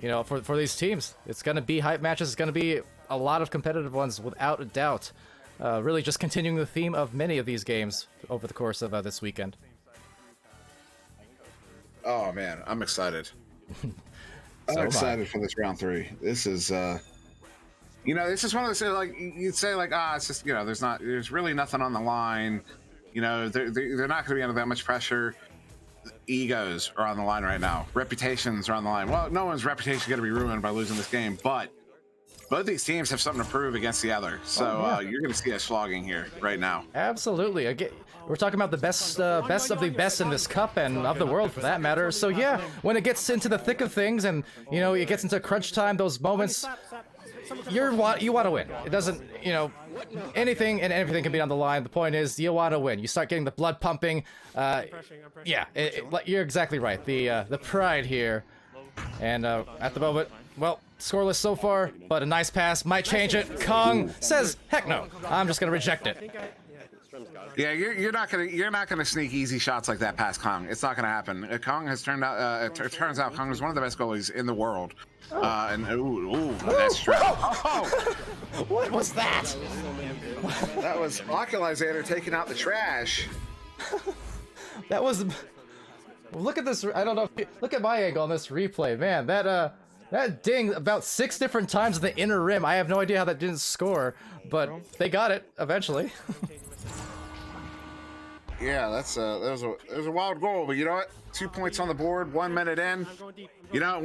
You know, for these teams, it's going to be hype matches. It's going to be a lot of competitive ones, without a doubt. Really just continuing the theme of many of these games over the course of this weekend. Oh, man, I'm excited. I'm excited for this round 3. This is, you know, this is one of those, like, you'd say, like, it's just, you know, there's really nothing on the line. You know, they're not going to be under that much pressure. Egos are on the line right now. Reputations are on the line. Well, no one's reputation is going to be ruined by losing this game, but both these teams have something to prove against the other. So you're going to see a slogging here right now. Absolutely. Again, we're talking about the best of the best in this cup and of the world, for that matter. So yeah, when it gets into the thick of things and, you know, it gets into crunch time, those moments, you want to win. It doesn't, you know, anything and everything can be on the line. The point is, you want to win. You start getting the blood pumping. Yeah, you're exactly right. The pride here, and at the moment, well, scoreless so far, but a nice pass might change it. Kong says, heck no, I'm just gonna reject it. Yeah, you're not gonna sneak easy shots like that past Kong. It's not gonna happen. Kong has turned out. It turns out Kong is one of the best goalies in the world. And ooh, that's true. Oh, What was that? that was Occulizator taking out the trash. That was. Look at this. I don't know. Look at my angle on this replay, man. That ding about 6 different times in the inner rim. I have no idea how that didn't score, but they got it eventually. Yeah, that was a wild goal, but you know what? 2 points on the board, 1 minute in. You know,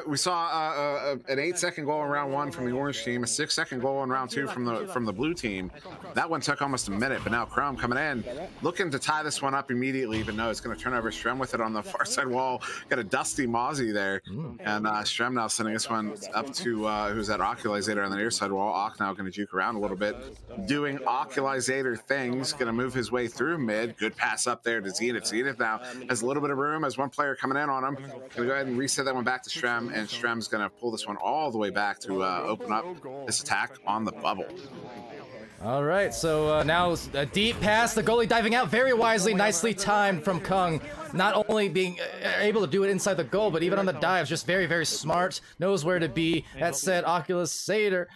we saw an 8-second goal in round 1 from the orange team, a 6-second goal in round 2 from the blue team. That one took almost a minute, but now Chrome coming in, looking to tie this one up immediately, even though it's going to turn over Strem with it on the far side wall. Got a dusty Mozzie there, and Strem now sending this one up to who's that Occulizator on the near side wall. Ock now going to juke around a little bit, doing Occulizator things, going to move his way through mid. Good pass up there to Zenith. Zenith now has a little bit of room as one player coming in on him. Going to go ahead and reset that one back to Strem, and Strem's going to pull this one all the way back to open up this attack on the bubble. All right, so now a deep pass, the goalie diving out very wisely, nicely timed from Kung. Not only being able to do it inside the goal, but even on the dives, just very, very smart, knows where to be. That said, Occulizator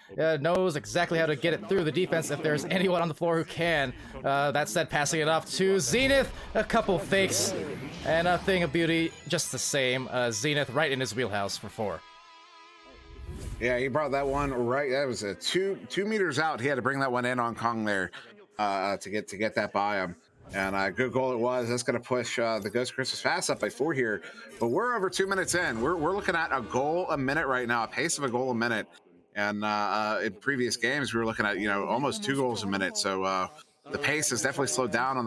knows exactly how to get it through the defense if there's anyone on the floor who can. That said, passing it off to Zenith, a couple fakes, and a thing of beauty, just the same. Zenith right in his wheelhouse for 4. Yeah, he brought that one right. That was a 2 meters out. He had to bring that one in on Kong there to get that by him. And good goal it was. That's going to push the Ghost Christmas Fast up by 4 here. But we're over 2 minutes in. We're looking at a goal a minute right now, a pace of a goal a minute. And in previous games, we were looking at almost 2 goals a minute. So the pace has definitely slowed down on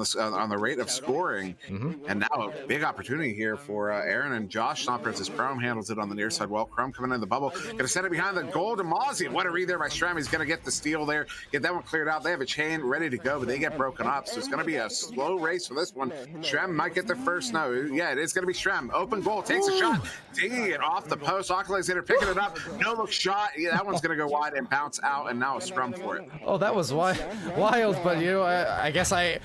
the rate of scoring. And now a big opportunity here for Aaron and Josh Stompers as Chrome handles it on the near side. Well, Chrome coming in the bubble, going to send it behind the goal to Mozzie. What a read there by Strem. He's going to get the steal there, get that one cleared out. They have a chain ready to go, but they get broken up. So it's going to be a slow race for this one. Strem might get the first. No, yeah, it is going to be Strem. Open goal, takes a shot, digging it off the post. Occulizator picking it up. No look shot. Yeah, that one's going to go wide and bounce out, and now a scrum for it. Oh, that was wild, but I guess I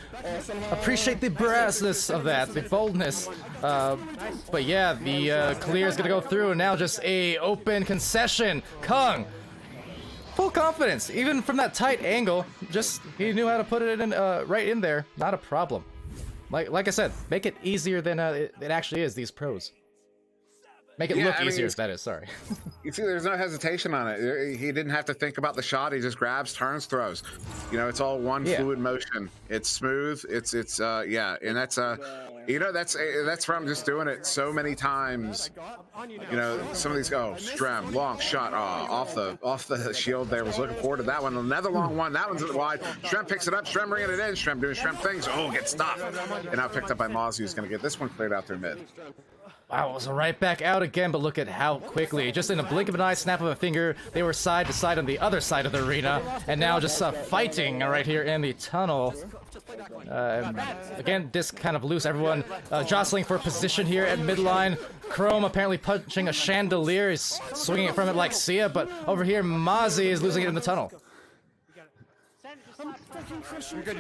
appreciate the brassness of that, the boldness. But yeah, the clear is gonna go through, and now just a open concession. Kung, full confidence, even from that tight angle. Just he knew how to put it in right in there. Not a problem. Like I said, make it easier than it actually is. These pros. Make it look easier, that is, sorry. You see, there's no hesitation on it. He didn't have to think about the shot. He just grabs, turns, throws. It's all one fluid motion. It's smooth. It's and that's that's from just doing it so many times. Some of these Strem, long shot off the shield there. Was looking forward to that one. Another long one. That one's wide. Strem picks it up. Strem bringing it in. Strem doing Strem things. Oh, gets stopped. And now picked up by Mozzie, who's going to get this one cleared out through mid. Wow, it was right back out again, but look at how quickly, just in a blink of an eye, snap of a finger, they were side to side on the other side of the arena, and now just fighting right here in the tunnel. Again, disc kind of loose, everyone jostling for position here at midline. Chrome apparently punching a chandelier, he's swinging it from it like Sia, but over here, Mozzie is losing it in the tunnel. You're good.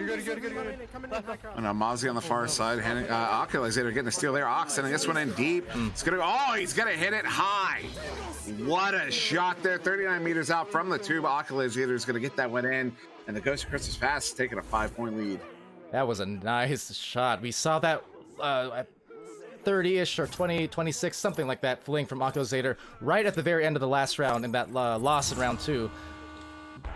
And Mozzie on the far side, Occulizator getting a steal there. Ox sending this one in deep. It's gonna he's gonna hit it high. What a shot there, 39 meters out from the tube. Occulizator is gonna get that one in, and the Ghost of Christmas Fast is taking a 5-point lead. That was a nice shot. We saw that 30-ish or 20, 26, something like that, fling from Occulizator right at the very end of the last round in that loss in round 2.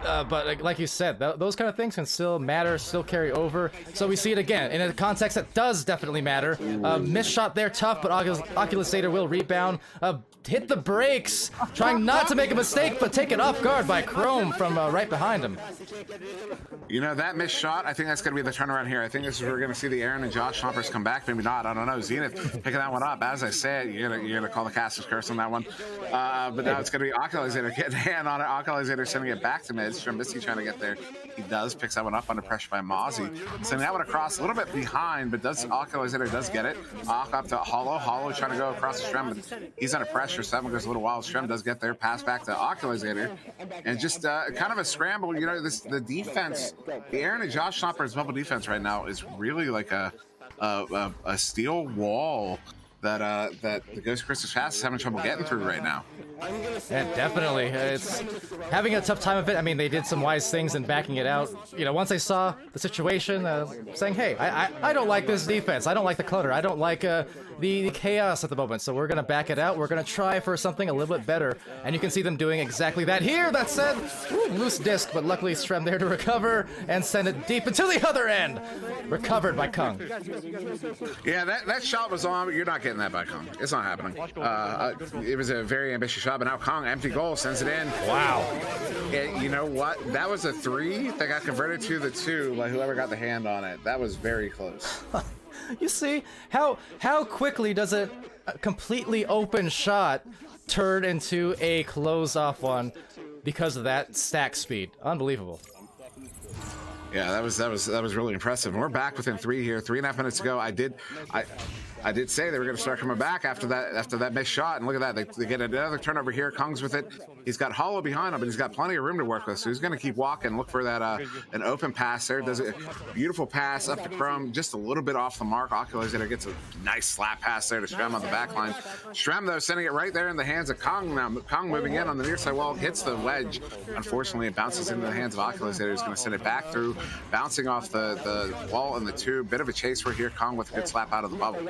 But like you said, those kind of things can still matter, still carry over. So we see it again in a context that does definitely matter. Missed shot there, tough, but Occulizator will rebound. Hit the brakes, trying not to make a mistake, but taken off guard by Chrome from right behind him. That missed shot, I think that's going to be the turnaround here. I think this is where we're going to see the Aaron and Josh Stompers come back. Maybe not. I don't know. Zenith picking that one up. As I said, you're gonna call the Caster's Curse on that one. But now it's going to be Occulizator getting a hand on it. Occulizator sending it back to mid. mid. SirDimwi trying to get there. He does, picks that one up under pressure by Mozzie. Sending that one across, a little bit behind, but Oculizzator does get it. Ock up to Hollow. Hollow trying to go across the Strem, but he's under pressure. So that one goes a little wild. Strem does get there, pass back to Oculizzator. And just kind of a scramble. You know, the defense, the Aaron and Josh Stomper's bubble defense right now is really like a steel wall that the Ghost Crystal Fast is having trouble getting through right now. Yeah, definitely. It's having a tough time of it. I mean, they did some wise things in backing it out. You know, once they saw the situation, saying, hey, I don't like this defense. I don't like the clutter. I don't like the chaos at the moment. So we're going to back it out. We're going to try for something a little bit better. And you can see them doing exactly that here. That said, loose disc, but luckily Strem there to recover and send it deep into the other end. Recovered by Kung. Yeah, that shot was on. You're not getting that by Kung. It's not happening. It was a very ambitious shot, but now Kung, empty goal, sends it in. Wow. And you know what? That was a 3 that got converted to the 2 by whoever got the hand on it. That was very close. You see, how quickly does a completely open shot turn into a close-off one because of that stack speed? Unbelievable. Yeah, that was really impressive. And we're back within 3 here. 3.5 minutes to go. I did say they were going to start coming back after that missed shot, and look at that. They get another turnover here. Kung's with it. He's got Hollow behind him, but he's got plenty of room to work with, so he's going to keep walking, look for that an open pass there. Does a beautiful pass up to Chrome, just a little bit off the mark. Oculizzator gets a nice slap pass there to Strem on the back line. Strem, though, sending it right there in the hands of Kung. Now, Kung moving in on the near side wall, hits the wedge. Unfortunately, it bounces into the hands of Oculizzator. He's going to send it back through, bouncing off the wall in the 2. Bit of a chase for here. Kung with a good slap out of the bubble.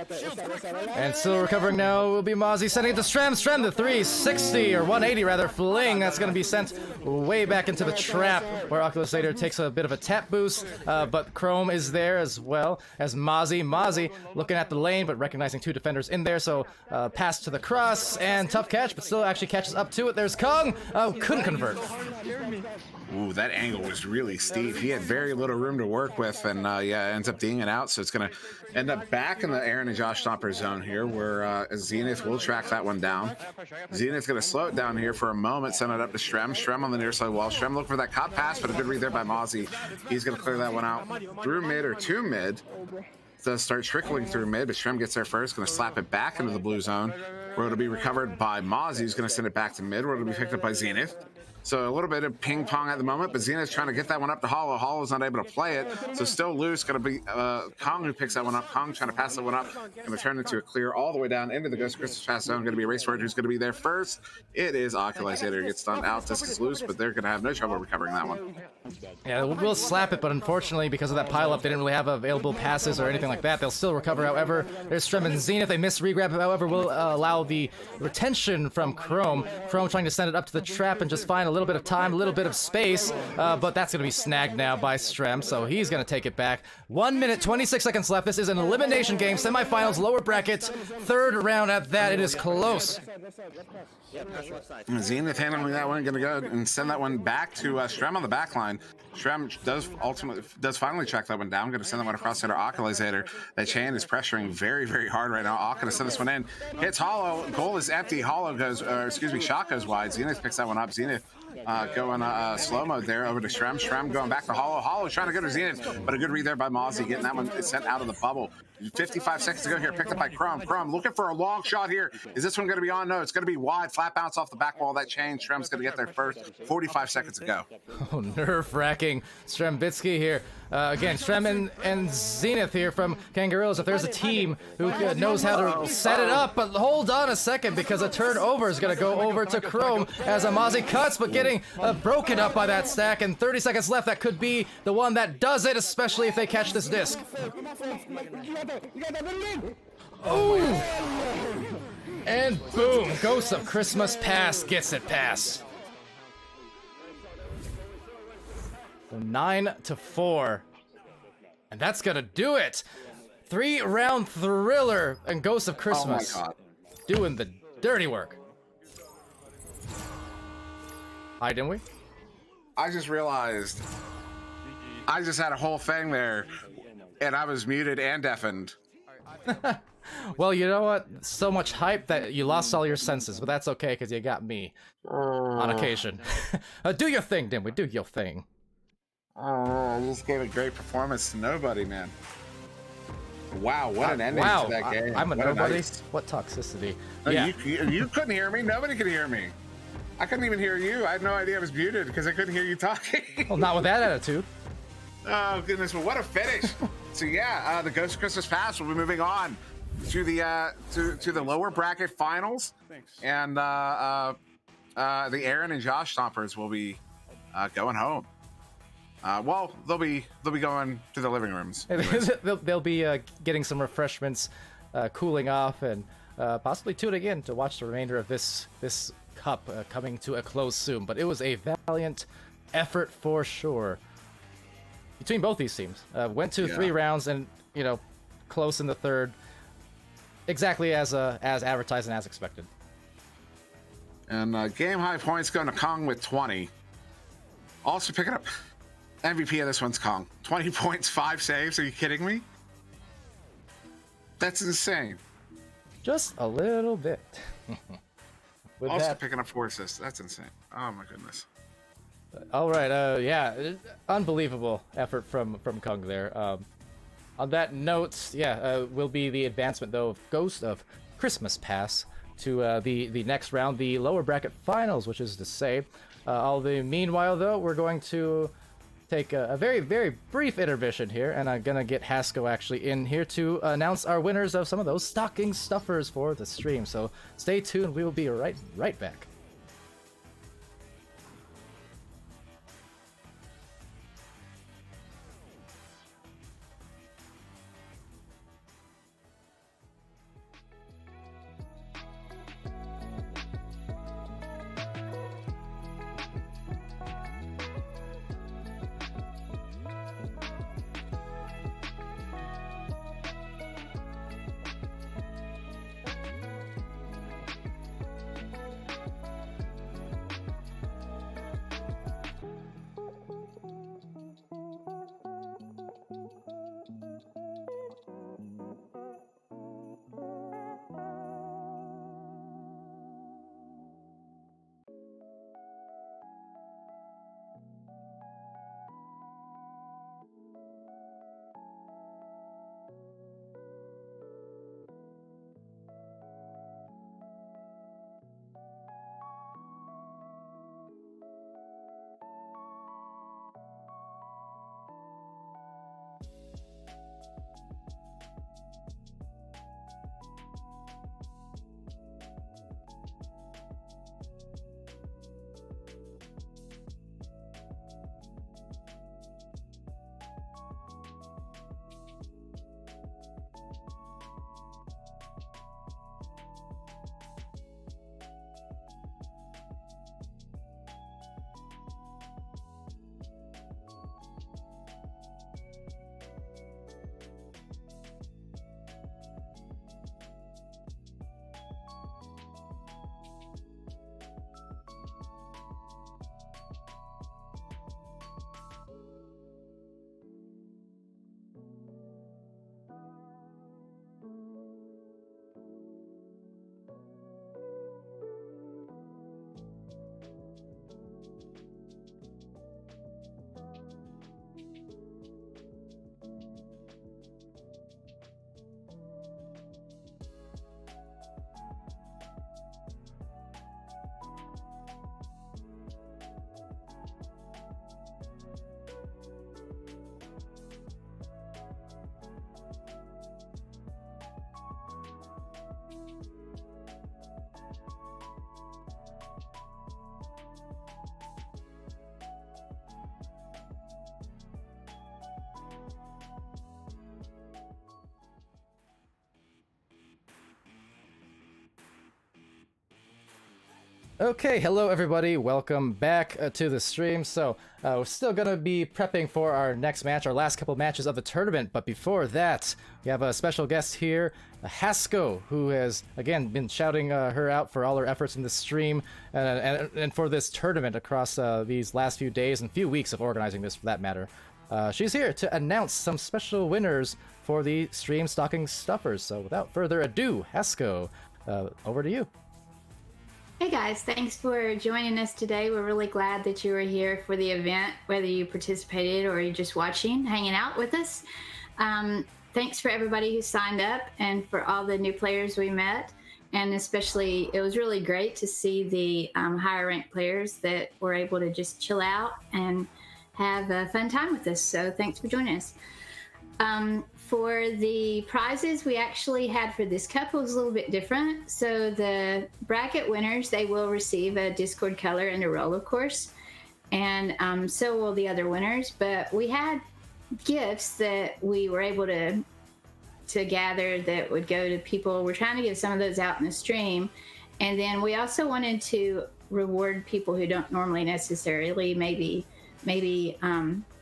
And still recovering now will be Mozzie, sending it to Strem. Strem, the 360, or 180 rather, fling. That's going to be sent way back into the trap, where Oculizzator takes a bit of a tap boost, but Chrome is there as well as Mozzie. Mozzie looking at the lane, but recognizing 2 defenders in there, so pass to the cross, and tough catch, but still actually catches up to it. There's Kung. Oh, couldn't convert. Ooh, that angle was really steep. He had very little room to work with, and yeah, ends up dinging out. So it's going to end up back in the Aaron and Josh Stomper zone here, where Zenith will track that one down. Zenith's going to slow it down here for a moment, send it up to Strem. Strem on the near side wall. Strem looking for that cop pass, but a good read there by Mozzie. He's going to clear that one out through mid or to mid. Does start trickling through mid, but Strem gets there first. Going to slap it back into the blue zone, where it'll be recovered by Mozzie. Who's going to send it back to mid, where it'll be picked up by Zenith. So a little bit of ping pong at the moment, but Zenith's trying to get that one up to Hollow. Hollow's not able to play it, so still loose. Going to be Kong who picks that one up. Kong trying to pass that one up and return it to a clear all the way down into the Ghost Crystal Fast zone. Going to be a race for it. Who's going to be there first? It is Oculizzator. Gets stunned out. Disc is loose, but they're going to have no trouble recovering that one. Yeah, we'll slap it, but unfortunately, because of that pileup, they didn't really have available passes or anything like that. They'll still recover, however. There's Strem and Zenith. They miss regrab, however, will allow the retention from Chrome. Chrome trying to send it up to the trap and just find a little bit of time, a little bit of space, but that's going to be snagged now by Strem, so he's going to take it back. 1 minute, 26 seconds left. This is an elimination game, semifinals, lower brackets, 3rd round at that. It is close. Zenith handling that one, going to go and send that one back to Strem on the back line. Strem does finally track that one down. Going to send that one across to our Oculizzator. That chain is pressuring very, very hard right now. Ock going to send this one in. Hits Hollow. Goal is empty. Hollow goes, shot goes wide. Zenith picks that one up. Zenith going slow mode there over to Strem. Strem going back to Hollow. Hollow trying to go to Zenith, but a good read there by Mozzie, getting that one sent out of the bubble. 55 seconds to go here, picked up by Chrome. Chrome looking for a long shot here. Is this one going to be on? No, it's going to be wide. Flat bounce off the back wall of that chain. Strem's going to get there first. 45 seconds to go. Oh, nerve-wracking. Strembitsky here. Again, Strem and Zenith here from Kangaroos. If there's a team who knows how to set it up, but hold on a second, because a turnover is going to go over to Chrome as Mozzie cuts, but getting broken up by that stack, and 30 seconds left. That could be the one that does it, especially if they catch this disc. Ooh! And boom, Ghost of Christmas Past gets it past. So 9-4. And that's gonna do it. 3-round thriller and Ghost of Christmas. Oh my God. Doing the dirty work. Hi, didn't we? I just realized I just had a whole thing there, and I was muted and deafened. Well, you know what? So much hype that you lost all your senses, but that's okay because you got me on occasion. Do your thing, Dimwi. Do your thing. I just gave a great performance to nobody, man. Wow, what an ending Wow, to that game. I'm a What nobody. nice- What toxicity? No, Yeah. you couldn't hear me. Nobody could hear me. I couldn't even hear you. I had no idea I was muted because I couldn't hear you talking. Well, not with that attitude. Oh goodness! Well, what a finish! So yeah, the Ghost of Christmas Past will be moving on to the to the lower bracket finals, and the Aaron and Josh Stompers will be going home. Well, they'll be going to the living rooms. They'll be getting some refreshments, cooling off, and possibly tuning in to watch the remainder of this cup coming to a close soon. But it was a valiant effort for sure between both these teams. Went to 3 rounds and close in the third, exactly as advertised and as expected. And game high points going to Kong with 20. Also picking up MVP of this one's Kong. 20 points, 5 saves. Are you kidding me? That's insane. Just a little bit. With Also that, picking up 4 assists. That's insane. Oh my goodness. all right. Yeah, unbelievable effort from Kung there. On that note, will be the advancement though of Ghost of Christmas Pass to the next round, the lower bracket finals, which is to say, meanwhile though, we're going to take a very, very brief intermission here, and I'm gonna get Hasko actually in here to announce our winners of some of those stocking stuffers for the stream. So stay tuned. We will be right back. Okay, hello everybody, welcome back to the stream. So, we're still gonna be prepping for our next match, our last couple matches of the tournament, but before that, we have a special guest here, Hasko, who has, again, been shouting her out for all her efforts in the stream, and for this tournament across these last few days and few weeks of organizing this, for that matter. she's here to announce some special winners for the stream stocking stuffers. So without further ado, Hasko, over to you. Hey guys, thanks for joining us today. We're really glad that you were here for the event, whether you participated or you're just watching, hanging out with us. Thanks for everybody who signed up and for all the new players we met. And especially, it was really great to see the higher ranked players that were able to just chill out and have a fun time with us. So thanks for joining us. For the prizes we actually had for this cup was a little bit different. So the bracket winners, they will receive a Discord color and a role, of course. And so will the other winners. But we had gifts that we were able to gather that would go to people. We're trying to give some of those out in the stream. And then we also wanted to reward people who don't normally necessarily maybe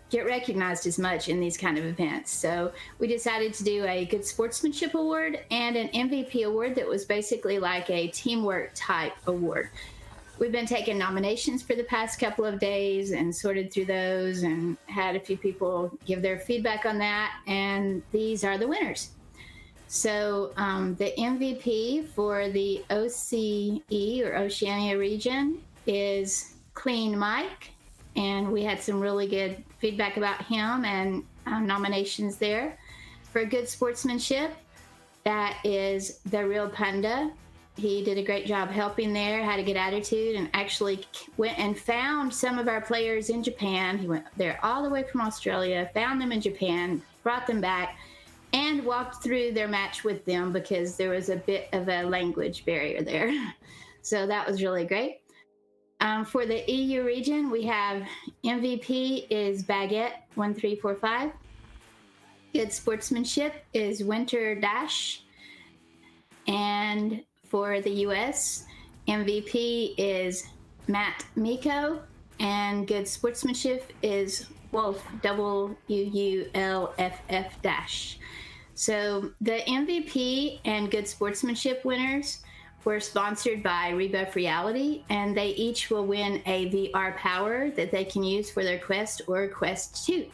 get recognized as much in these kind of events. So we decided to do a good sportsmanship award and an MVP award that was basically like a teamwork type award. We've been taking nominations for the past couple of days and sorted through those and had a few people give their feedback on that. And these are the winners. So the MVP for the OCE or Oceania region is Clean Mike. And we had some really good feedback about him and nominations there. For good sportsmanship, that is The Real Panda. He did a great job helping there, had a good attitude, and actually went and found some of our players in Japan. He went there all the way from Australia, found them in Japan, brought them back, and walked through their match with them because there was a bit of a language barrier there. So that was really great. For the EU region, we have MVP is Baguette1345. Good sportsmanship is Winter Dash. And for the US, MVP is Matt Miko. And good sportsmanship is Wolf, WUULFF dash. So the MVP and good sportsmanship winners were sponsored by Rebuff Reality, and they each will win a VR power that they can use for their quest or quest 2.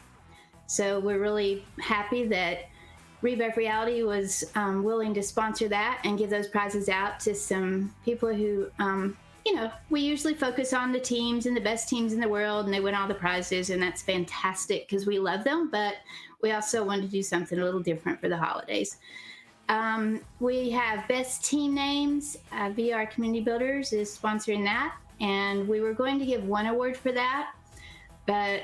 So we're really happy that Rebuff Reality was willing to sponsor that and give those prizes out to some people who, we usually focus on the teams and the best teams in the world, and they win all the prizes, and that's fantastic because we love them, but we also wanted to do something a little different for the holidays. We have best team names. VR Community Builders is sponsoring that, and we were going to give one award for that, but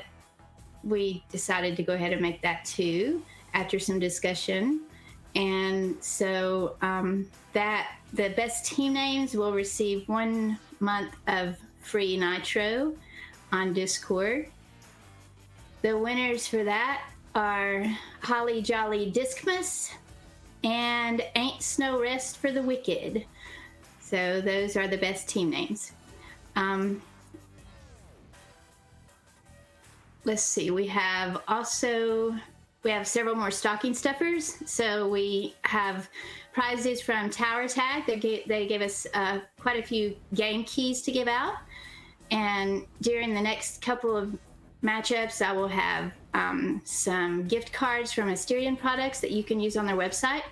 we decided to go ahead and make that 2 after some discussion. And so that the best team names will receive 1 month of free Nitro on Discord. The winners for that are Holly Jolly Discmas and Ain't Snow Rest for the Wicked. So those are the best team names. Let's see, we have several more stocking stuffers. So we have prizes from Tower Tag. They gave us quite a few game keys to give out. And during the next couple of matchups, I will have some gift cards from Asterion products that you can use on their website.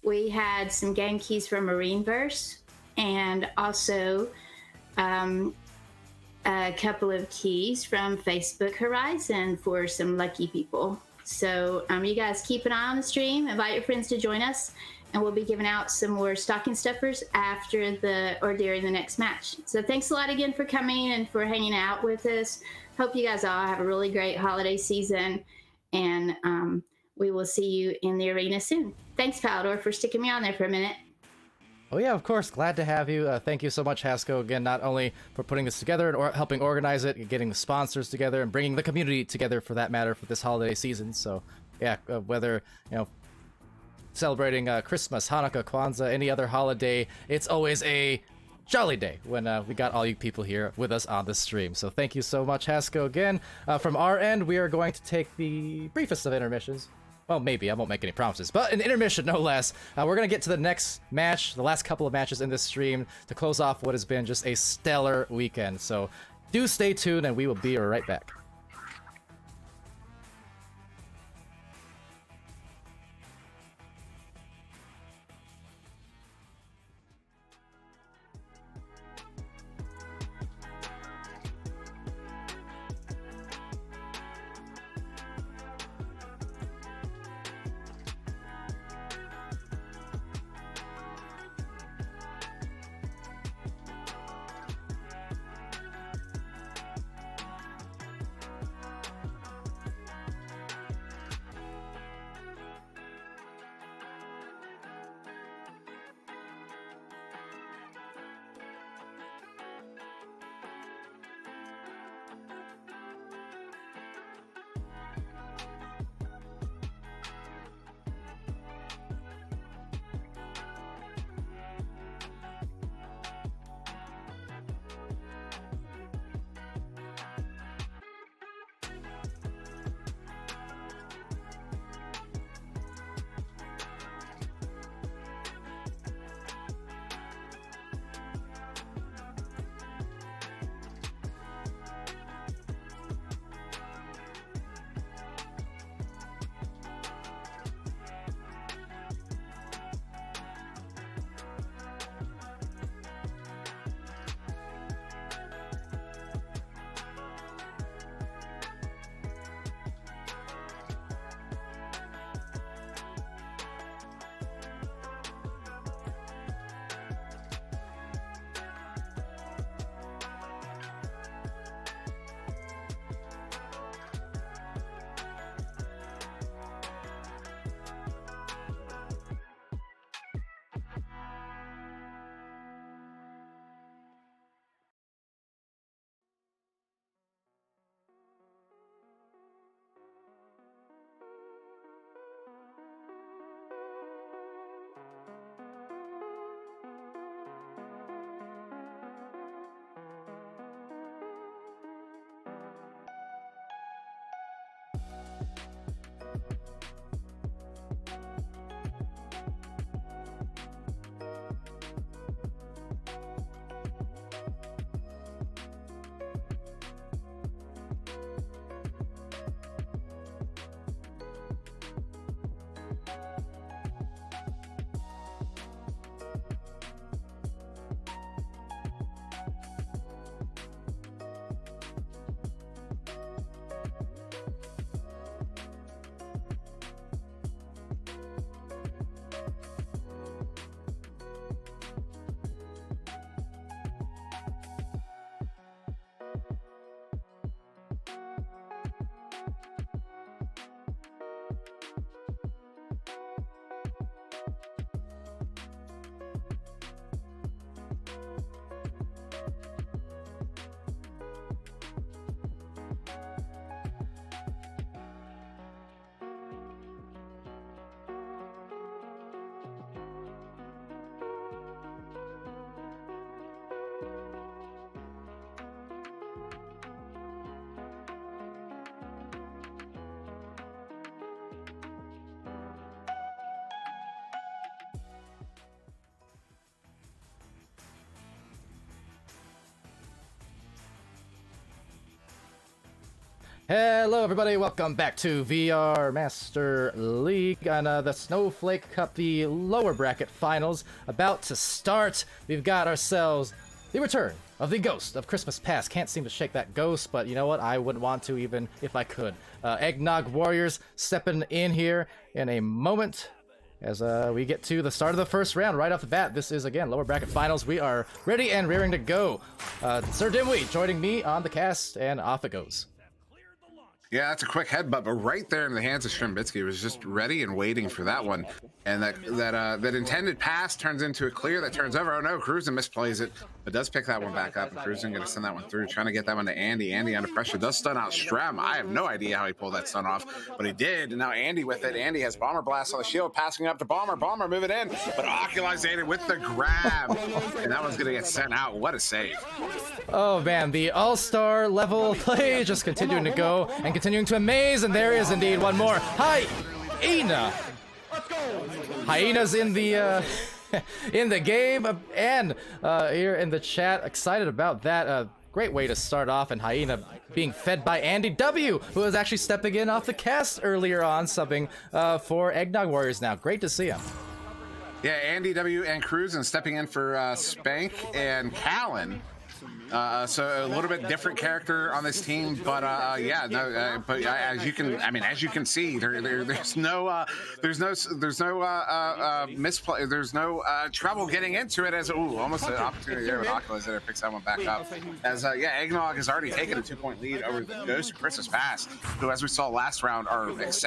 We had some game keys from Marineverse and also a couple of keys from Facebook Horizon for some lucky people. So you guys keep an eye on the stream, invite your friends to join us, and we'll be giving out some more stocking stuffers after during the next match. So thanks a lot again for coming and for hanging out with us. Hope you guys all have a really great holiday season, and we will see you in the arena soon. Thanks, Palidore, for sticking me on there for a minute. Oh yeah, of course. Glad to have you. Thank you so much, Hasko, again, not only for putting this together and helping organize it, getting the sponsors together, and bringing the community together, for that matter, for this holiday season. So, yeah, whether, celebrating Christmas, Hanukkah, Kwanzaa, any other holiday, it's always a jolly day when we got all you people here with us on the stream. So thank you so much, Hasko, again. From our end, we are going to take the briefest of intermissions. Well, maybe. I won't make any promises. But an intermission, no less. We're going to get to the next match, the last couple of matches in this stream, to close off what has been just a stellar weekend. So do stay tuned, and we will be right back. Hello everybody, welcome back to VR Master League on the Snowflake Cup, the lower bracket finals about to start. We've got ourselves the return of the ghost of Christmas past. Can't seem to shake that ghost, but you know what? I wouldn't want to even if I could. Eggnog Warriors stepping in here in a moment as we get to the start of the first round right off the bat. This is, again, lower bracket finals. We are ready and rearing to go. SirDimwi joining me on the cast, and off it goes. Yeah, that's a quick headbutt, but right there in the hands of Strembitsky was just ready and waiting for that one. And that intended pass turns into a clear that turns over. Oh no, Cruzen misplays it, but does pick that one back up. And Cruzen gonna send that one through, trying to get that one to Andy. Andy under pressure does stun out Strem. I have no idea how he pulled that stun off, but he did. And now Andy with it. Andy has Bomber Blast on the shield, passing up to Bomber. Bomber move it in, but Oculizated with the grab, and that one's gonna get sent out. What a save! Oh man, the all-star level play just continuing to go and continuing to amaze, and there is indeed one more. Hyena! Hyena's in the in the game, and here in the chat, excited about that. Great way to start off, and Hyena being fed by Andy W, who was actually stepping in off the cast earlier on, subbing for Eggnog Warriors now. Great to see him. Yeah, Andy W and Cruzen stepping in for Spank and Callan. So a little bit different character on this team, but yeah, no, but as you can see, there's no misplay, there's no trouble getting into it. As almost an opportunity there with Oculizator picks that one back up. As yeah, Eggnog has already taken a 2-point lead over the Ghost of Christmas Past, who, as we saw last round, it's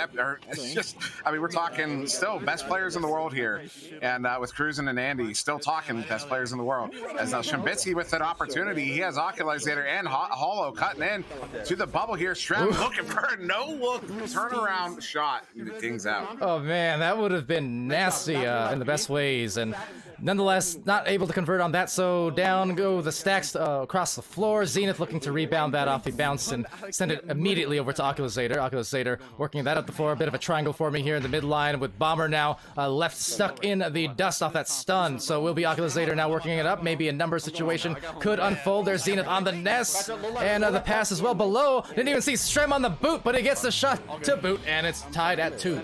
just, I mean, we're talking still best players in the world here, and with Cruzen and Andy still talking best players in the world. As now Strembitsky with that opportunity. He has Oculizator and Hollow cutting in to the bubble here. Strem looking for a no-look turnaround shot. It dings out. Oh man, that would have been nasty in the best ways, and nonetheless not able to convert on that, so down go the stacks across the floor. Zenith looking to rebound that off the bounce and send it immediately over to Oculizator. Oculizator working that up the floor, a bit of a triangle forming here in the midline with Bomber now left stuck in the dust off that stun, so will be Oculizator now working it up. Maybe a number situation could unfold. There's Zenith on the nest, and the pass as well below. Didn't even see Strem on the boot, but he gets the shot to boot, and it's tied at 2.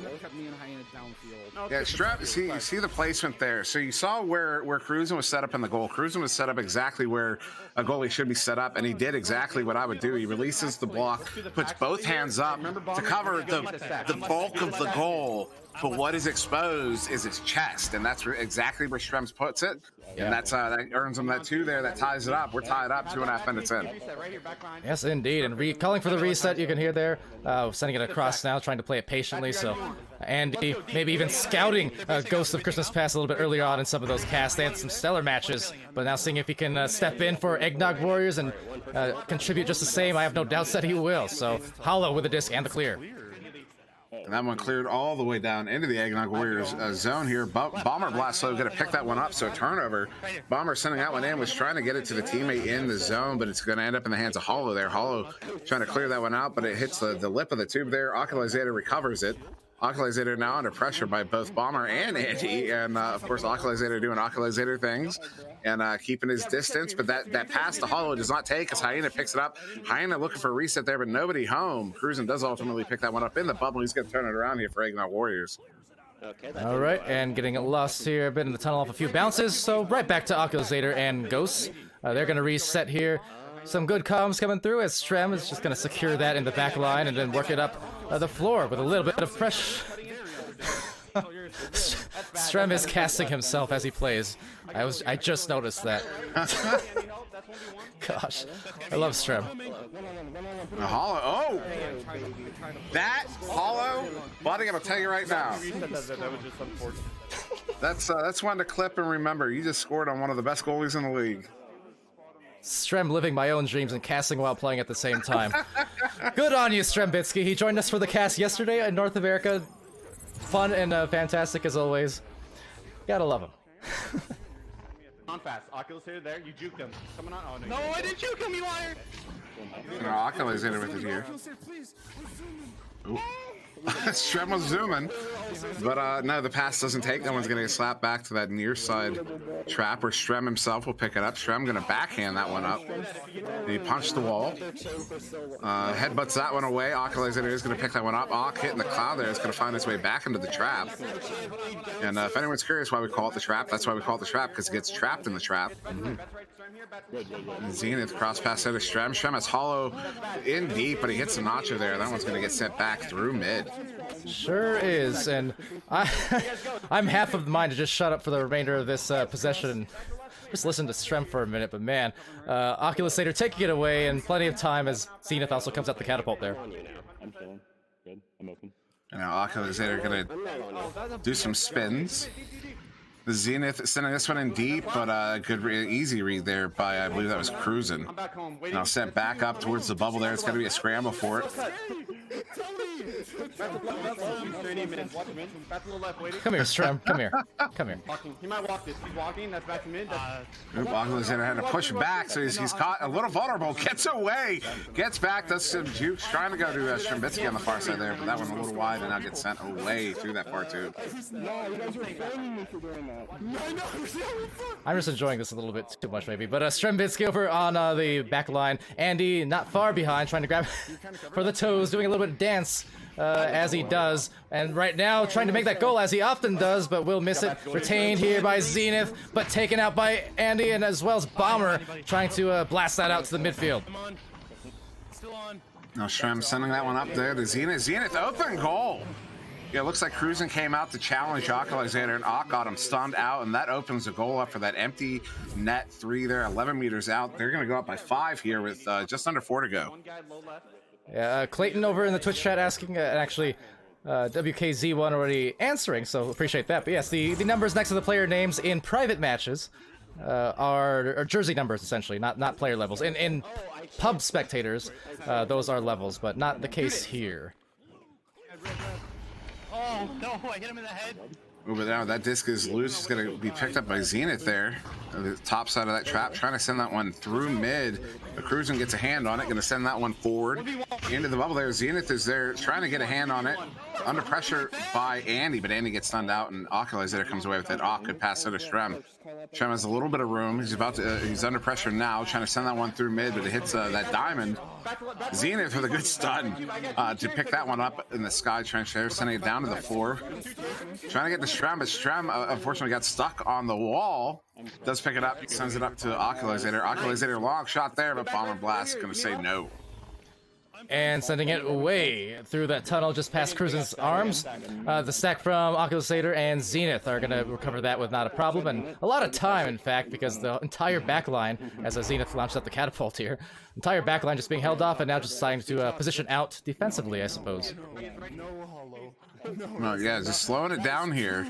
Yeah, Strem, you see the placement there. So you saw where Cruzen was set up in the goal. Cruzen was set up exactly where a goalie should be set up, and he did exactly what I would do. He releases the block, puts both hands up to cover the bulk of the goal. But what is exposed is his chest, and that's exactly where Strem puts it. And that's that earns him that 2 there. That ties it up. We're tied up 2.5 minutes in. Yes, indeed. And calling for the reset, you can hear there. Sending it across now, trying to play it patiently. So Andy maybe even scouting Ghost of Christmas Past a little bit earlier on in some of those casts. They had some stellar matches, but now seeing if he can step in for Eggnog Warriors and contribute just the same. I have no doubts that he will. So Hollow with the disc and the clear. And that one cleared all the way down into the Eggnog Warriors zone here. Bomber Blast, so going to pick that one up. So turnover. Bomber sending that one in, was trying to get it to the teammate in the zone, but it's going to end up in the hands of Hollow there. Hollow trying to clear that one out, but it hits the lip of the tube there. Oculizator recovers it. Oculizator now under pressure by both Bomber and Andy, and of course Oculizator doing Oculizator things and keeping his distance, but that pass to Hollow does not take as Hyena picks it up. Hyena looking for a reset there, but nobody home. Cruzen does ultimately pick that one up in the bubble. He's going to turn it around here for Eggnog Warriors. All right, and getting lost here, a bit in the tunnel off a few bounces, so right back to Oculizator and Ghosts. They're going to reset here. Some good comms coming through as Strem is just going to secure that in the back line and then work it up the floor with a little bit of pressure. Strem is casting himself as he plays. I just noticed that. Gosh, I love Strem. Hollow, oh! That Hollow, buddy, I'm going to tell you right now. That's one to clip and remember. You just scored on one of the best goalies in the league. Strem living my own dreams and casting while playing at the same time. Good on you, Strembitsky. He joined us for the cast yesterday in North America. Fun and fantastic as always. Gotta love him. On fast. Oculizator there. You juked him. Coming on. Oh, no, I didn't juke him, you liar! No, Oculizator with it here. Ooh. Strem was zooming, but no, the pass doesn't take. That one's gonna get slapped back to that near side trap, where Strem himself will pick it up. Strem gonna backhand that one up. He punched the wall. Headbutts that one away. Oculator is gonna pick that one up. Ock hitting the cloud there is gonna find his way back into the trap. And if anyone's curious why we call it the trap, that's why we call it the trap, because it gets trapped in the trap. Zenith cross pass out of Strem. Strem has hollow in deep, but he hits the Nacho there. That one's going to get sent back through mid. Sure is, and I'm half of the mind to just shut up for the remainder of this possession and just listen to Strem for a minute, but man, Oculator taking it away, and plenty of time as Zenith also comes out the catapult there. I'm chilling. Good. I'm open. And now Oculator going to do some spins. The Zenith sending this one in deep, but good easy read there by, I believe that was Cruising. Now sent back up towards the bubble there. It's going to be a scramble for it. Come here, Strem. Come here. Come here. He might walk this. He's walking. That's back to mid. Oculator had to push back, so he's caught a little vulnerable. Gets away. Gets back. Does some jukes. Trying to go to Strembitsky on the far side there, but that one a little wide and now gets sent away through that far too. I'm just enjoying this a little bit too much, maybe. But Strembitsky over on the back line. Andy not far behind, trying to grab for the toes, doing a little bit of dance as he does. And right now, trying to make that goal as he often does, but will miss it. Retained here by Zenith, but taken out by Andy, and as well as Bomber, trying to blast that out to the midfield. Now Strem sending that one up there to Zenith. Zenith open goal. Yeah, it looks like Cruising came out to challenge Oculator, and Ock got him stunned out, and that opens the goal up for that empty net 3 there, 11 meters out. They're going to go up by 5 here with just under 4 to go. Yeah, Clayton over in the Twitch chat asking, and actually WKZ1 already answering, so appreciate that. But yes, the numbers next to the player names in private matches are jersey numbers, essentially, not player levels. In pub spectators, those are levels, but not the case here. Oh, no, I hit him in the head. Over there, that disc is loose. It's going to be picked up by Zenith there. The top side of that trap, trying to send that one through mid. The Cruising gets a hand on it, going to send that one forward. Into the bubble there. Zenith is there, trying to get a hand on it. Under pressure by Andy, but Andy gets stunned out, and Oculator comes away with it. Ock could pass it to Strem. Strem has a little bit of room. He's under pressure now, trying to send that one through mid, but it hits that diamond. Zenith with a good stun to pick that one up in the sky trench there, sending it down to the floor. Trying to get the Strem, but Strem unfortunately got stuck on the wall. Does pick it up, sends it up to Oculator. Oculator long shot there, but Bomber Blast going to say no. And sending it away through that tunnel just past Cruisen's arms. The stack from Oculator and Zenith are going to recover that with not a problem, and a lot of time, in fact, because the entire backline, as Zenith launched up the catapult here, entire backline just being held off and now just deciding to position out defensively, I suppose. Well, yeah, just slowing it down here.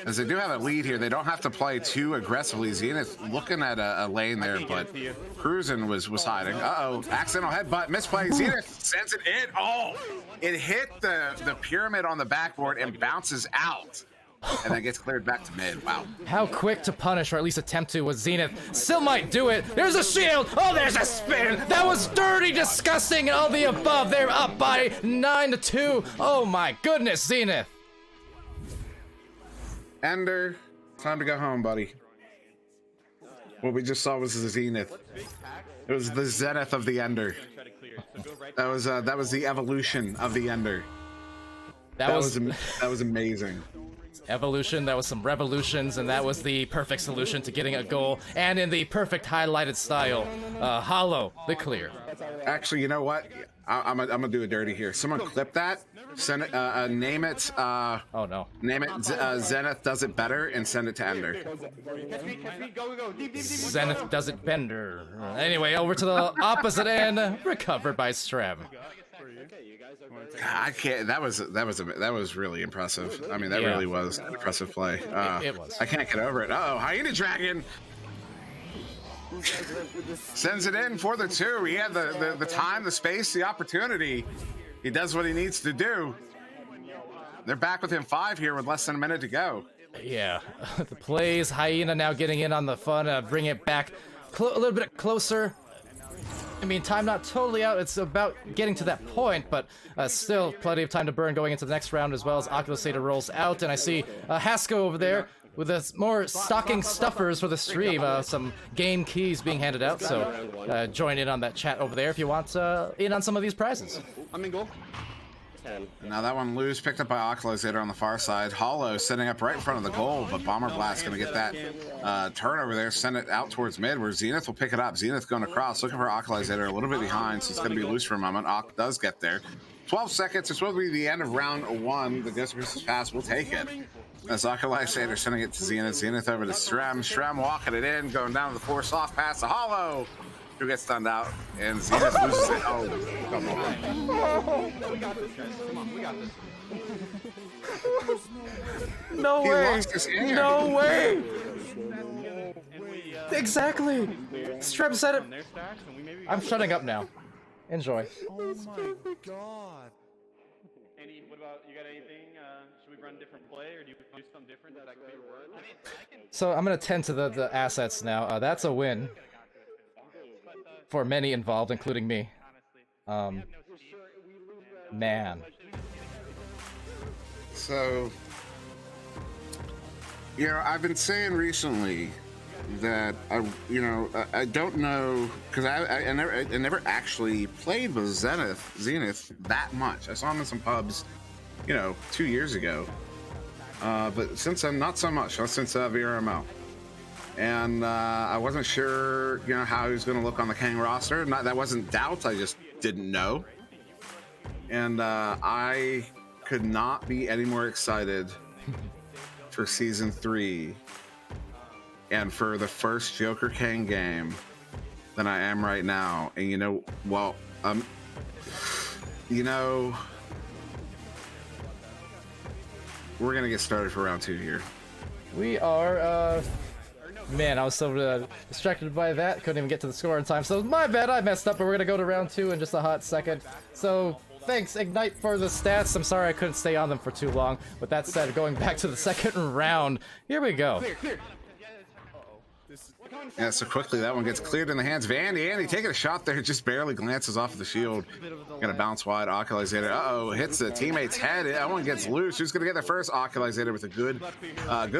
As they do have a lead here, they don't have to play too aggressively. Zenith looking at a lane there, but Cruising was hiding. Uh-oh, accidental headbutt, misplay. Zenith sends it in. Oh, it hit the pyramid on the backboard and bounces out. And then gets cleared back to mid. Wow. How quick to punish, or at least attempt to, was Zenith. Still might do it. There's a shield. Oh, there's a spin. That was dirty, disgusting, and all the above. They're up by 9-2. Oh my goodness, Zenith. Ender, time to go home, buddy. What we just saw was the Zenith. It was the zenith of the Ender. That was the evolution of the Ender. That was amazing. Evolution, that was some revolutions, and that was the perfect solution to getting a goal, and in the perfect highlighted style. Hollow, the clear. Actually, you know what? I'm gonna do a dirty here. Someone clip that, send it, name it. Oh no. Name it Zenith Does It Better, and send it to Ender. Zenith Does It Bender. Anyway, over to the opposite end, recovered by Strem. I can't. That was really impressive. I mean, that really was an impressive play. It was. I can't get over it. Uh-oh, Hyena Dragon sends it in for the 2. He had the time, the space, the opportunity. He does what he needs to do. They're back within 5 here with less than a minute to go. Yeah, the plays. Hyena now getting in on the fun, bring it back a little bit closer. I mean, time not totally out. It's about getting to that point, but still plenty of time to burn going into the next round as well as Oculusator rolls out. And I see Hasko over there with more stocking stuffers for the stream. Some game keys being handed out, so join in on that chat over there if you want in on some of these prizes. I'm in goal. Now that one loose, picked up by Oculusator on the far side. Hollow sitting up right in front of the goal, but Bomber Blast going to get that turnover there, send it out towards mid, where Zenith will pick it up. Zenith going across, looking for Oculusator, a little bit behind, so it's going to be loose for a moment. Oc does get there. 12 seconds, it's supposed to be the end of round 1. The Ghost versus Pass will take it. As Oculusator sending it to Zenith. Zenith over to Shrem. Shrem walking it in, going down to the 4 soft pass to Hollow, who gets stunned out, and Zenith loses it. Oh, come on. We got this, guys. Come on, we got this. No He way! lost his air. No way! And we, Exactly! Streb said it. their stacks, and we maybe I'm shutting up now. Enjoy. Oh my god. Andy, what about, you got anything? Should we run a different play, or do you do something different that could work? I mean, I can... So I'm gonna tend to the assets now. That's a win for many involved, including me. Man. So, you know, I've been saying recently that I don't know, because I never actually played with Zenith that much. I saw him in some pubs, 2 years ago. But since then, not so much. Since VRML. And I wasn't sure, how he was going to look on the Kang roster. That wasn't doubt. I just didn't know. And I could not be any more excited for Season 3 and for the first Joker Kang game than I am right now. And we're going to get started for round 2 here. We are, man, I was so distracted by that, couldn't even get to the score in time, so my bad, I messed up, but we're gonna go to round 2 in just a hot second. So, thanks, Ignite, for the stats. I'm sorry I couldn't stay on them for too long. With that said, going back to the second round, here we go. Clear. Yeah, so quickly that one gets cleared in the hands of Andy. Andy taking a shot there, just barely glances off of the shield. Gonna bounce wide, Oculusator. Uh-oh, hits the teammate's head. That one gets loose. Who's gonna get there first? Oculusator with a good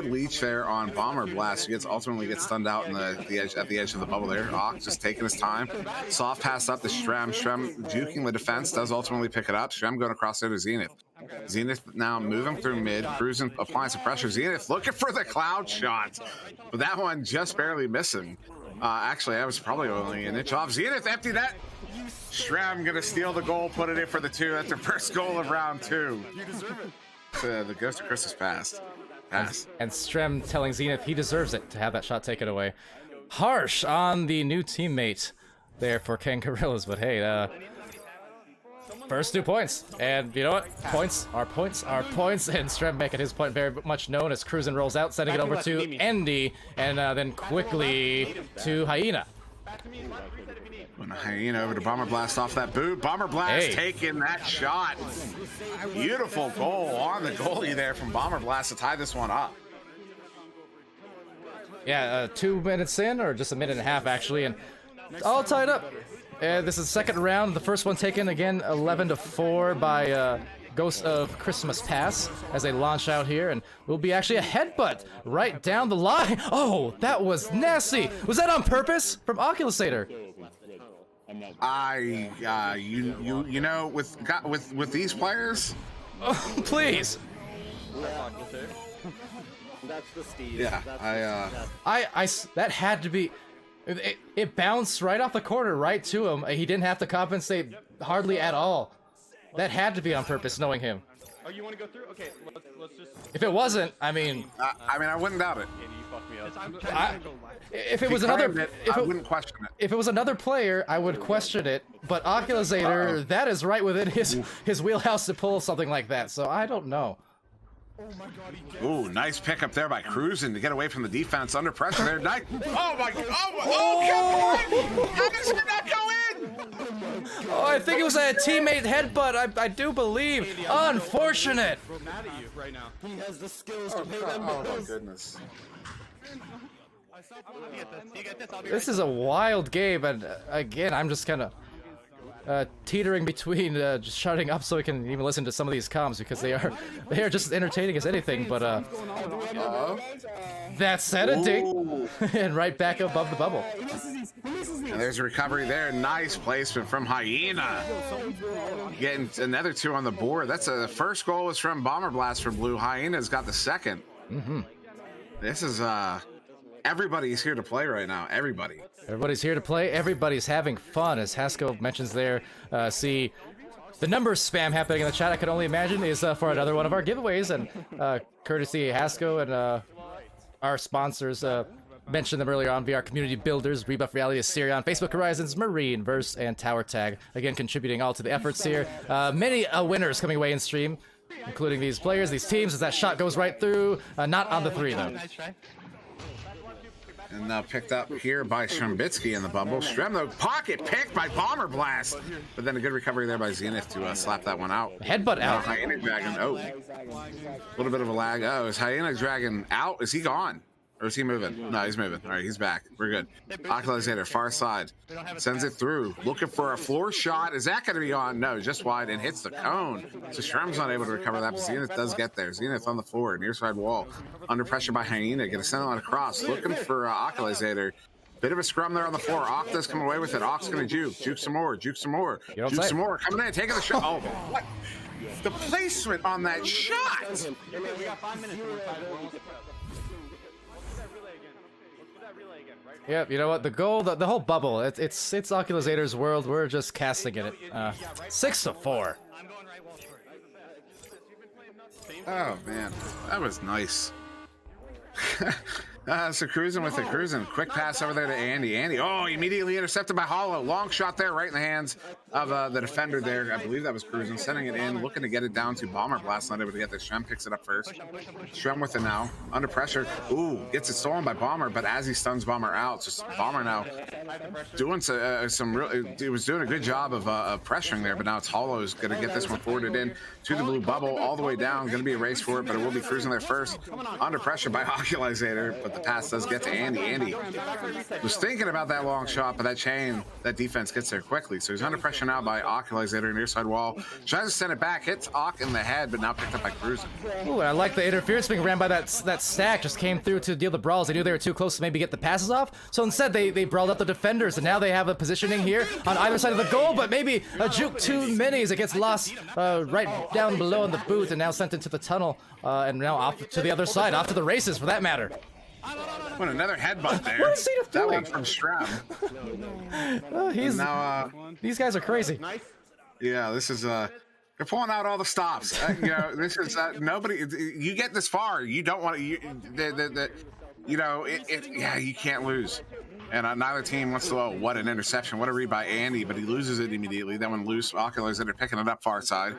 leech there on Bomber Blast. He ultimately gets stunned out in at the edge of the bubble there. Ock just taking his time. Soft pass up to Shrem. Shrem juking the defense, does ultimately pick it up. Shrem going across there to Zenith. Zenith now moving through mid, cruising, applying some pressure. Zenith looking for the cloud shot, but that one just barely missing. Actually, that was probably only an inch off. Zenith empty that. Shrem gonna steal the goal, put it in for the 2. That's their first goal of round 2. You deserve it. The Ghost of Christmas pass. And Strem telling Zenith he deserves it to have that shot taken away. Harsh on the new teammate there for Kang Gorillas, but hey, first 2 points, and you know what? Points are points are points, and Strem making his point very much known as Cruisin rolls out, sending it over to Andy, and then quickly to Hyena. When Hyena over to Bomber Blast off that boot. Bomber Blast taking that shot. Beautiful goal on the goalie there from Bomber Blast to tie this one up. Yeah, 2 minutes in, or just a minute and a half actually, and all tied up. This is the second round. The first one taken again 11-4 by Ghost of Christmas Pass as they launch out here, and will be actually a headbutt right down the line. Oh, that was nasty. Was that on purpose from Oculusator? With these players, oh, please. That's the Steve. Yeah, that had to be. It bounced right off the corner, right to him. He didn't have to compensate hardly at all. That had to be on purpose, knowing him. Oh, you want to go through? Okay, let's just... If it wasn't, I mean... I wouldn't doubt it. Andy, you fucked me up. If it was another... I wouldn't question it. If it was another player, I would question it. But Oculusator, that is right within his wheelhouse to pull something like that, so I don't know. Ooh, nice pickup there by Cruisin to get away from the defense under pressure there. Nice. Oh my god! Oh, come on! How does it not go in? Oh, I think it was a teammate headbutt. I do believe. Unfortunate. We're mad at you right now. He has the skills to pay them. Oh my goodness. You get this. I'll be This is a wild game, and again, I'm just kind of teetering between just shutting up so I can even listen to some of these comms because they are just as entertaining as anything. But that's said, a ding, and right back above the bubble. And there's a recovery there. Nice placement from Hyena. Getting another 2 on the board. That's the first goal was from Bomber Blast for Blue. Hyena's got the second. This is everybody's here to play right now. Everybody's here to play. Everybody's having fun, as Haskell mentions there. See, the number spam happening in the chat, I can only imagine, is for another one of our giveaways. And courtesy Haskell and our sponsors, mentioned them earlier on, VR Community Builders, Rebuff Reality, Assyrion, Facebook Horizons, Marine, Verse, and Tower Tag. Again, contributing all to the efforts here. Many winners coming away in stream, including these players, these teams, as that shot goes right through. Not on the 3, though. Nice try. And now picked up here by Shrembitsky in the bubble. Shrem, though, pocket picked by Bomber Blast. But then a good recovery there by Zenith to slap that one out. Headbutt out. Hyena Dragon, a little bit of a lag. Oh, is Hyena Dragon out? Is he gone? Or is he moving? No, he's moving. All right, he's back. We're good. Oculazator, far side. Sends it through. Looking for a floor shot. Is that going to be on? No, just wide and hits the cone. So Shrem's not able to recover that, but Zenith does get there. Zenith on the floor, near side wall. Under pressure by Hyena. Gonna send it on across. Looking for Oculazator. Bit of a scrum there on the floor. Octa's coming away with it. Oc's going to juke. Juke some more. Juke some more. Juke some more. Coming in, taking the shot. Oh, what? The placement on that shot. We got 5 minutes. Yep, you know what? The goal, the whole bubble, it's Oculazator's world. We're just casting in it. 6-4. Oh, man. That was nice. So cruising with it, cruising. Quick pass over there to Andy. Andy, oh, immediately intercepted by Hollow. Long shot there, right in the hands of the defender there. I believe that was cruising, sending it in, looking to get it down to Bomber Blast. Not able to get this. Shrem picks it up first. Shrem with it now, under pressure. Ooh, gets it stolen by Bomber, but as he stuns Bomber out, just Bomber now doing some real. He was doing a good job of pressuring there, but now it's Hollow's gonna get this one forwarded in to the blue bubble, all the way down. Gonna be a race for it, but it will be cruising there first. Under pressure by Oculazator, but the pass does get to Andy. Andy was thinking about that long shot, but that defense gets there quickly. So he's under pressure now by Oculazator near side wall. Tries to send it back, hits Ock in the head, but now picked up by Cruising. Ooh, I like the interference being ran by that stack. Just came through to deal the brawls. They knew they were too close to maybe get the passes off. So instead, they brawled up the defenders, and now they have a positioning here on either side of the goal, but maybe a juke too many as it gets lost right down below in the boot, and now sent into the tunnel, and now off to the other side, off to the races for that matter. What, another headbutt there. What is Zenith that doing? one from Shrem. These guys are crazy. Yeah, this is they're pulling out all the stops. This is nobody. You get this far, you don't want to. Yeah, you can't lose. And neither team wants to. Oh, what an interception! What a read by Andy, but he loses it immediately. Then when loose, Oculars that are picking it up far side.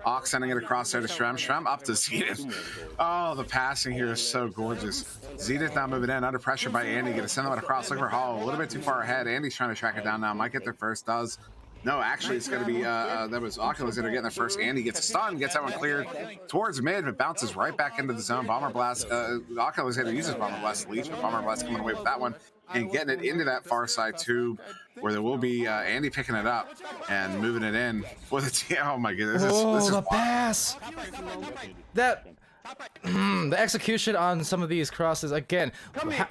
Ock sending it across there to Shrem. Shrem up to Zenith. Oh, the passing here is so gorgeous. Zenith now moving in under pressure by Andy. Gonna send them across. Look for Hollow. A little bit too far ahead. Andy's trying to track it down now. Might get there first. Does. No, actually, it's going to be, that was Oculus that are getting there first. Andy gets a stun, gets that one cleared towards mid, but bounces right back into the zone. Bomber Blast, Oculus uses Bomber Blast to leech, but Bomber Blast coming away with that one and getting it into that far side tube where there will be Andy picking it up and moving it in for the team. Oh my goodness. This is the pass! The execution on some of these crosses, again,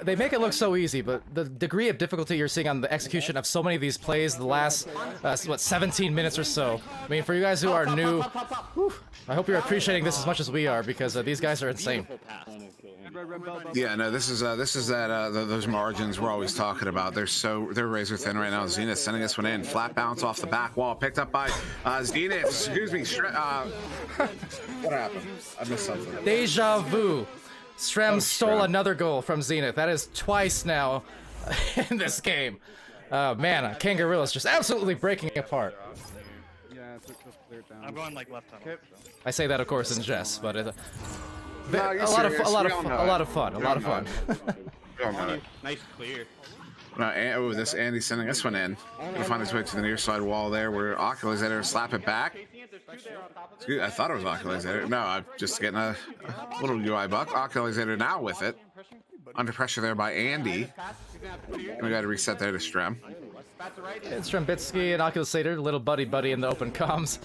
they make it look so easy, but the degree of difficulty you're seeing on the execution of so many of these plays the last, 17 minutes or so. I mean, for you guys who are new, I hope you're appreciating this as much as we are, because these guys are insane. Yeah, no, this is those margins we're always talking about. They're razor thin right now. Zenith sending this one in, flat bounce off the back wall, picked up by Zenith. Excuse me, what happened? I missed something. Deja vu. Strem stole another goal from Zenith. That is twice now in this game. Man, Kangarilla's just absolutely breaking apart. I'm going like left tunnel. I say that, of course, in jest, but a lot of fun. Nice clear. This Andy sending this one in. He'll find his way to the near side wall there where Oculus there slap it back. I thought it was Oculus there. No, I'm just getting a little UI buck. Oculus now with it. Under pressure there by Andy. And we got to reset there to Strem. It's Strembitsky and Oculasator, little buddy in the open comms.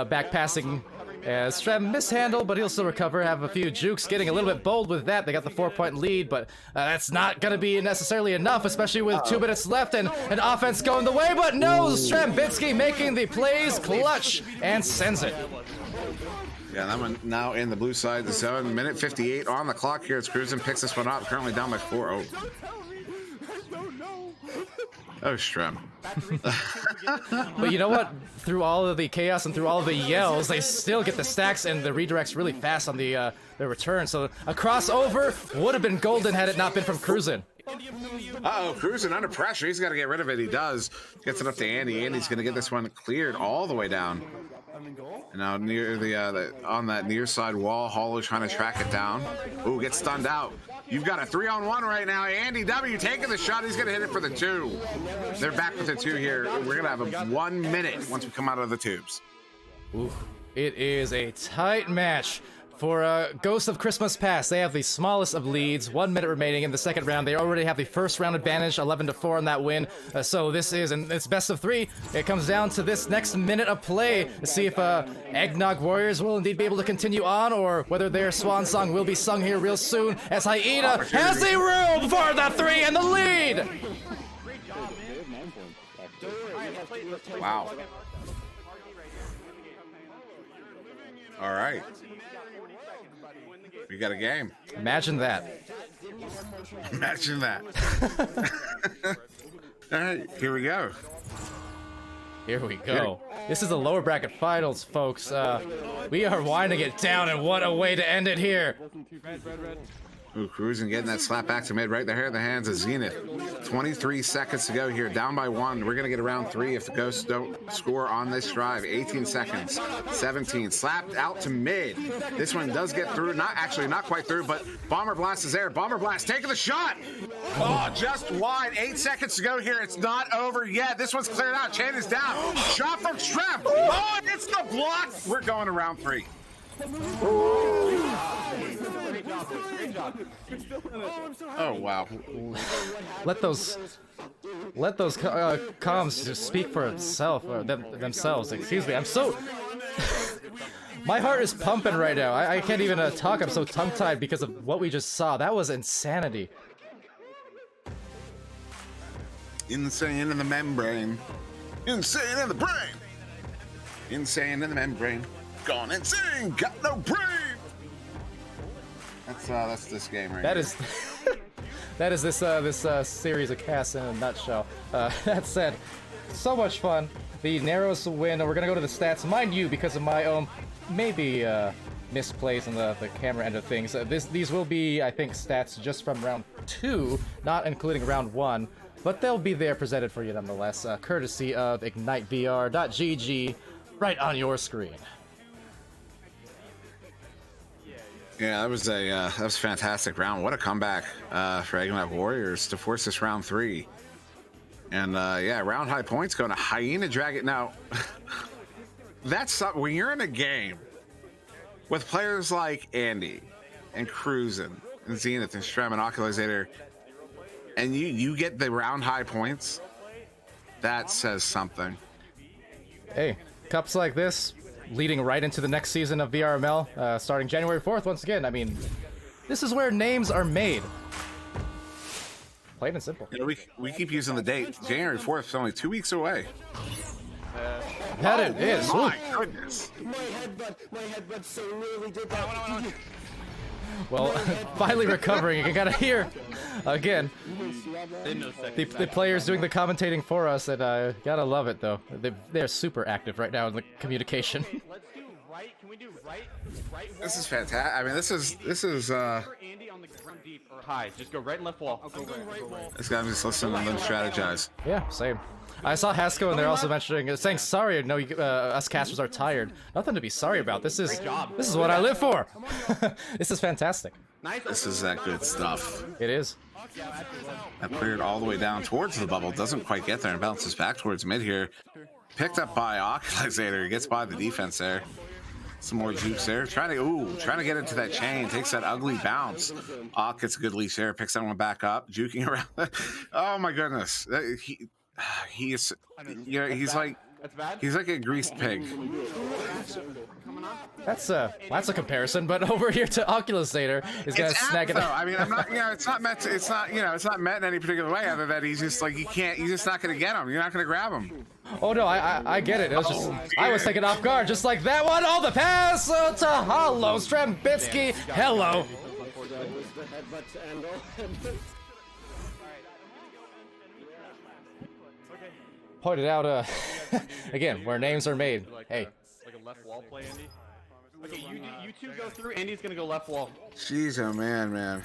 Back passing. Strem mishandled, but he'll still recover. Have a few jukes, getting a little bit bold with that. They got the 4-point lead, but that's not going to be necessarily enough, especially with 2 minutes left and an offense going the way. But no, Strembitsky making the plays clutch and sends it. Yeah, that one now in the blue side zone. Minute 58 on the clock here. It's Cruising, picks this one up. Currently down by 4. Oh, Strem. But you know what? Through all of the chaos and through all of the yells, they still get the stacks and the redirects really fast on the return. So a crossover would have been golden had it not been from Cruisin'. Uh-oh, Cruising under pressure. He's got to get rid of it. He does. Gets it up to Andy. Andy's going to get this one cleared all the way down. And now near the on that near side wall, Hollow trying to track it down. Ooh, gets stunned out. You've got a 3-on-1 right now. Andy W taking the shot. He's going to hit it for the 2. They're back with the 2 here. We're going to have a 1 minute once we come out of the tubes. Ooh, it is a tight match. For Ghost of Christmas Past, they have the smallest of leads. 1 minute remaining in the second round. They already have the first round advantage, 11-4 on that win. So this is, and it's best of 3. It comes down to this next minute of play to see if Eggnog Warriors will indeed be able to continue on, or whether their swan song will be sung here real soon, as Hyena has the room for the 3 and the lead. Wow. All right. We got a game. Imagine that. Imagine that. All right, here we go. Here we go. This is the lower bracket finals, folks. We are winding it down, and what a way to end it here. Ooh, Cruising getting that slap back to mid right there in the hands of Zenith. 23 seconds to go here, down by 1. We're going to get around 3 if the Ghosts don't score on this drive. 18 seconds, 17, slapped out to mid. This one does get through, not quite through, but Bomber Blast is there. Bomber Blast taking the shot. Oh, just wide. 8 seconds to go here. It's not over yet. This one's cleared out. Chain is down. Shot from Strep. Oh, and it's the block. We're going to round 3. Oh wow! Let those comms just speak for itself, or themselves. Excuse me. I'm so. My heart is pumping right now. I can't even talk. I'm so tongue-tied because of what we just saw. That was insanity. Insane in the membrane. Insane in the brain. Insane in the membrane. Gone insane. Got no brain. That's this game right That here. is. That is this series of casts in a nutshell. That said, so much fun. The narrows win. We're gonna go to the stats, mind you, because of my own maybe misplays on the camera end of things. These will be, I think, stats just from round 2, not including round 1, but they'll be there presented for you nonetheless, courtesy of IgniteVR.gg, right on your screen. Yeah, that was a fantastic round. What a comeback for Eggnog Warriors to force this round 3. And yeah, round high points going to Hyena Dragon. Now, that's something when you're in a game with players like Andy and Cruisin' and Zenith and Strem and Oculasator, and you get the round high points, that says something. Hey, cups like this, leading right into the next season of VRML, starting January 4th once again. I mean, this is where names are made. Plain and simple. You know, we keep using the date. January 4th is only 2 weeks away. That it is. My goodness. My headbutt so really did that. Well, finally recovering. You gotta hear again the players doing the commentating for us, and gotta love it though. They're super active right now in the communication. Let's do right. Can we do right? This is fantastic. I mean, this is Andy on the ground deep or high. Just go right and left wall. this guy just listening to them strategize. Yeah, same. I saw Haskell and they're also mentioning, saying sorry. No, us casters are tired. Nothing to be sorry about. This is what I live for. This is fantastic. This is that good stuff. It is. That cleared all the way down towards the bubble. Doesn't quite get there and bounces back towards mid here. Picked up by Oculasator. Gets by the defense there. Some more jukes there. Trying to get into that chain. Takes that ugly bounce. Ock gets a good leash there. Picks that one back up. Juking around. Oh my goodness. He is. You know, he's like a greased pig. That's a comparison, but over here to Oculusator is gonna snag it. I mean, I'm not. You know, it's not meant. It's not. You know, it's not meant in any particular way. Other than he's just like you can't. You're just not gonna get him. You're not gonna grab him. Oh no, I get it. It was just I was taken off guard, just like that one. Oh, the pass to Hollow Strambitsky. Hello. Pointed out again where names are made. Hey. Like a left wall play, Andy. Okay, you two go through. Andy's gonna go left wall. Jeez, oh man.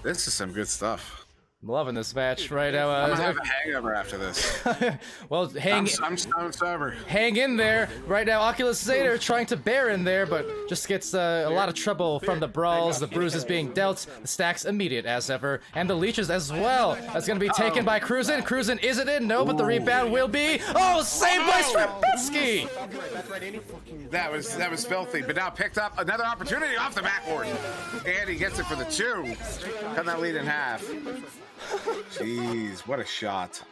This is some good stuff. I'm loving this match right now. I'm gonna have a hangover after this. Well, I'm sober. Hang in there. Right now, Oculusator trying to bear in there, but just gets a lot of trouble from the brawls, the bruises being dealt, the stacks immediate as ever, and the leeches as well. That's going to be taken by Cruisin'. Cruisin' is it in? No, but the rebound will be. Oh, saved by Strapinski! That was filthy, but now picked up another opportunity off the backboard. And he gets it for the 2. Cut that lead in half. Jeez, what a shot.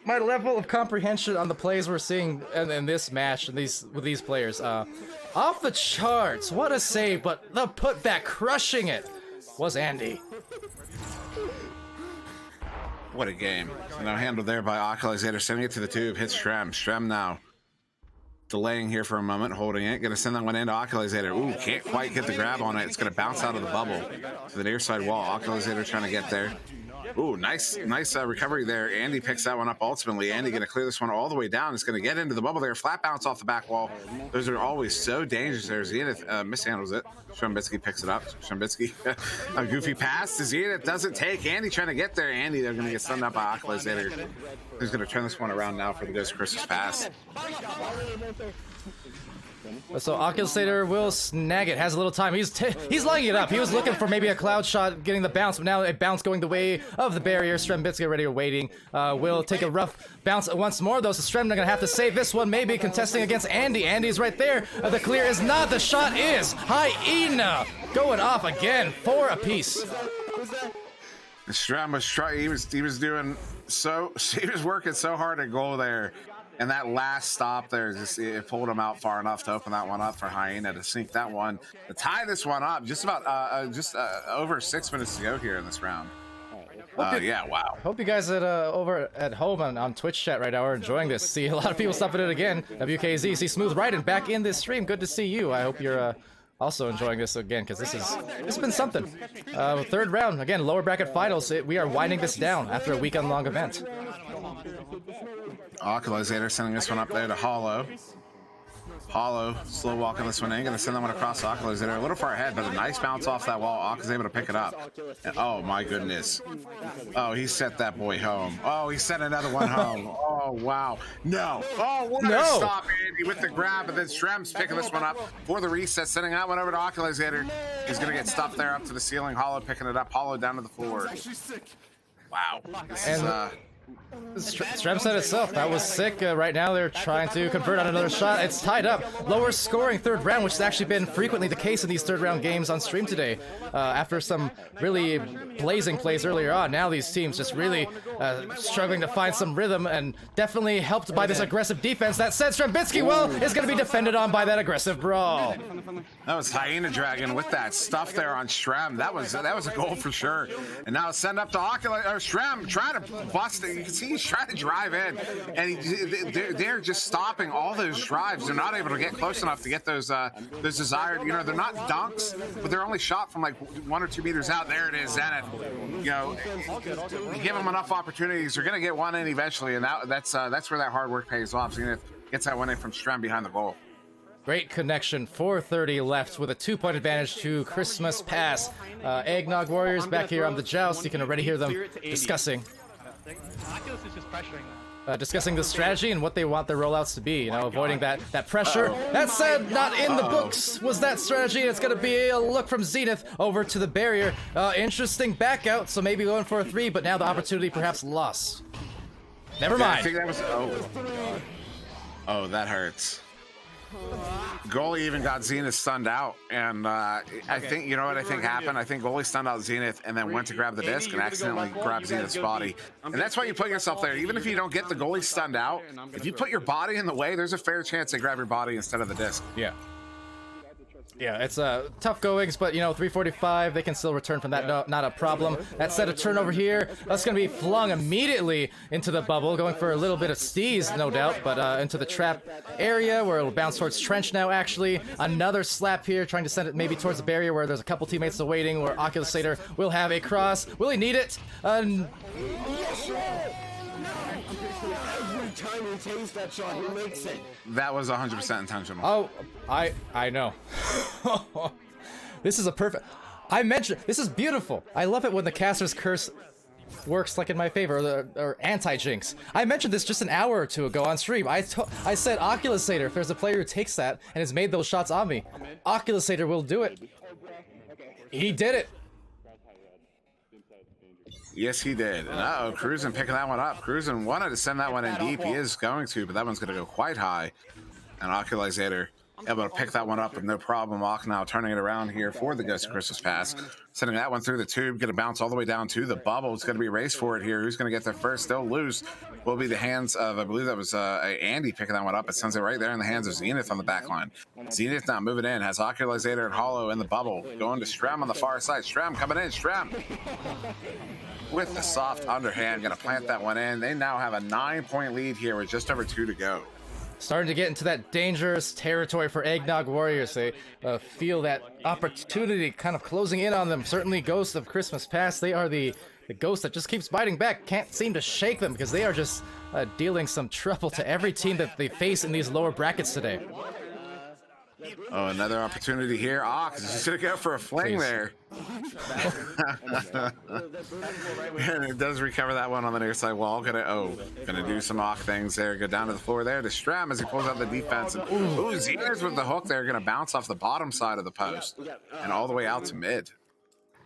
My level of comprehension on the plays we're seeing in this match and with these players, off the charts. What a save, but the putback crushing it was Andy. What a game. So now handled there by Oculusator, sending it to the tube, hits Strem. Strem now delaying here for a moment, holding it. Gonna send that one into Oculusator. Ooh, can't quite get the grab on it. It's gonna bounce out of the bubble to the near side wall. Oculusator trying to get there. Ooh, nice recovery there. Andy picks that one up ultimately. Andy gonna clear this one all the way down. It's gonna get into the bubble there. Flat bounce off the back wall. Those are always so dangerous there. Zenith mishandles it. Strambitsky picks it up. Strambitsky, a goofy pass to Zenith. Doesn't take. Andy trying to get there. Andy, they're gonna get stunned up by Oculusator. Who's gonna turn this one around now for the Ghost Christmas pass. So Oculusator will snag it. Has a little time. He's lining it up. He was looking for maybe a cloud shot, getting the bounce, but now a bounce going the way of the barrier. Strambitsky already waiting. Will take a rough bounce once more, though. So Strem gonna have to save this one. Maybe contesting against Andy. Andy's right there. The clear is not. The shot is. Hyena going off again. 4 apiece. Strem was trying. He was doing so. He was working so hard at goal there. And that last stop there, it pulled him out far enough to open that one up for Hyena to sink that one, to tie this one up. Just about over 6 minutes to go here in this round. Yeah, wow. Hope you guys over at home on Twitch chat right now are enjoying this. See a lot of people stopping it again. WKZ, see Smooth Ryden back in this stream. Good to see you. I hope you're also enjoying this again, because this has been something. 3rd round again, lower bracket finals. We are winding this down after a weekend-long event. Oculusator sending this one up there to Hollow. Hollow slow walking this one in, gonna send that one across Oculusator. A little far ahead, but a nice bounce off that wall. Ock is able to pick it up. And, oh my goodness. Oh, he sent that boy home. Oh, he sent another one home. Oh wow. No. Oh, what a stop, Andy, with the grab, and then Strem's picking this one up for the reset, sending that one over to Oculusator. He's gonna get stuffed there up to the ceiling. Hollow picking it up. Hollow down to the floor. Wow. This is, Strem said itself. That was sick. Right now they're trying to convert on another shot. It's tied up. Lower scoring 3rd round, which has actually been frequently the case in these 3rd round games on stream today. After some really blazing plays earlier on, now these teams just really struggling to find some rhythm, and definitely helped by this aggressive defense. That said, Strambitsky, well, is going to be defended on by that aggressive brawl. That was Hyena Dragon with that stuff there on Strem. That was a goal for sure. And now send up to Strem trying to bust it. You can see he's trying to drive in, and they're just stopping all those drives. They're not able to get close enough to get those desired. You know, they're not dunks, but they're only shot from like 1 or 2 meters out. There it is, Zenith. You know, you give them enough opportunities, they're gonna get one in eventually, and that's where that hard work pays off. Zenith gets that one in from Strem behind the goal. Great connection. 4:30 left with a 2-point advantage to Christmas Pass. Eggnog Warriors back here on the joust. You can already hear them discussing. Oculus is just pressuring them. Discussing the strategy and what they want their rollouts to be, you know, avoiding that pressure. That said, not in the books was that strategy. It's going to be a look from Zenith over to the barrier. Interesting back out, so maybe going for a 3, but now the opportunity perhaps lost. Never mind. I think that was, oh, that hurts. Goalie even got Zenith stunned out, and I think, you know what I think happened? I think goalie stunned out Zenith and then went to grab the disc and accidentally grabbed Zenith's body. And that's why you put yourself there. Even if you don't get the goalie stunned out, if you put your body in the way, there's a fair chance they grab your body instead of the disc. Yeah. Yeah, it's tough goings, but you know, 345, they can still return from that, no, not a problem. That said, a turnover here, that's going to be flung immediately into the bubble, going for a little bit of steez, no doubt, but into the trap area where it'll bounce towards Trench now, actually. Another slap here, trying to send it maybe towards the barrier where there's a couple teammates awaiting, where Oculusator will have a cross. Will he need it? Every time he takes that shot, he makes it. That was 100% intentional. Oh, I know. This is a perfect... I mentioned... This is beautiful. I love it when the caster's curse works like in my favor, or anti-jinx. I mentioned this just an hour or two ago on stream. I said Oculusator, if there's a player who takes that and has made those shots on me, Oculusator will do it. He did it. Yes, he did. And uh-oh, Cruisin picking that one up. Cruisin wanted to send that one in deep. He is going to, but that one's going to go quite high. And Oculusator able to pick that one up with no problem. Ock now turning it around here for the Ghost of Christmas Pass. Sending that one through the tube. Going to bounce all the way down to the bubble. It's going to be a race for it here. Who's going to get there first? Still loose. Will be the hands of, I believe that was Andy picking that one up. It sends it right there in the hands of Zenith on the back line. Zenith now moving in. Has Oculusator and Hollow in the bubble. Going to Strem on the far side. Strem coming in. Strem with the soft underhand. Going to plant that one in. They now have a 9-point lead here with just over 2 to go. Starting to get into that dangerous territory for Eggnog Warriors. They feel that opportunity kind of closing in on them. Certainly Ghost of Christmas Past, they are the ghost that just keeps biting back. Can't seem to shake them because they are just dealing some trouble to every team that they face in these lower brackets today. Oh, another opportunity here. Ox is just going to go for a fling there. And it does recover that one on the near side wall. Gonna do some Ock things there. Go down to the floor there to Strem as he pulls out the defense. And, ooh, Zenith with the hook there. Going to bounce off the bottom side of the post and all the way out to mid.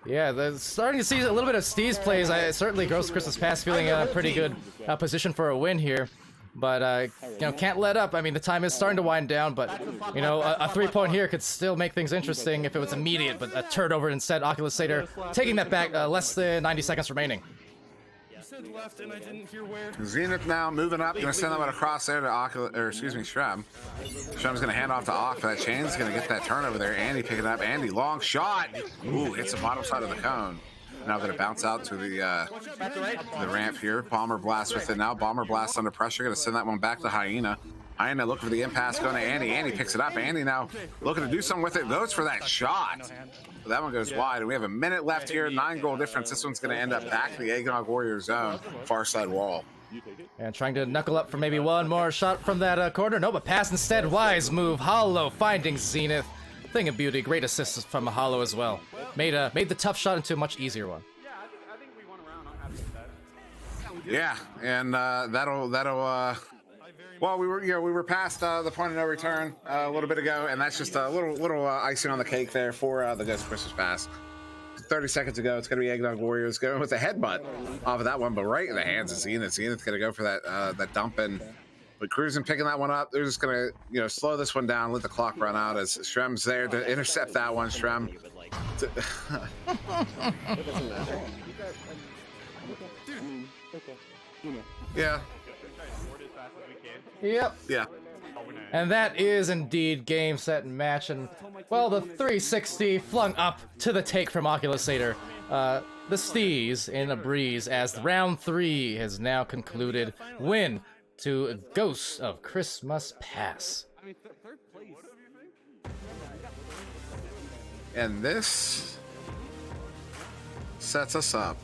Yeah, they're starting to see a little bit of Steve's plays. Certainly Ghost of Christmas Past feeling a pretty good position for a win here. But, you know, can't let up. I mean, the time is starting to wind down, but, you know, a 3-point here could still make things interesting if it was immediate, but a turnover instead. Oculusator taking that back, less than 90 seconds remaining. Zenith now moving up, gonna send that one across there to Strem. Strem's gonna hand off to Ock for that chain. He's gonna get that turnover there. Andy picking it up. Andy, long shot. Ooh, hits the bottom side of the cone. Now going to bounce out to the ramp here. Bomber Blast with it now. Bomber Blast under pressure. Going to send that one back to Hyena. Hyena looking for the impasse. Going to Andy. Andy picks it up. Andy now looking to do something with it. Goes for that shot. But that one goes wide. And we have a minute left here. 9-goal difference. This one's going to end up back to the Eggnog Warrior zone. Far side wall. And trying to knuckle up for maybe one more shot from that corner. No, but pass instead. Wise move. Hollow finding Zenith. Thing of beauty. Great assist from Hollow as well. Made the tough shot into a much easier one. Yeah, I think we won a round. I'm happy with that. Yeah, and that'll well, we were past the point of no return a little bit ago, and that's just a little icing on the cake there for the Ghost of Christmas Pass. 30 seconds ago, it's going to be Eggnog Warriors going with a headbutt off of that one, but right in the hands of Zenith. Zenith's going to go for that dump in. But Cruisin picking that one up. They're just going to, slow this one down, let the clock run out as Strem's there to intercept that one. Strem. Yeah. Yep. Yeah. And that is indeed game, set, and match. And, well, the 360 flung up to the take from Oculusator. The Steez in a breeze as round 3 has now concluded. Win to Ghosts of Christmas Pass. And this sets us up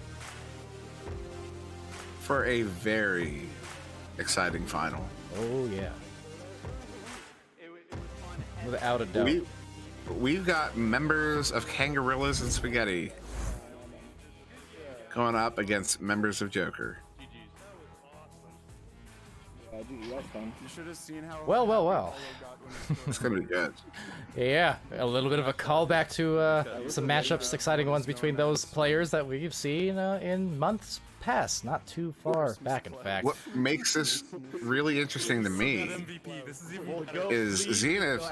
for a very exciting final. Oh, yeah. Without a doubt. We've got members of Kangarillas and Spaghetti going up against members of Joker. Well. It's going to be good. Yeah, a little bit of a callback to some matchups, exciting ones between those players that we've seen in months past, not too far back, in fact. What makes this really interesting to me is Zenith.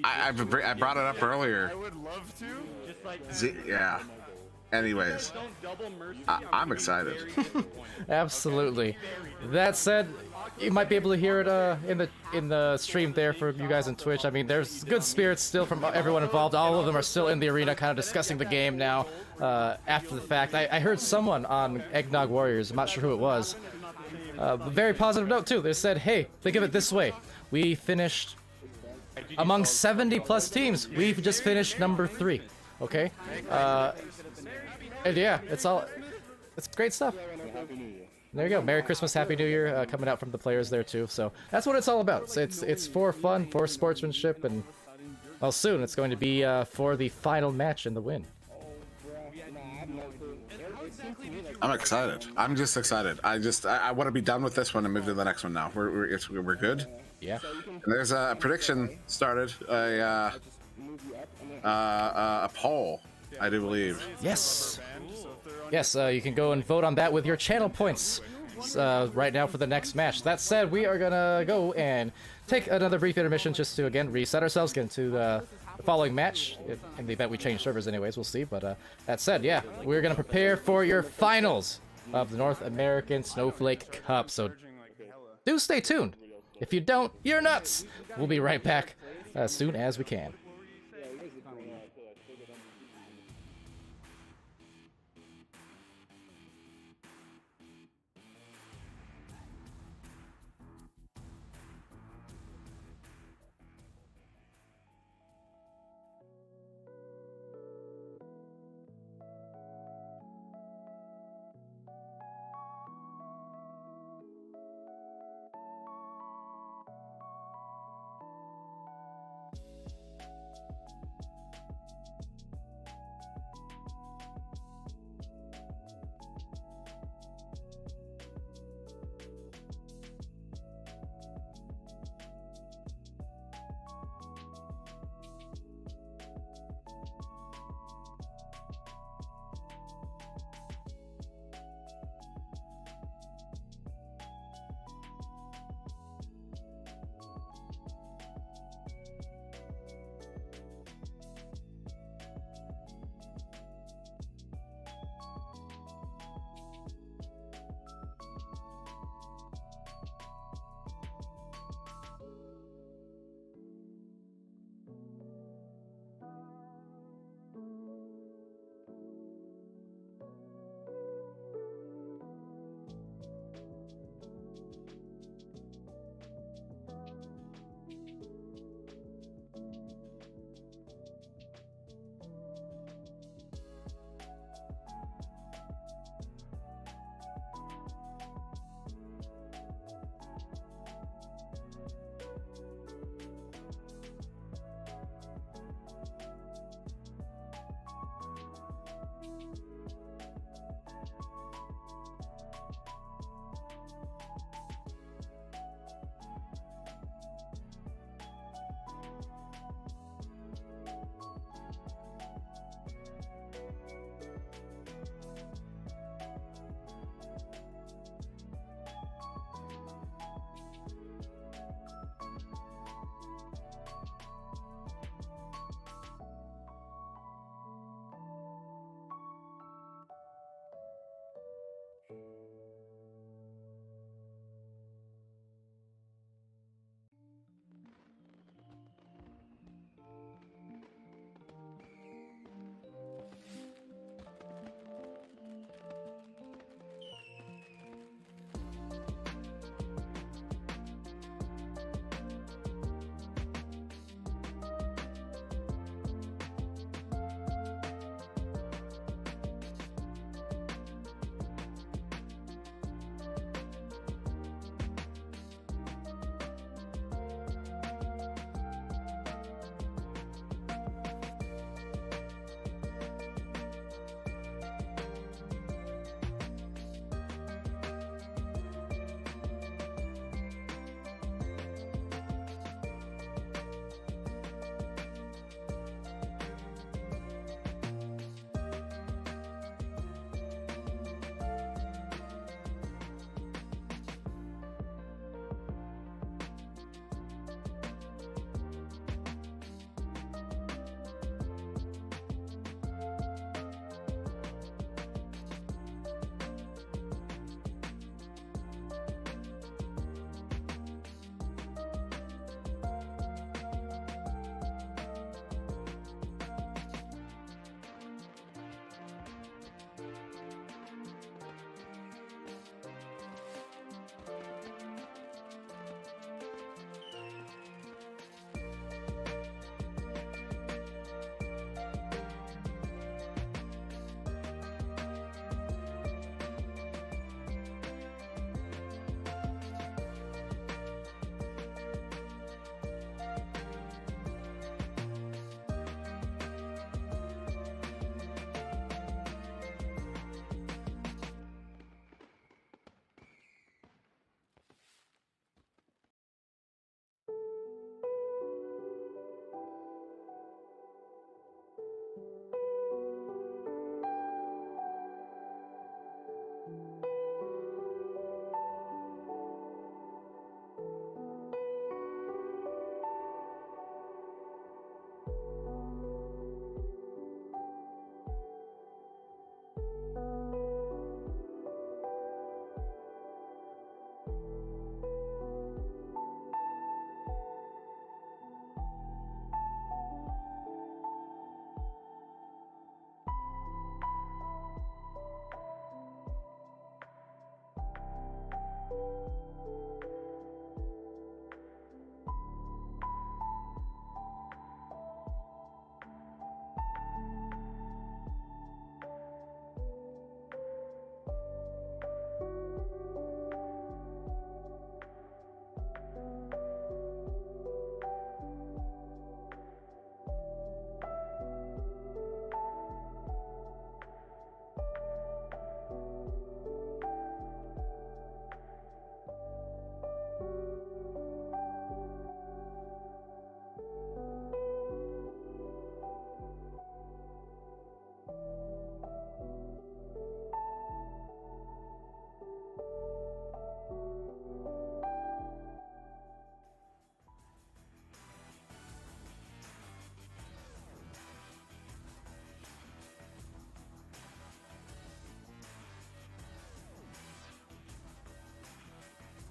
I brought it up earlier. I would love to. Just like Yeah. Anyways, I'm excited. Absolutely. That said, you might be able to hear it in the stream there for you guys on Twitch. I mean, there's good spirits still from everyone involved. All of them are still in the arena, kind of discussing the game now after the fact. I heard someone on Eggnog Warriors, I'm not sure who it was, a very positive note too. They said, hey, think of it this way. We finished among 70 plus teams. We've just finished number 3. Okay? And yeah, it's great stuff. There you go. Merry Christmas, Happy New Year coming out from the players there too. So that's what it's all about. It's for fun, for sportsmanship, and well, soon it's going to be for the final match and the win. I'm excited. I'm just excited. I want to be done with this one and move to the next one now. We're good. Yeah. And there's a prediction started, a poll, I do believe. Yes. Yes, you can go and vote on that with your channel points right now for the next match. That said, we are gonna go and take another brief intermission just to again reset ourselves, get into the following match. In the event we change servers anyways, we'll see. But that said, yeah, we're gonna prepare for your finals of the North American Snowflake Cup. So do stay tuned. If you don't, you're nuts. We'll be right back as soon as we can.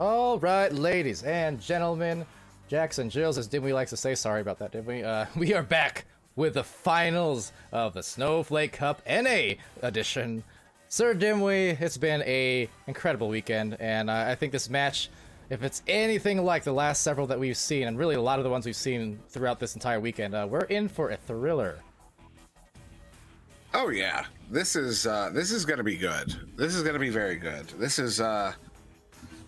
All right, ladies and gentlemen, Jackson, Jills, as Dimwi likes to say, sorry about that, Dimwi. We are back with the finals of the Snowflake Cup NA edition. SirDimwi, it's been a incredible weekend, and I think this match, if it's anything like the last several that we've seen, and really a lot of the ones we've seen throughout this entire weekend, we're in for a thriller. Oh yeah, this is gonna be good. This is gonna be very good. This is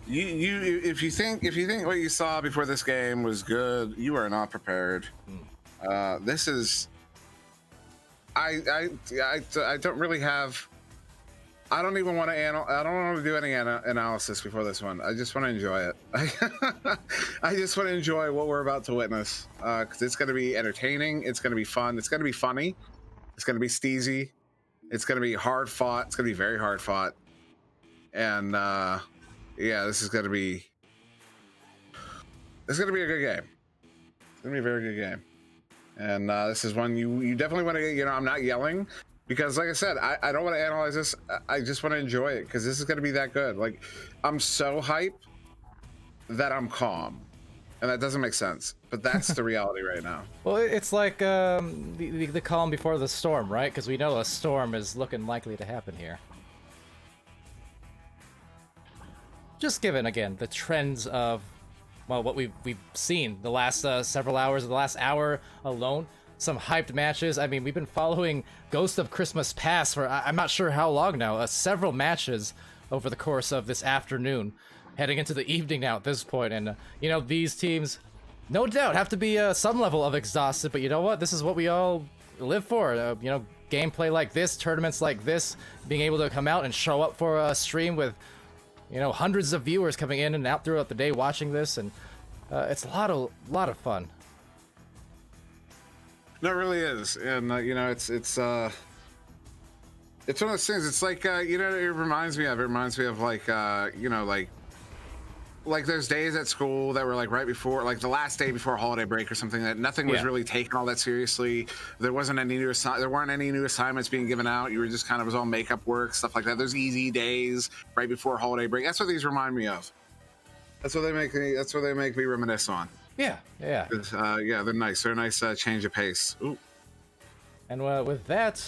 if you think what you saw before this game was good, you are not prepared. This is I don't really have. I don't even want to I don't want to do any analysis before this one. I just want to enjoy it. I just want to enjoy what we're about to witness because it's going to be entertaining. It's going to be fun. It's going to be funny. It's going to be steezy. It's going to be hard fought. It's going to be very hard fought. And yeah, this is going to be a good game. It's going to be a very good game. And this is one you definitely want to, I'm not yelling because like I said, I don't want to analyze this. I just want to enjoy it because this is going to be that good. Like, I'm so hyped that I'm calm. And that doesn't make sense, but that's the reality right now. Well, it's like the calm before the storm, right? Because we know a storm is looking likely to happen here. Just given, again, the trends of, well, what we've seen the last several hours, the last hour alone, some hyped matches. I mean, we've been following Ghost of Christmas Past for I'm not sure how long now, several matches over the course of this afternoon. Heading into the evening now at this point, and these teams, no doubt, have to be some level of exhausted. But you know what? This is what we all live for. Gameplay like this, tournaments like this, being able to come out and show up for a stream with, hundreds of viewers coming in and out throughout the day watching this, and it's a lot of fun. No, it really is, and it's one of those things. It's like it reminds me of like there's days at school that were like right before, like the last day before holiday break or something, that nothing was really taken all that seriously. There weren't any new assignments being given out. You were just kind of, it was all makeup work, stuff like that. There's easy days right before holiday break. That's what these remind me of. That's what they make me reminisce on. Yeah. Yeah, they're nice. They're a nice change of pace. Ooh. And with that,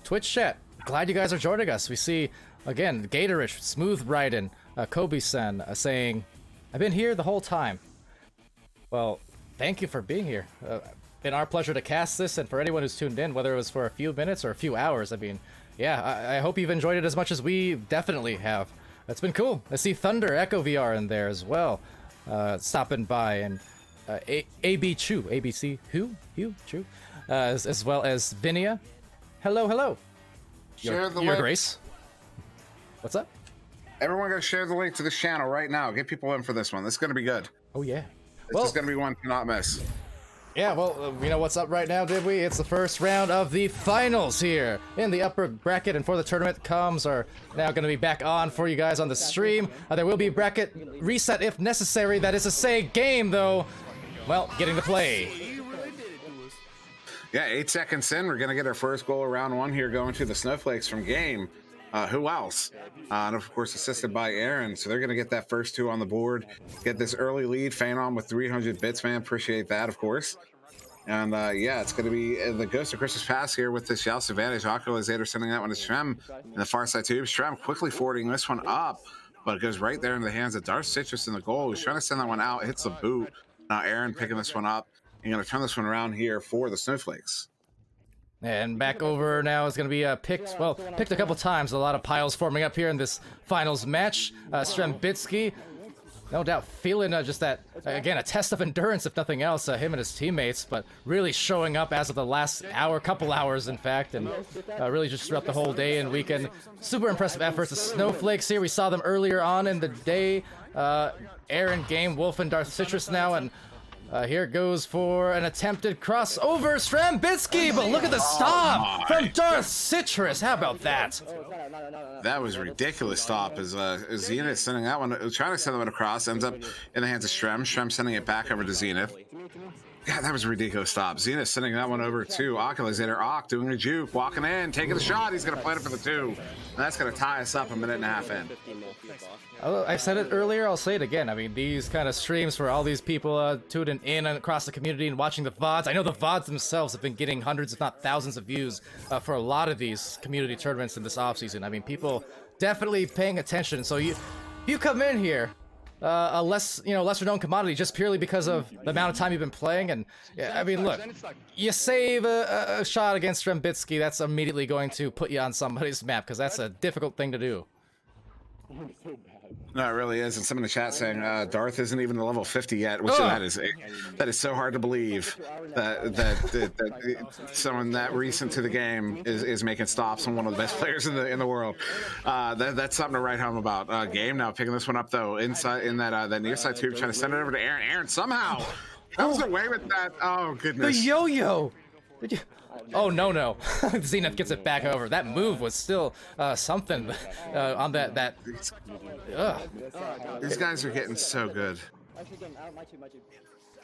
Twitch chat, glad you guys are joining us. We see, again, Gatorich, Smooth Raiden, Kobe-san saying, I've been here the whole time. Well, thank you for being here. Been our pleasure to cast this, and for anyone who's tuned in, whether it was for a few minutes or a few hours, I mean, yeah, I hope you've enjoyed it as much as we definitely have. It's been cool. I see Thunder Echo VR in there as well, stopping by, and AB Chu, ABC Chu, as well as Vinia. Hello. Share the Your link. Grace. What's up? Everyone go share the link to this channel right now. Get people in for this one. This is going to be good. Oh, yeah. This is going to be one to not miss. Yeah, well, you know what's up right now, did we? It's the first round of the finals here in the upper bracket, and for the tournament, comms are now going to be back on for you guys on the stream. There will be bracket reset if necessary. That is to say, game, though, well, getting to play. Yeah, 8 seconds in, we're going to get our first goal of round one here going to the Snowflakes from game. Who else? And of course, assisted by Aaron. So they're going to get that first two on the board, get this early lead. Phanom with 300 bits, man. Appreciate that, of course. And yeah, it's going to be the Ghost of Christmas Past here with this Youse advantage. Aqualizator sending that one to Shrem in the far side tube. Shrem quickly forwarding this one up, but it goes right there into the hands of Darth Citrus in the goal. He's trying to send that one out, hits the boot. Now Aaron picking this one up. And going to turn this one around here for the Snowflakes. And back over now is going to be picked a couple times. A lot of piles forming up here in this finals match. Strembitsky, no doubt feeling just that, again, a test of endurance, if nothing else, him and his teammates, but really showing up as of the last couple hours, in fact, and really just throughout the whole day and weekend. Super impressive efforts. The Snowflakes here, we saw them earlier on in the day. Aaron, Game, Wolf, and Darth Citrus now, and Here goes for an attempted crossover, Strambitsky, but look at the stop from Darth Citrus. How about that? That was a ridiculous stop. As Zenith sending that one, trying to send that one across, ends up in the hands of Shrem. Shrem sending it back over to Zenith. Yeah, that was a ridiculous stop. Zenith sending that one over to Oculazator. Ock doing a juke, walking in, taking the shot. He's going to plant it for the 2. And that's going to tie us up a minute and a half in. I said it earlier, I'll say it again. I mean, these kind of streams for all these people tuning in and across the community and watching the VODs. I know the VODs themselves have been getting hundreds, if not thousands of views for a lot of these community tournaments in this offseason. I mean, people definitely paying attention. So you come in here, a lesser known commodity just purely because of the amount of time you've been playing. And yeah, I mean, look, you save a shot against Strambitsky, that's immediately going to put you on somebody's map because that's a difficult thing to do. No, it really is. And some in the chat saying Darth isn't even to level 50 yet, which that is so hard to believe that someone that recent to the game is making stops on one of the best players in the world. That's something to write home about. Game now picking this one up though inside in that near side tube, trying to send it over to Aaron. Aaron somehow comes away with that. Oh goodness! The yo-yo. Did you? Oh no! Zenith gets it back over. That move was still something on that. These guys are getting so good.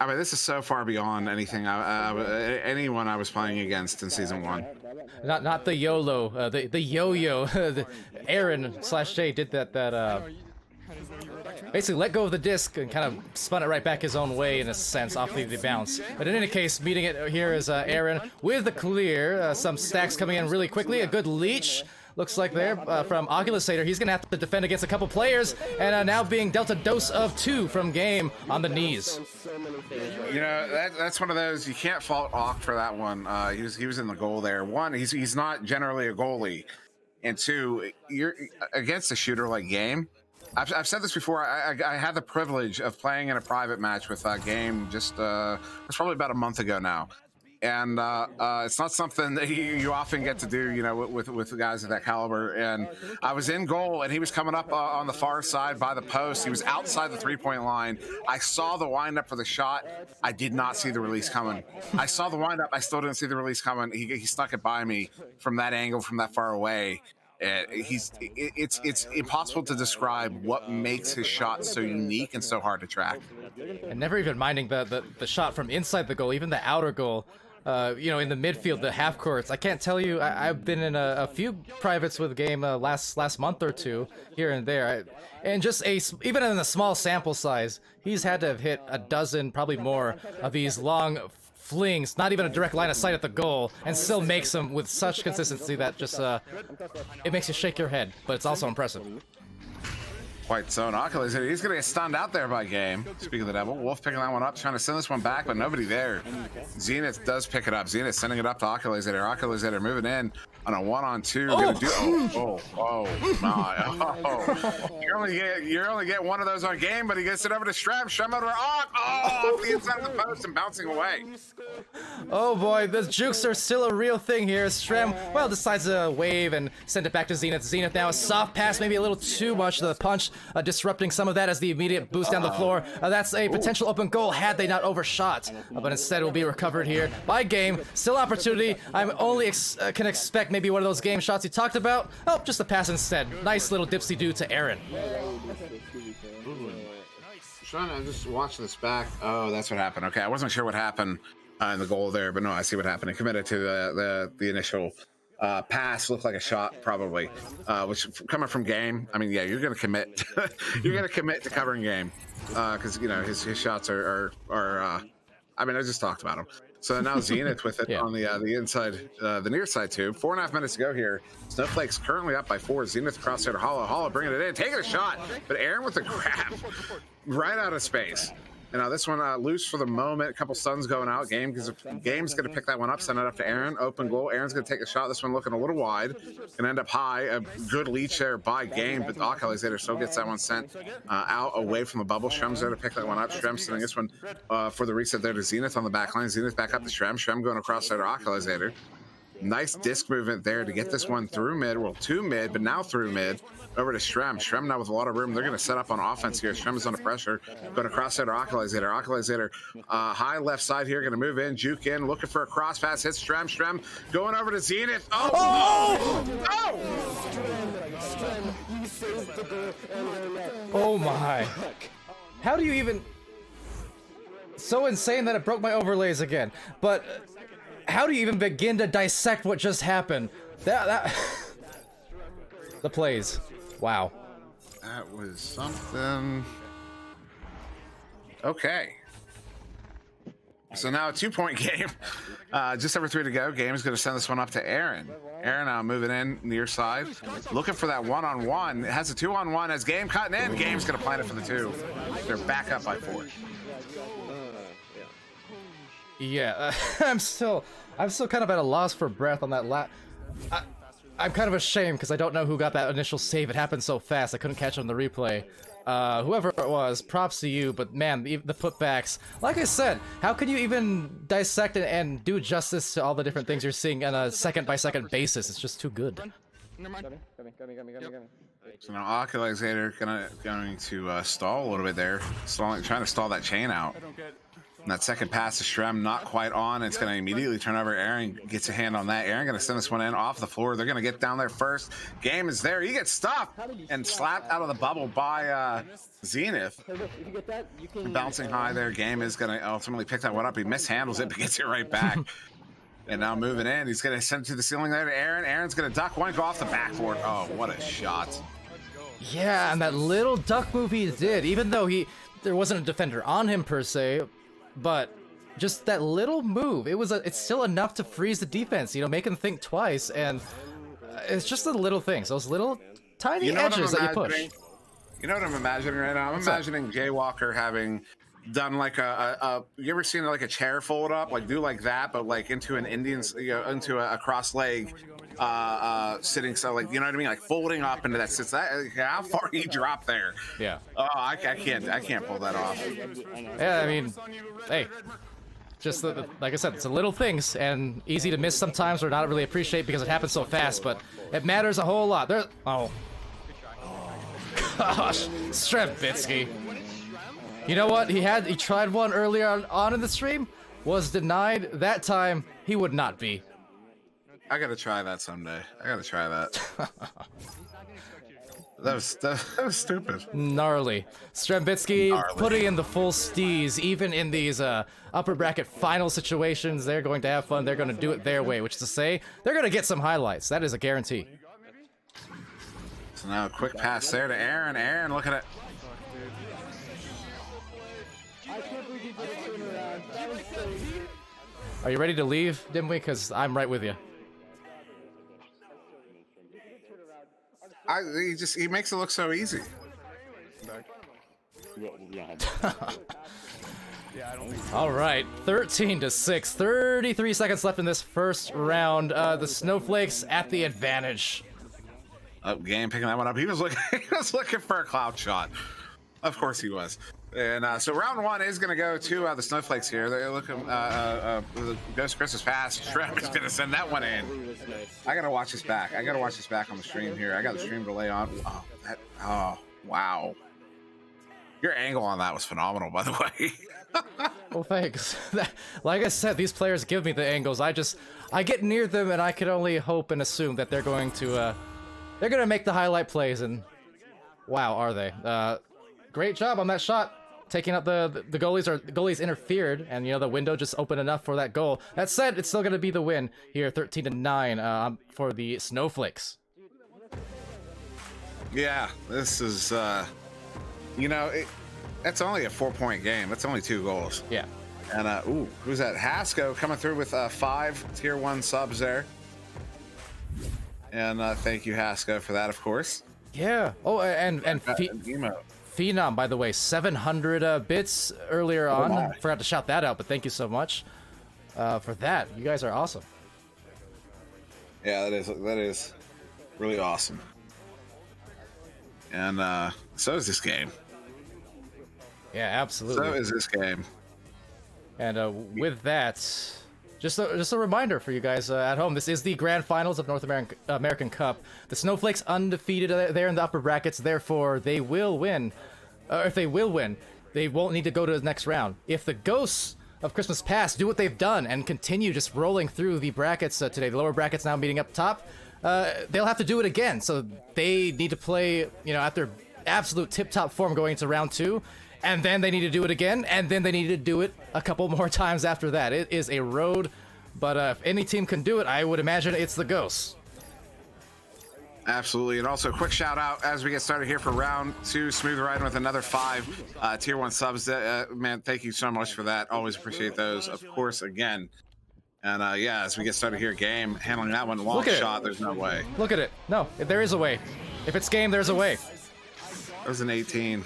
I mean, this is so far beyond anything anyone I was playing against in season 1. Not the YOLO, the yo-yo. Aaron/Jay did that. Basically let go of the disc and kind of spun it right back his own way in a sense off the bounce. But in any case, meeting it here is Aaron with the clear. Some stacks coming in really quickly. A good leech. Looks like there from Oculasator. He's going to have to defend against a couple players. And now being dealt a dose of 2 from Game on the knees. You know, that's one of those, you can't fault Ock for that one. He was in the goal there. 1, he's not generally a goalie. And 2, you're against a shooter like Game. I've said this before. I had the privilege of playing in a private match with Game just it was probably about a month ago now, and it's not something that you often get to do, you know, with guys of that caliber. And I was in goal, and he was coming up on the far side by the post. He was outside the 3-point line. I saw the windup for the shot. I did not see the release coming. I saw the windup. I still didn't see the release coming. He snuck it by me from that angle, from that far away. It's impossible to describe what makes his shot so unique and so hard to track. And never even minding the shot from inside the goal, even the outer goal. You know, in the midfield, the half courts. I can't tell you. I've been in a few privates with Game last month or 2 here and there, and just even in a small sample size, he's had to have hit a dozen, probably more, of these long flings, not even a direct line of sight at the goal, and still makes them with such consistency that just it makes you shake your head, but it's also impressive. Quite so. Oculus, he's going to get stunned out there by Game. Speaking of the devil, Wolf picking that one up, trying to send this one back, but nobody there. Zenith does pick it up. Zenith sending it up to Oculasator. Oculasator moving in on a 1-on-2. Gonna do, my. You only get one of those on Game, but he gets it over to Shrem. Shrem over to Ock. Off the inside of the post and bouncing away. Oh boy, the jukes are still a real thing here. Shrem, well, decides to wave and send it back to Zenith. Zenith now a soft pass, maybe a little too much. The punch disrupting some of that as the immediate boost down the floor. That's a potential open goal had they not overshot. But instead it will be recovered here by Game. Still opportunity. I'm only can expect maybe one of those Game shots he talked about. Oh, just a pass instead. Nice little dipsy-do to Aaron. Trying to just watch this back. Oh, that's what happened. Okay, I wasn't sure what happened in the goal there, but no, I see what happened. He committed to the initial pass. Looked like a shot, probably, which coming from Game. I mean, yeah, you're gonna commit. You're gonna commit to covering Game because you know his shots are. I mean, I just talked about him. So now Zenith with it on the inside, the near side tube. 4.5 minutes to go here. Snowflake's currently up by 4. Zenith crosshair to Hollow. Hollow bringing it in, taking a shot, but Aaron with the grab right out of space. And now this one loose for the moment. A couple stuns going out. Game's going to pick that one up, send it up to Aaron. Open goal. Aaron's going to take a shot. This one looking a little wide. Going to end up high. A good leech there by Game, but Oculasator still gets that one sent out away from the bubble. Shrem's there to pick that one up. Shrem sending this one for the reset there to Zenith on the back line. Zenith back up to Shrem. Shrem going across there to Oculasator. Nice disc movement there to get this one through mid. Well, to mid, but now through mid. Over to Shrem. Shrem now with a lot of room. They're going to set up on offense here. Shrem is under pressure. Going to cross center Occulizator. Occulizator high left side here. Going to move in, juke in, looking for a cross pass. Hits Shrem. Shrem going over to Zenith. Oh my. How do you even... So insane that it broke my overlays again. But how do you even begin to dissect what just happened? That... The plays. Wow. That was something. Okay. So now a 2-point game. Just over 3 to go. Game is going to send this one up to Aaron. Aaron now moving in near side. Looking for that one-on-one. It has a 2-on-1 as Game cutting in. Game's going to plant it for the 2. They're back up by 4. Yeah, I'm still kind of at a loss for breath on that I'm kind of ashamed because I don't know who got that initial save. It happened so fast, I couldn't catch it on the replay. Whoever it was, props to you, but man, the putbacks. Like I said, how can you even dissect and do justice to all the different things you're seeing on a second-by-second basis? It's just too good. So now Occulizator going to stall a little bit there. Trying to stall that chain out. And that second pass to Shrem, not quite on. It's going to immediately turn over. Aaron gets a hand on that. Aaron going to send this one in off the floor. They're going to get down there first. Game is there. He gets stopped and slapped out of the bubble by Zenith. Bouncing high there. Game is going to ultimately pick that one up. He mishandles it, but gets it right back. And now moving in. He's going to send it to the ceiling there to Aaron. Aaron's going to duck one, go off the backboard. Oh, what a shot. Yeah, and that little duck move he did, even though there wasn't a defender on him per se, but just that little move, it's still enough to freeze the defense, make them think twice, and it's just the little things, those little tiny edges that you push. You know what I'm imagining right now? I'm imagining Jay Walker having done like you ever seen like a chair fold up, like do like that, but like into an Indian, into a cross leg sitting, so like, you know what I mean, like folding up into that sits. How far he dropped there? Yeah. Oh, I can't pull that off. Yeah, I mean, hey, just like I said, it's the little things and easy to miss sometimes or not really appreciate because it happens so fast, but it matters a whole lot. Oh gosh, Strebitsky. You know what? He tried one earlier on in the stream, was denied. That time he would not be. I gotta try that someday. I gotta try that. That was stupid. Gnarly. Strembitsky putting in the full steez, even in these upper bracket final situations. They're going to have fun. They're going to do it their way, which is to say, they're going to get some highlights. That is a guarantee. So now a quick pass there to Aaron. Aaron, look at it. Are you ready to leave, Dimwi? Because I'm right with you. He makes it look so easy. All right, 13-6, 33 seconds left in this first round. The Snowflakes at the advantage. Game picking that one up. He was looking for a cloud shot. Of course he was. And so round one is going to go to the Snowflakes here. They're looking, Ghost Christmas Pass. Shrem is going to send that one in. I got to watch this back. I got to watch this back on the stream here. I got the stream delay on. Oh, wow. Your angle on that was phenomenal, by the way. Well, thanks. Like I said, these players give me the angles. I get near them and I can only hope and assume that they're going to make the highlight plays, and wow, are they? Great job on that shot. Taking out the goalies interfered, and the window just opened enough for that goal. That said, it's still going to be the win here, 13-9 for the Snowflakes. Yeah, this is that's only a 4-point game. That's only 2 goals. Yeah. And who's that? Hasco coming through with 5 tier 1 subs there. And thank you, Hasco, for that, of course. Yeah. Oh, and Phenom, by the way, 700 bits earlier on. I forgot to shout that out, but thank you so much for that. You guys are awesome. Yeah, that is really awesome. And so is this game. Yeah, absolutely. So is this game. And with that, Just a reminder for you guys at home. This is the grand finals of North American Cup. The Snowflakes undefeated there in the upper brackets. Therefore, they will win. If they will win, they won't need to go to the next round. If the Ghosts of Christmas Past do what they've done and continue just rolling through the brackets today, the lower brackets now meeting up top, they'll have to do it again. So they need to play, at their absolute tip-top form going into round 2. And then they need to do it again, and then they need to do it a couple more times after that. It is a road, but if any team can do it, I would imagine it's the Ghosts. Absolutely, and also a quick shout out as we get started here for round 2. Smooth riding with another 5 tier 1 subs. Man, thank you so much for that. Always appreciate those, of course, again. And yeah, as we get started here, game handling that one long shot. There's no way. Look at it. No, there is a way. If it's game, there's a way. That was an 18.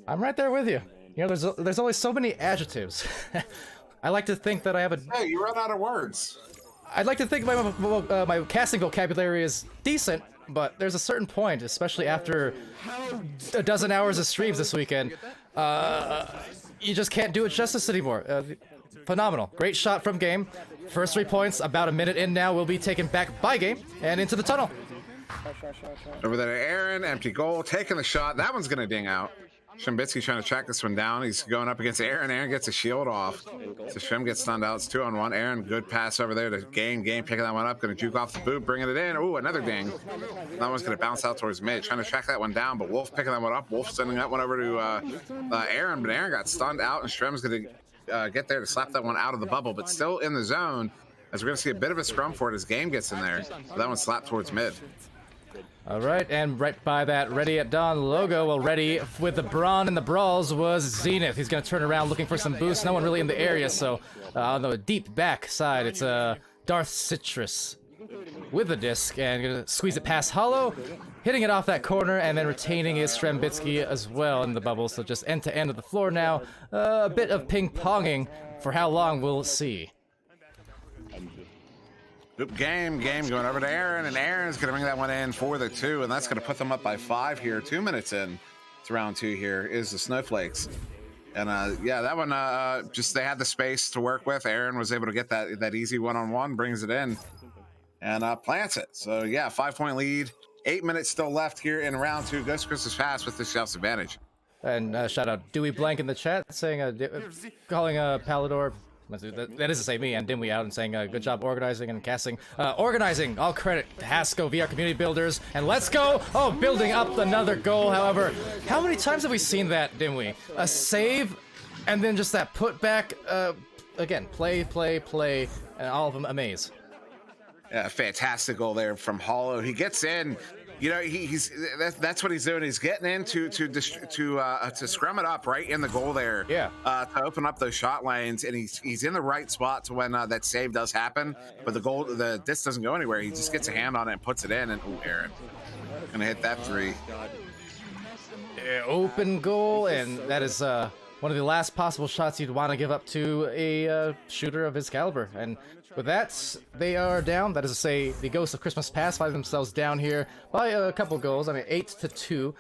I'm right there with you. There's only so many adjectives. I like to think that I have a. Hey, you run out of words. I'd like to think my casting vocabulary is decent, but there's a certain point, especially after a dozen hours of streams this weekend, you just can't do it justice anymore. Phenomenal. Great shot from game. First 3 points, about a minute in now, will be taken back by game and into the tunnel. Over there to Aaron, empty goal, taking the shot. That one's going to ding out. Shembitsky trying to track this one down. He's going up against Aaron. Aaron gets a shield off. So Shem gets stunned out. It's 2-on-1. Aaron, good pass over there to Game. Game picking that one up. Going to juke off the boot, bringing it in. Ooh, another ding. That one's going to bounce out towards mid. Trying to track that one down, but Wolf picking that one up. Wolf sending that one over to Aaron, but Aaron got stunned out, and Strem's going to get there to slap that one out of the bubble, but still in the zone, as we're going to see a bit of a scrum for it as Game gets in there. But that one slapped towards mid. All right, and right by that Ready at Dawn logo, well, ready with the brawn and the brawls was Zenith. He's going to turn around looking for some boost. No one really in the area, so on the deep back side, it's Darth Citrus with the disc, and going to squeeze it past Hollow, hitting it off that corner, and then retaining his Strembitsky as well in the bubble. So just end to end of the floor now. A bit of ping-ponging. For how long, we'll see. Game going over to Aaron, and Aaron's going to bring that one in for the 2, and that's going to put them up by 5 here. 2 minutes in to round 2 here is the Snowflakes. And yeah, that one, just they had the space to work with. Aaron was able to get that easy one-on-one, brings it in, and plants it. So yeah, 5-point lead. 8 minutes still left here in round 2. Ghost Christmas Fast with the shelf's advantage. And shout out Dewey Blank in the chat saying, calling Palidore. That is to say me and Dimwi out and saying good job organizing and casting. Organizing, all credit to Hasco VR Community Builders, and let's go! Oh, building up another goal, however. How many times have we seen that, Dimwi? A save, and then just that put back, again, play, and all of them amaze. Yeah, fantastic goal there from Hollow. He gets in. That's what he's doing. He's getting in to scrum it up right in the goal there. Yeah. To open up those shot lanes, and he's in the right spot to when that save does happen. But the disc doesn't go anywhere. He just gets a hand on it and puts it in. And Aaron gonna hit that 3. Yeah, open goal, and that is one of the last possible shots you'd want to give up to a shooter of his caliber. And with that, they are down. That is to say, the Ghosts of Christmas Past find themselves down here by a couple goals. I mean, 8-2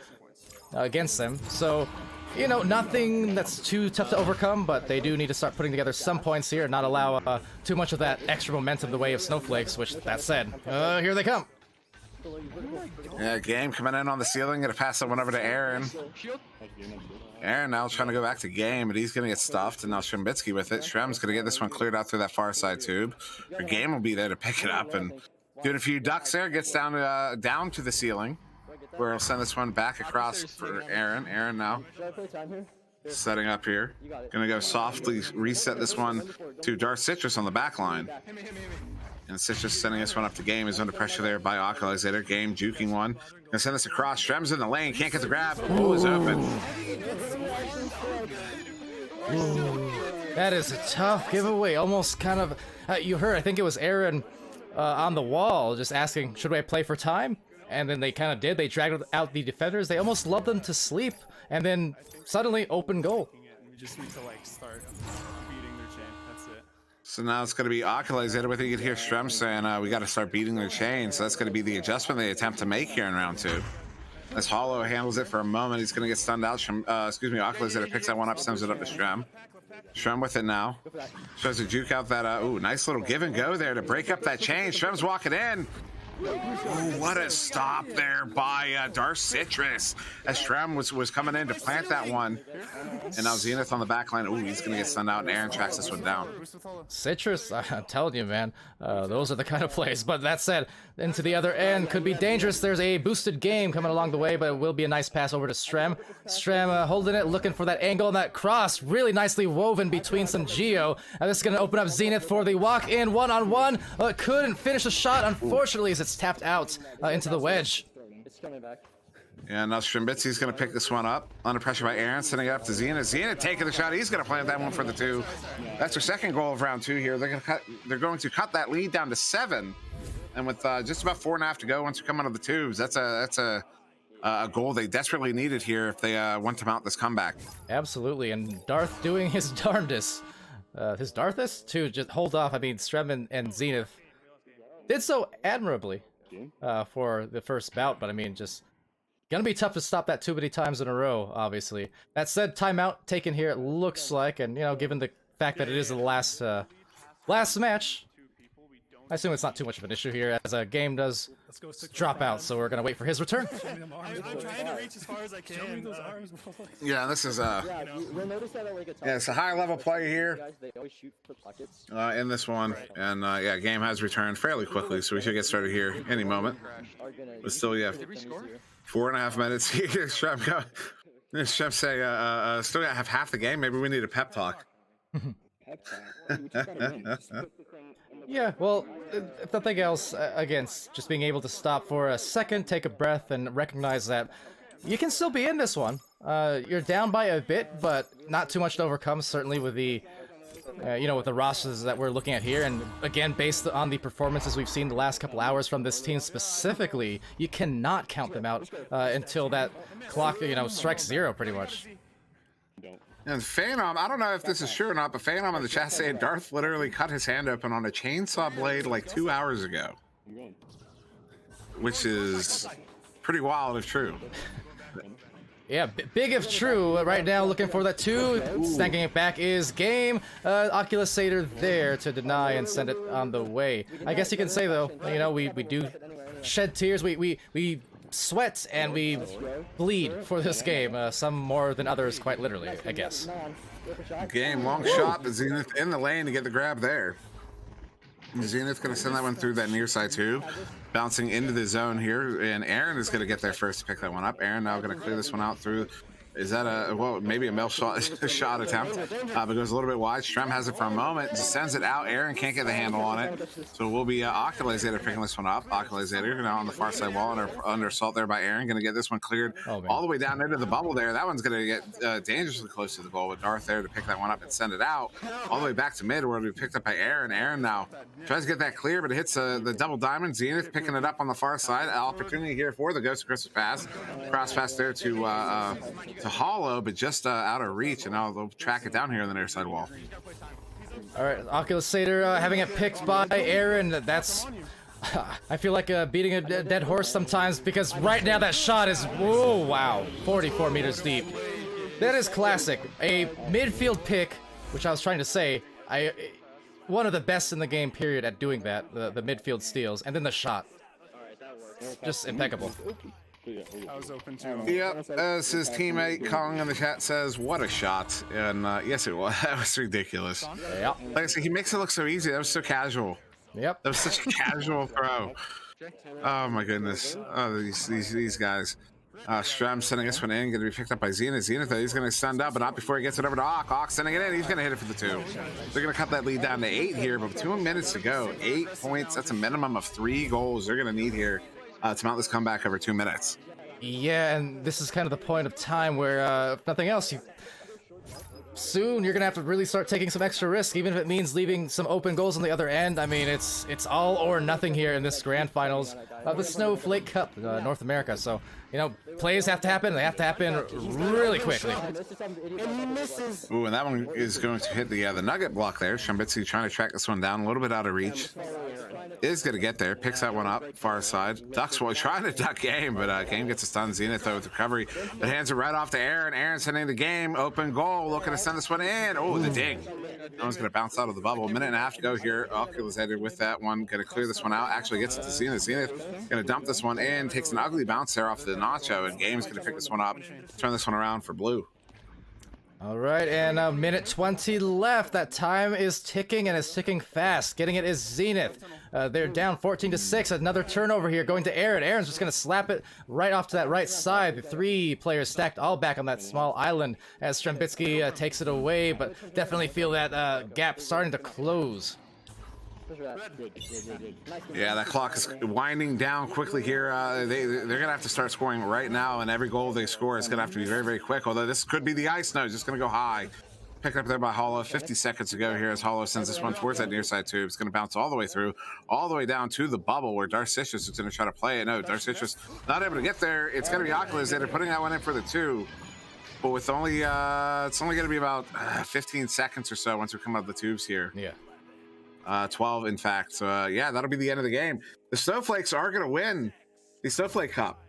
against them. So, nothing that's too tough to overcome, but they do need to start putting together some points here and not allow too much of that extra momentum the way of Snowflakes, which, that said, here they come. Yeah, Game coming in on the ceiling. Gonna pass that one over to Aaron. Aaron now trying to go back to Game, but he's going to get stuffed, and now Shembitsky with it. Shrem's going to get this one cleared out through that far side tube. But Game will be there to pick it up and doing a few ducks there. Gets down to the ceiling, where he'll send this one back across for Aaron. Aaron now setting up here. Going to go softly reset this one to Darth Citrus on the back line. And Citrus sending this one up to Game. Is under pressure there by Oculizator. Game juking one. Gonna send this across. Strem's in the lane. Can't get the grab. Pool is open. That is a tough giveaway. Almost kind of, you heard, I think it was Aaron on the wall just asking, should I play for time? And then they kind of did. They dragged out the defenders. They almost lulled them to sleep. And then suddenly open goal. We just need to start beating their chain. That's it. So now it's going to be Oculizator with it. You can hear Strem saying, we got to start beating their chain. So that's going to be the adjustment they attempt to make here in round 2. As Hollow handles it for a moment, he's going to get stunned out. Oculus picks that one up, sends it up to Strem. Strem with it now. Tries to juke out that, ooh, nice little give and go there to break up that chain. Strem's walking in. Ooh, what a stop there by Darth Citrus as Strem was coming in to plant that one. And now Zenith on the back line. Ooh, he's going to get stunned out, and Aaron tracks this one down. Citrus, I'm telling you, man, those are the kind of plays. But that said, into the other end could be dangerous. There's a boosted game coming along the way, but it will be a nice pass over to Strem. Strem holding it, looking for that angle, and that cross really nicely woven between some Geo. And this is going to open up Zenith for the walk-in one-on-one. Couldn't finish the shot, unfortunately, as it's tapped out into the wedge. Yeah, now Strimbitsy's going to pick this one up. Under pressure by Aaron, sending it up to Zenith. Zenith taking the shot. He's going to plant that one for the 2. That's their second goal of round 2 here. They're going to cut that lead down to 7. And with just about 4.5 to go, once you come out of the tubes, that's a goal they desperately needed here if they want to mount this comeback. Absolutely, and Darth doing his darndest, to just hold off. I mean, Strem and Zenith did so admirably for the first bout, but I mean, just gonna be tough to stop that too many times in a row, obviously. That said, timeout taken here, it looks like, and, you know, given the fact that it is the last match, I assume it's not too much of an issue here, as a game does drop out, so we're gonna wait for his return. Yeah, this is it's a high level play here in this one, and yeah, game has returned fairly quickly, so we should get started here any moment. But still, yeah, 4.5 minutes here. Shrem say, still gotta have half the game. Maybe we need a pep talk. Yeah, well, if nothing else, again, just being able to stop for a second, take a breath, and recognize that you can still be in this one. You're down by a bit, but not too much to overcome, certainly with the, with the rosters that we're looking at here. And again, based on the performances we've seen the last couple hours from this team specifically, you cannot count them out until that clock, strikes 0 pretty much. And Phenom, I don't know if this is true or not, but Phenom in the chat saying Darth literally cut his hand open on a chainsaw blade like 2 hours ago. Which is pretty wild if true. Yeah, big if true. Right now looking for that 2. Snagging it back is game. Oculus Satyr there to deny and send it on the way. I guess you can say, though, we do shed tears. We sweat and we bleed for this game, some more than others, quite literally, I guess. Game, long shot, but Zenith in the lane to get the grab there. Zenith going to send that one through that near side too, bouncing into the zone here, and Aaron is going to get there first to pick that one up. Aaron now going to clear this one out through. Is that maybe a male shot attempt, but goes a little bit wide. Strem has it for a moment, just sends it out. Aaron can't get the handle on it, so we'll be Oculazator picking this one up. Oculazator now on the far side wall, under assault there by Aaron. Going to get this one cleared all the way down into the bubble there. That one's going to get dangerously close to the goal, with Darth there to pick that one up and send it out all the way back to mid, where it'll be picked up by Aaron. Aaron now tries to get that clear, but it hits the double diamond. Zenith picking it up on the far side. Opportunity here for the Ghost of Christmas pass. Cross pass there to Hollow, but just out of reach, and now they'll track it down here on the near side wall. All right, Oculus Satyr having it picked by Aaron. That's I feel like beating a dead horse sometimes, because right now that shot is, whoa, wow, 44 meters deep. That is classic. A midfield pick, which I was trying to say, one of the best in the game, period, at doing that, the midfield steals, and then the shot. Just impeccable. I was open to. Yep, as his teammate Kong in the chat says, what a shot. And yes, it was. That was ridiculous. Yep. Like I said, he makes it look so easy. That was so casual. Yep. That was such a casual throw. Oh my goodness. Oh, these guys. Strem sending this one in, going to be picked up by Zenith. Zenith, he's going to stand up, but not before he gets it over to Ock. Ock sending it in. He's going to hit it for the 2. They're going to cut that lead down to 8 here, but 2 minutes to go. 8 points. That's a minimum of 3 goals they're going to need here to mount this comeback over 2 minutes. Yeah, and this is kind of the point of time where, if nothing else, soon you're gonna have to really start taking some extra risk, even if it means leaving some open goals on the other end. I mean, it's all or nothing here in this grand finals of the Snowflake Cup, North America. So you know, plays have to happen. They have to happen really quickly. Ooh, and that one is going to hit the nugget block there. Shambitsi trying to track this one down, a little bit out of reach. Is going to get there, picks that one up, far side. Ducks trying to duck Game, but Game gets a stun. Zenith though with recovery, but hands it right off to Aaron. Aaron sending the game, open goal, looking to send this one in. Oh, the ding. That one's going to bounce out of the bubble. A minute and a half to go here. Oculus headed with that one, going to clear this one out. Actually gets it to Zenith. Zenith going to dump this one in, takes an ugly bounce there off the Nacho, and Game's going to pick this one up, turn this one around for Blue. All right, and a minute 20 left. That time is ticking, and it's ticking fast. Getting it is Zenith. They're down 14-6. Another turnover here going to Aaron. Aaron's just going to slap it right off to that right side. The 3 players stacked all back on that small island as Strembitsky takes it away, but definitely feel that gap starting to close. Yeah, that clock is winding down quickly here. They're going to have to start scoring right now, and every goal they score is going to have to be very, very quick, although this could be the ice nose. Just going to go high. Picked up there by Hollow. 50 seconds to go here as Hollow sends this one towards that near side tube. It's going to bounce all the way through, all the way down to the bubble where Darcitrus is going to try to play it. No, Darcitrus not able to get there. It's going to be Oculus. They're putting that one in for the 2. But with only, it's only going to be about 15 seconds or so once we come out of the tubes here. Yeah. 12, in fact. So, yeah, that'll be the end of the game. The Snowflakes are going to win the Snowflake Cup.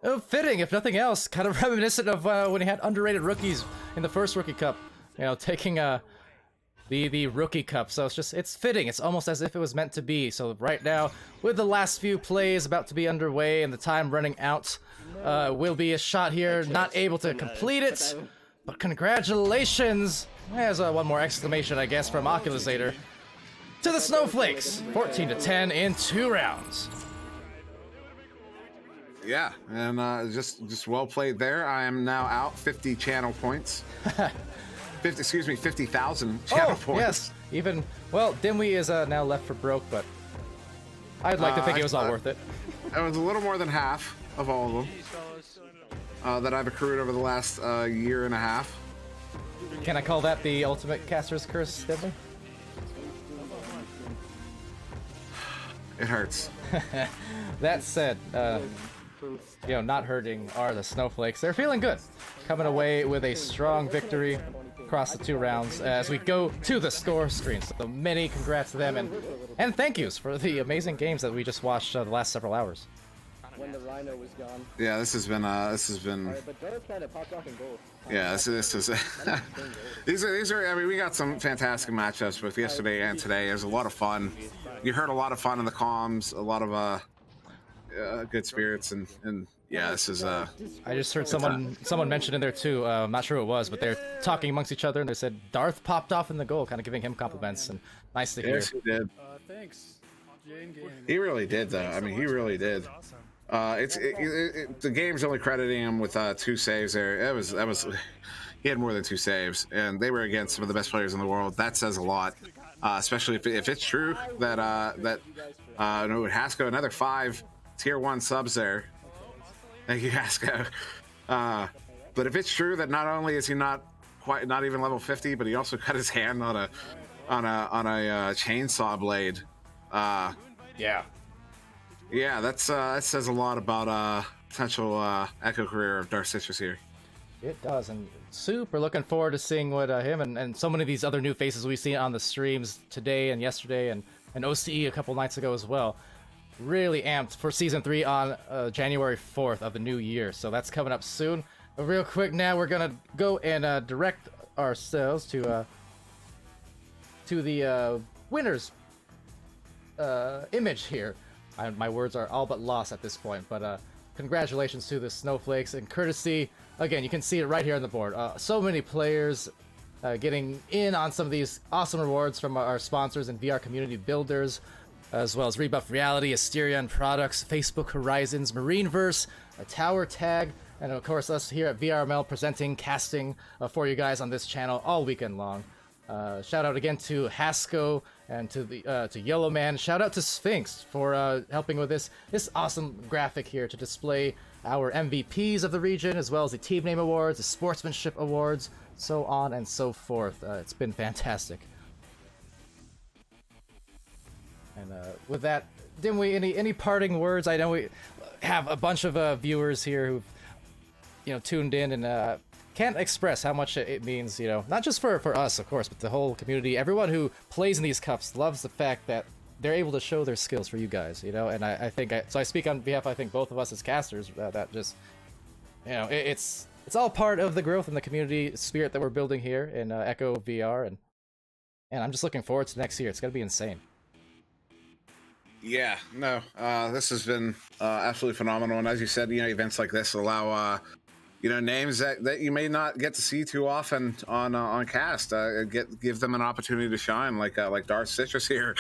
Oh, fitting, if nothing else. Kind of reminiscent of when he had underrated rookies in the first Rookie Cup. You know, taking the Rookie Cup. So it's fitting. It's almost as if it was meant to be. So right now, with the last few plays about to be underway and the time running out, will be a shot here. Not able to complete it. But congratulations. There's one more exclamation, I guess, from Oculusator. To the Snowflakes, 14-10 in 2 rounds. Yeah, and just well played there. I am now out 50 channel points. 50,000 channel points. Yes, even, well, Dimwi is now left for broke, but I'd like to think it was all worth it. It was a little more than half of all of them that I've accrued over the last year and a half. Can I call that the ultimate caster's curse, Dimwi? It hurts. That said, you know, not hurting are the Snowflakes. They're feeling good. Coming away with a strong victory across the 2 rounds as we go to the score screen. So many congrats to them, and thank yous for the amazing games that we just watched the last several hours. When the Rhino was gone. Yeah, this has been Right, but Darth kind of popped off in goal. Yeah, this is these are I mean, we got some fantastic matchups both yesterday and today. There's a lot of fun. You heard a lot of fun in the comms, a lot of good spirits, and yeah, this is I just heard someone mention in there too, I'm not sure who it was, but they're talking amongst each other and they said Darth popped off in the goal, kind of giving him compliments, and nice to hear. Yes, he did. Thanks. He really did though. I mean, he really did. The game's only crediting him with 2 saves there. That was he had more than 2 saves, and they were against some of the best players in the world. That says a lot, especially if it's true that Hasko, another 5 tier 1 subs there. Thank you, Hasko. But if it's true that not only is he not even level 50, but he also cut his hand on a chainsaw blade. Yeah, that says a lot about potential echo career of Darcitrus here. It does, and super looking forward to seeing what him and so many of these other new faces we've seen on the streams today and yesterday and OCE a couple nights ago as well. Really amped for Season 3 on January 4th of the new year, so that's coming up soon. But real quick now, we're gonna go and direct ourselves to the winner's image here. My words are all but lost at this point, but congratulations to the Snowflakes, and courtesy, again, you can see it right here on the board. So many players getting in on some of these awesome rewards from our sponsors and VR community builders, as well as Rebuff Reality, Asterion Products, Facebook Horizons, Marineverse, a Tower Tag, and of course us here at VRML presenting casting for you guys on this channel all weekend long. Shout out again to Hasko and to Yellow Man. Shout out to Sphinx for helping with this awesome graphic here to display our MVPs of the region, as well as the team name awards, the sportsmanship awards, so on and so forth. It's been fantastic. And with that, Dimwi, any parting words? I know have a bunch of viewers here who've, tuned in and can't express how much it means, not just for us, of course, but the whole community. Everyone who plays in these cups loves the fact that they're able to show their skills for you guys, and I think, so I speak on behalf, I think, both of us as casters, that just, it's all part of the growth in the community spirit that we're building here in Echo VR, and I'm just looking forward to next year. It's going to be insane. Yeah, no, this has been absolutely phenomenal. And as you said, events like this allow, names that you may not get to see too often on cast, give them an opportunity to shine, like Darth Citrus here,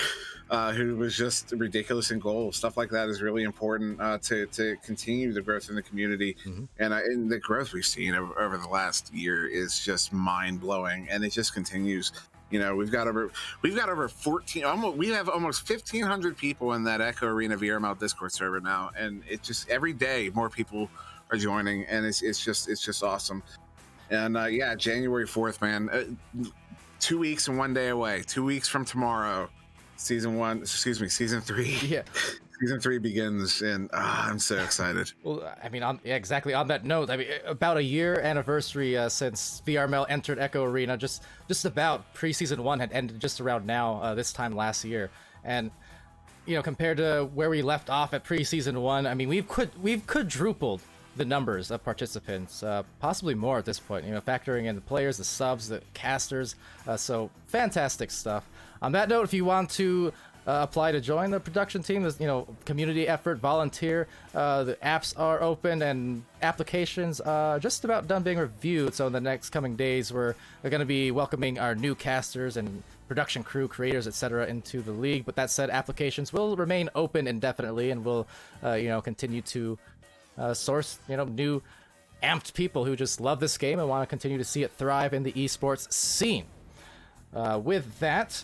who was just ridiculous in goals. Stuff like that is really important to continue the growth in the community. And the growth we've seen over the last year is just mind blowing, and it just continues. We've got over 14, we have almost 1,500 people in that Echo Arena VRML Discord server now, and it just every day more people are joining, and it's just awesome. And yeah, January 4th, man, 2 weeks and 1 day away. 2 weeks from tomorrow, season 3. Yeah. Season 3 begins, and I'm so excited. Well, I mean, exactly on that note, I mean, about a year anniversary since VRML entered Echo Arena. Just about preseason 1 had ended just around now, this time last year, and compared to where we left off at preseason 1, I mean, we've quadrupled the numbers of participants, possibly more at this point. Factoring in the players, the subs, the casters. So fantastic stuff. On that note, if you want to apply to join the production team, there's community effort, volunteer, the apps are open and applications just about done being reviewed. So in the next coming days, we're going to be welcoming our new casters and production crew, creators, etc. into the league. But that said, applications will remain open indefinitely, and we'll continue to source new amped people who just love this game and want to continue to see it thrive in the esports scene. With that,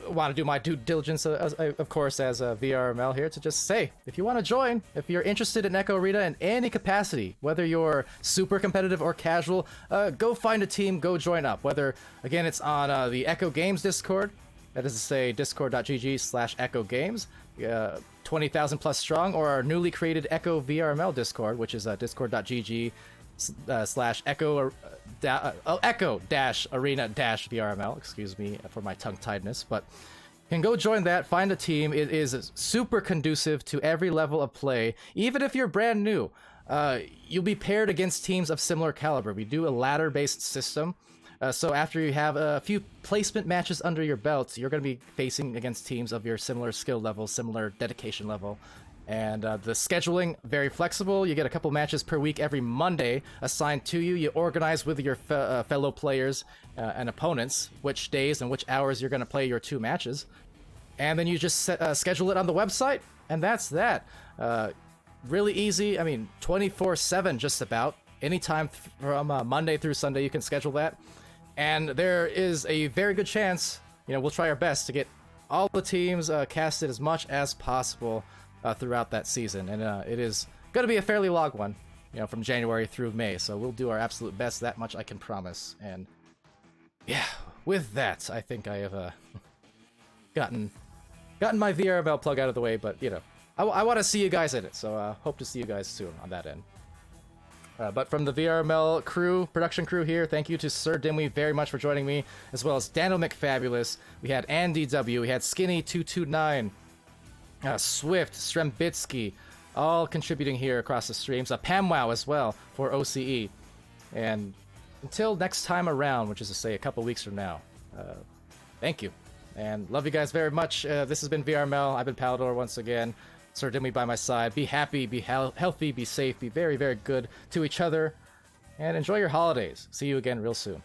want to do my due diligence, of course, as a VRML here, to just say, if you want to join, if you're interested in Echo Arena in any capacity, whether you're super competitive or casual, go find a team, go join up. Whether, again, it's on the Echo Games Discord, that is to say discord.gg/Echo Games, 20,000 plus strong, or our newly created Echo VRML Discord, which is discord.gg /Echo Echo-Arena VRML, excuse me for my tongue-tiedness, but you can go join that, find a team. It is super conducive to every level of play. Even if you're brand new, you'll be paired against teams of similar caliber. We do a ladder-based system, so after you have a few placement matches under your belt, you're going to be facing against teams of your similar skill level, similar dedication level. And the scheduling, very flexible. You get a couple matches per week every Monday assigned to you. You organize with your fellow players and opponents which days and which hours you're going to play your 2 matches. And then you just schedule it on the website, and that's that. Really easy. I mean, 24/7 just about. Anytime from Monday through Sunday you can schedule that. And there is a very good chance, we'll try our best to get all the teams casted as much as possible throughout that season, and it is going to be a fairly long one, from January through May, so we'll do our absolute best. That much I can promise. And yeah, with that, I think I have gotten my VRML plug out of the way, but I want to see you guys in it, so hope to see you guys soon on that end. But from the VRML crew, production crew here, thank you to SirDimwi very much for joining me, as well as Daniel McFabulous. We had Andy W, we had Skinny229, Swift, Strembitsky, all contributing here across the streams. Pamwow as well for OCE. And until next time around, which is to say a couple weeks from now, thank you. And love you guys very much. This has been VRML. I've been Palidore once again. SirDimwi by my side. Be happy, be healthy, be safe, be very, very good to each other, and enjoy your holidays. See you again real soon.